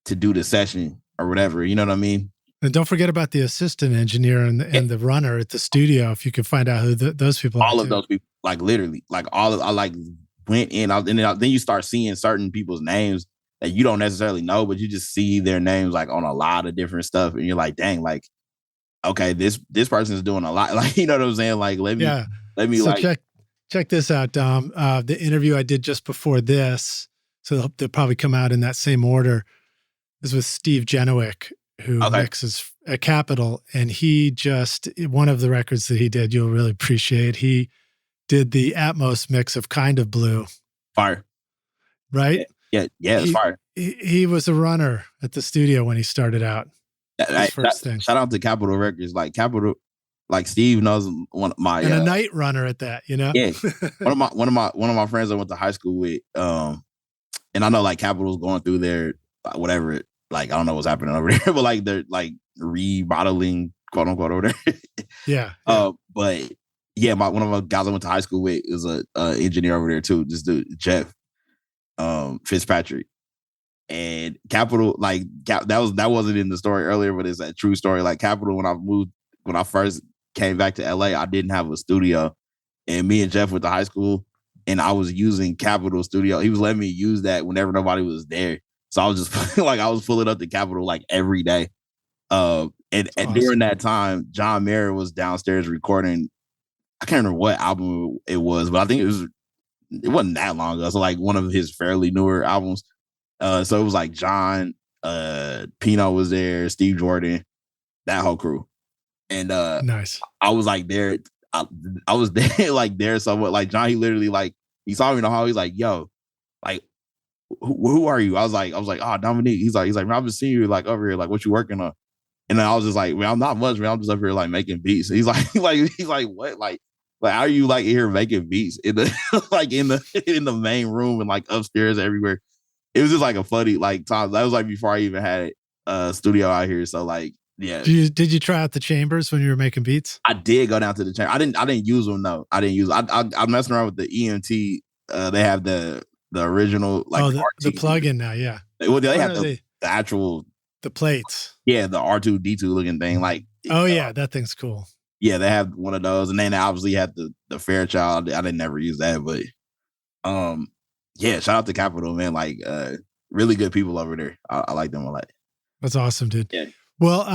to do the session or whatever. You know what I mean? And don't forget about the assistant engineer and the runner at the studio. If you could find out who those people are. All of those people, like literally, like I like went in, and then you start seeing certain people's names that you don't necessarily know, but you just see their names like on a lot of different stuff, and you're like, dang, like, okay, this person is doing a lot. Like, you know what I'm saying? Like, let me so like check this out, Dom. The interview I did just before this, so they'll probably come out in that same order, is with Steve Genowick, who mixes at Capitol, and one of the records that he did, you'll really appreciate. He did the Atmos mix of Kind of Blue. Fire. Right? Yeah, it's fire. He was a runner at the studio when he started out. First thing. Shout out to Capitol Records. Like Capitol, like Steve knows one of my and a night runner at that, Yeah. one of my friends I went to high school with, and I know like Capitol's going through their whatever, like I don't know what's happening over there, but like they're like remodeling, quote unquote, over there. Yeah. But yeah, one of my guys I went to high school with is a engineer over there too. This dude Jeff Fitzpatrick. And Capitol, like that wasn't in the story earlier, but it's a true story. Like Capitol, when I first came back to LA, I didn't have a studio, and me and Jeff went to high school, and I was using Capitol Studio. He was letting me use that whenever nobody was there. So I was just like, I was pulling up the Capitol like every day. And during that time, John Mayer was downstairs recording. I can't remember what album it was, but I think it wasn't that long ago. So like one of his fairly newer albums. So it was like John, Pino was there, Steve Jordan, that whole crew. And nice. I was like there. I was there like there somewhat. Like John, he literally like he saw me in the hall. He's like, "Yo, like who are you? I was like, oh, Dominique. He's like, man, I've been seeing you like over here, like what you working on? And then I was just like, man, I'm not much, man. I'm just up here like making beats. And he's like, he's like, what? Like, how are you like here making beats in the like in the main room and like upstairs everywhere? It was just like a funny like time. That was like before I even had a studio out here. So like, yeah. Did you try out the chambers when you were making beats? I did go down to the chamber. I didn't use them though. I didn't use. I'm messing around with the EMT. They have the original like the plug-in now. Yeah. Well, they have the actual plates. Yeah, the R2D2 looking thing. Like, yeah, that thing's cool. Yeah, they have one of those, and then they obviously had the Fairchild. I didn't never use that, but yeah, shout out to Capitol, man. Like, really good people over there. I like them a lot. That's awesome, dude. Yeah. Well,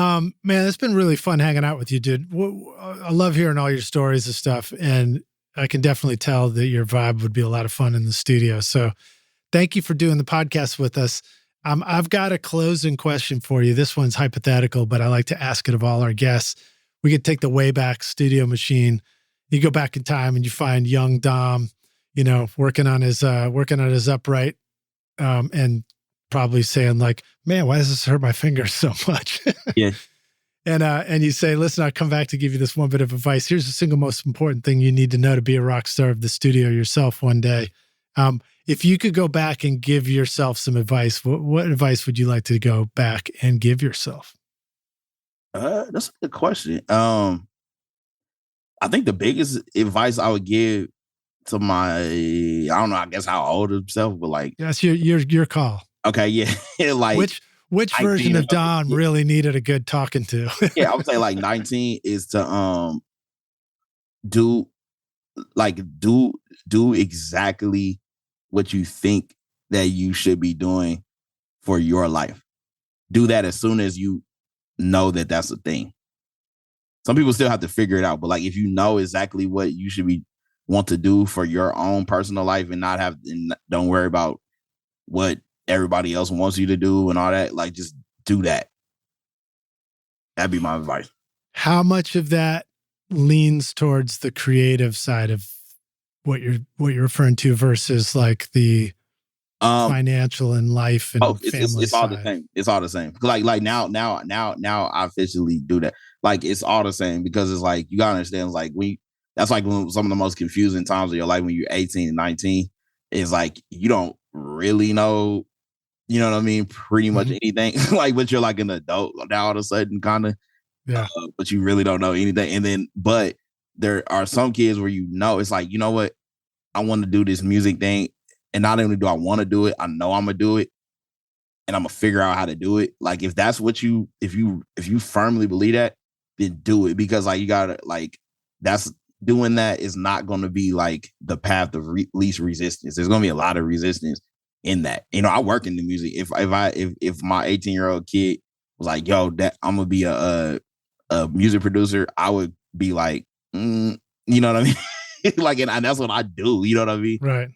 man, it's been really fun hanging out with you, dude. I love hearing all your stories and stuff, and I can definitely tell that your vibe would be a lot of fun in the studio. So thank you for doing the podcast with us. I've got a closing question for you. This one's hypothetical, but I like to ask it of all our guests. We could take the Wayback Studio machine. You go back in time and you find young Dom, working on his upright, and probably saying like, man, why does this hurt my fingers so much? Yeah. And you say, listen, I'll come back to give you this one bit of advice. Here's the single most important thing you need to know to be a rock star of the studio yourself one day. If you could go back and give yourself some advice, what advice would you like to go back and give yourself? That's a good question. I think the biggest advice I would give to my, I don't know, I guess how old himself, but like, that's your call. Okay, yeah, like which version of Don really needed a good talking to? Yeah, I would say like 19 is to do exactly what you think that you should be doing for your life. Do that as soon as you know that that's a thing. Some people still have to figure it out, but like if you know exactly what you should want to do for your own personal life and don't worry about what everybody else wants you to do and all that, like just do that. That'd be my advice. How much of that leans towards the creative side of what you're referring to versus like the financial and life and family it's all the same. It's all the same. Like now I officially do that. Like it's all the same because it's like you gotta understand. It's like that's like some of the most confusing times of your life when you're 18 and 19 is like you don't really know, you know what I mean? Pretty much anything. Like, but you're like an adult now all of a sudden, kind of. Yeah. But you really don't know anything. And then, but there are some kids where it's like, you know what? I want to do this music thing. And not only do I want to do it, I know I'm going to do it. And I'm going to figure out how to do it. Like, if that's what if you firmly believe that, then do it. Because like, you got to like, doing that is not going to be like the path of least resistance. There's going to be a lot of resistance in that. I work in the music. If my 18-year-old kid was like, yo, that I'm going to be a music producer, I would be like, you know what I mean? Like, and that's what I do. You know what I mean? Right.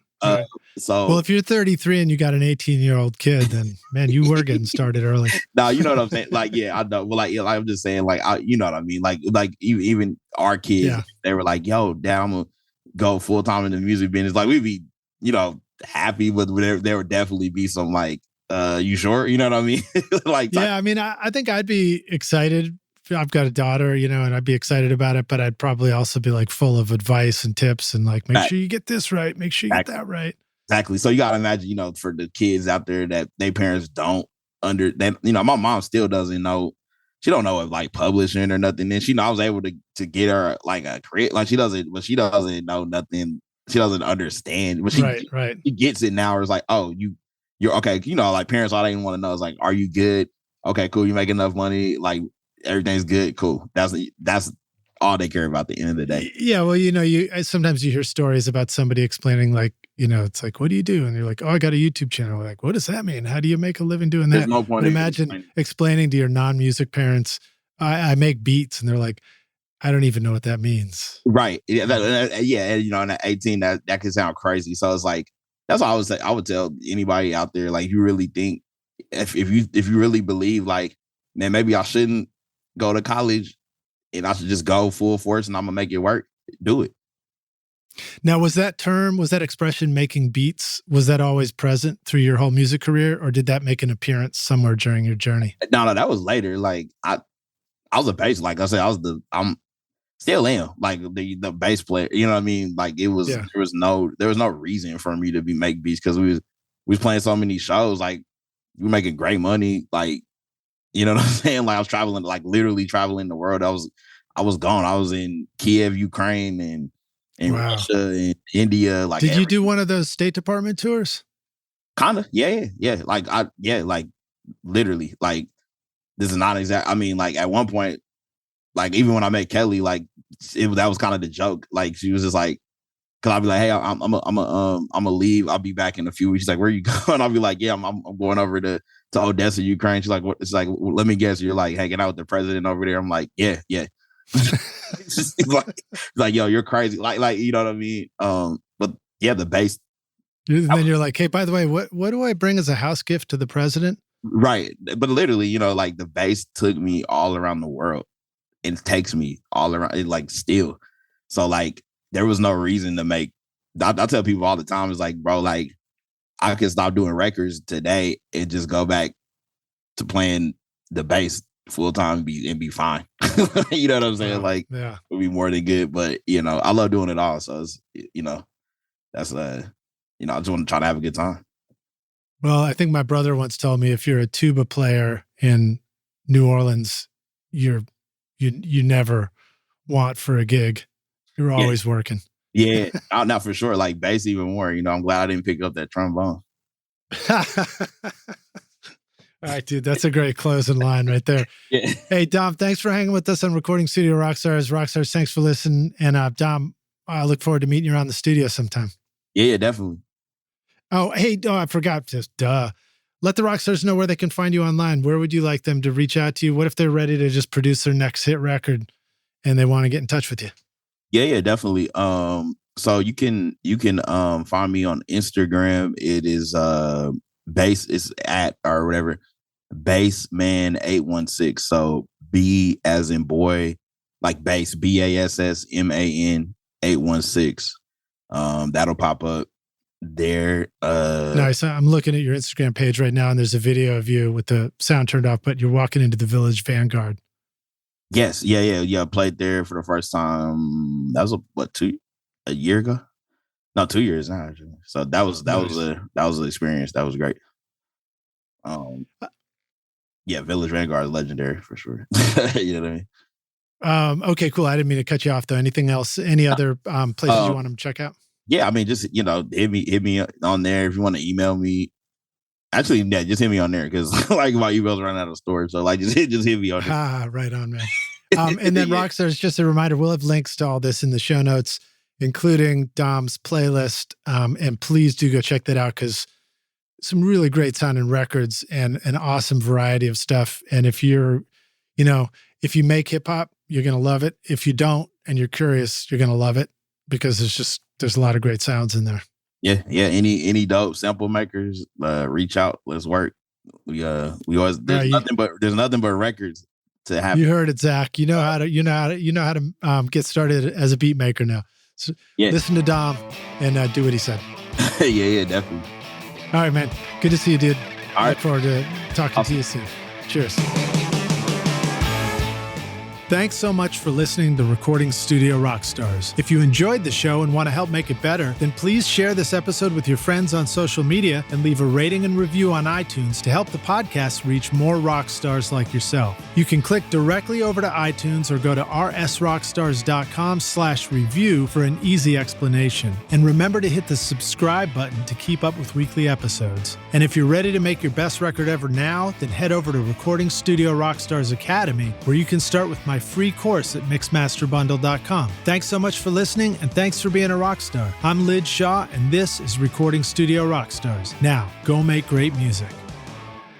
So, well, if you're 33 and you got an 18-year-old kid, then man, you were getting started early. No, you know what I'm saying? Like, yeah, I know. Well, like, I'm just saying, like, you know what I mean? Like even our kids, they were like, yo, Dad, I'm gonna go full time in the music business. Like, we'd be, happy, but there would definitely be some like, you sure? You know what I mean? Like, yeah, I mean, I think I'd be excited. I've got a daughter, and I'd be excited about it, but I'd probably also be like full of advice and tips and like, make sure you get this right. Make sure you get that right. Exactly. So you got to imagine, for the kids out there that their parents don't my mom still doesn't know. She don't know of like publishing or nothing. And I was able to get her like a career. Like she doesn't know nothing. She doesn't understand. But she gets it now. It's like, oh, you're okay. Like parents, all they want to know is like, are you good? Okay, cool. You make enough money. Like, everything's good. Cool. That's all they care about at the end of the day. Yeah. Well, sometimes you hear stories about somebody explaining like, it's like, what do you do? And you're like, oh, I got a YouTube channel. Like, what does that mean? How do you make a living doing that? There's no point. Imagine explaining to your non-music parents, I make beats. And they're like, I don't even know what that means. Right. Yeah. And at 18, that can sound crazy. So it's like, that's what I would say. I would tell anybody out there, like, you really think, if you really believe like, man, maybe I shouldn't go to college and I should just go full force and I'm gonna make it work. Do it. Now, was that expression making beats, was that always present through your whole music career, or did that make an appearance somewhere during your journey? No, that was later. Like I was a bass, like I said, I'm still am like the bass player. You know what I mean? Like there was no reason for me to make beats because we was playing so many shows. Like we were making great money. Like, you know what I'm saying? Like I was traveling, like literally traveling the world. I was gone. I was in Kiev, Ukraine, and Russia and India. Like, did you do one of those State Department tours? Kinda, yeah. Like like literally, like this is not exact. I mean, like at one point, like even when I met Kelly, like that was kind of the joke. Like she was just like, cause I'll be like, hey, I'm gonna leave. I'll be back in a few weeks. She's like, where are you going? I'll be like, yeah, I'm going over to Odessa, Ukraine. She's like, what? It's like, let me guess, you're like hanging out with the president over there. I'm like, yeah. It's just like, yo, you're crazy. Like, you know what I mean? But yeah, the bass. And then you're like, hey, by the way, what do I bring as a house gift to the president? Right. But literally, you know, like the bass took me all around the world. It takes me all around, like still. So like, there was no reason to make, I tell people all the time, it's like, bro, like I can stop doing records today and just go back to playing the bass full time and be fine. You know what I'm saying? Like, yeah, it'll be more than good. But you know, I love doing it all. So it's, you know, that's you know, I just want to try to have a good time. Well, I think my brother once told me if you're a tuba player in New Orleans, you never want for a gig. You're always working. Yeah, not for sure. Like bass even more. You know, I'm glad I didn't pick up that trombone. All right, dude, that's a great closing line right there. Yeah. Hey, Dom, thanks for hanging with us on Recording Studio Rockstars. Rockstars, thanks for listening. And Dom, I look forward to meeting you around the studio sometime. Yeah, definitely. Oh, hey, I forgot. Just let the Rockstars know where they can find you online. Where would you like them to reach out to you? What if they're ready to just produce their next hit record and they want to get in touch with you? Yeah, definitely. So you can find me on Instagram. It is bass is at or whatever, Bassman816. So B as in boy, like bass, BASSMAN 816. That'll pop up there. Nice. I'm looking at your Instagram page right now, and there's a video of you with the sound turned off, but you're walking into the Village Vanguard. Yes. Yeah. I played there for the first time. That was a year ago? No, 2 years now, actually. So that was an experience. That was great. Yeah, Village Vanguard is legendary for sure. You know what I mean? Okay, cool. I didn't mean to cut you off though. Anything else? Any other places you want them to check out? Yeah, I mean, just, you know, hit me on there if you want to email me. Actually, yeah, just hit me on there because like my emails run out of storage. So like just hit me on there. Right on, man. And then Rockstars, just a reminder, we'll have links to all this in the show notes, including Dom's playlist. And please do go check that out because some really great sounding records and an awesome variety of stuff. And if you're, you know, if you make hip hop, you're going to love it. If you don't, and you're curious, you're going to love it because there's a lot of great sounds in there. Yeah. Any dope sample makers, reach out. Let's work. We always there's nothing but records to have. You heard it, Zach. You know how to get started as a beat maker now. So listen to Dom and do what he said. Yeah, definitely. All right, man. Good to see you, dude. All right. Look forward to talking to you soon. Cheers. Thanks so much for listening to Recording Studio Rockstars. If you enjoyed the show and want to help make it better, then please share this episode with your friends on social media and leave a rating and review on iTunes to help the podcast reach more rock stars like yourself. You can click directly over to iTunes or go to rsrockstars.com/review for an easy explanation. And remember to hit the subscribe button to keep up with weekly episodes. And if you're ready to make your best record ever now, then head over to Recording Studio Rockstars Academy, where you can start with my free course at mixmasterbundle.com. Thanks so much for listening, and thanks for being a rock star. I'm Lid Shaw, and this is Recording Studio Rockstars. Now, go make great music.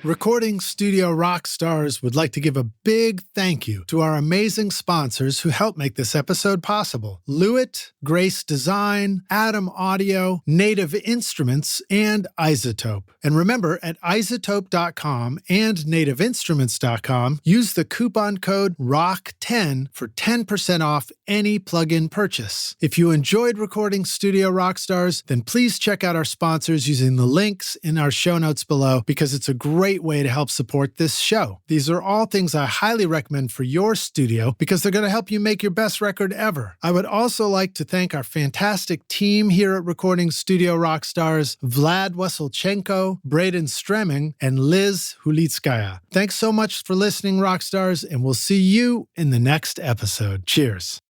Recording Studio Rockstars would like to give a big thank you to our amazing sponsors who help make this episode possible. Lewitt, Grace Design, Adam Audio, Native Instruments, and Isotope. And remember, at isotope.com and nativeinstruments.com, use the coupon code ROCK10 for 10% off any plugin purchase. If you enjoyed Recording Studio Rockstars, then please check out our sponsors using the links in our show notes below, because it's a great way to help support this show. These are all things I highly recommend for your studio because they're going to help you make your best record ever. I would also like to thank our fantastic team here at Recording Studio Rockstars, Vlad Wasilchenko, Braden Stremming, and Liz Hulitskaya. Thanks so much for listening, Rockstars, and we'll see you in the next episode. Cheers.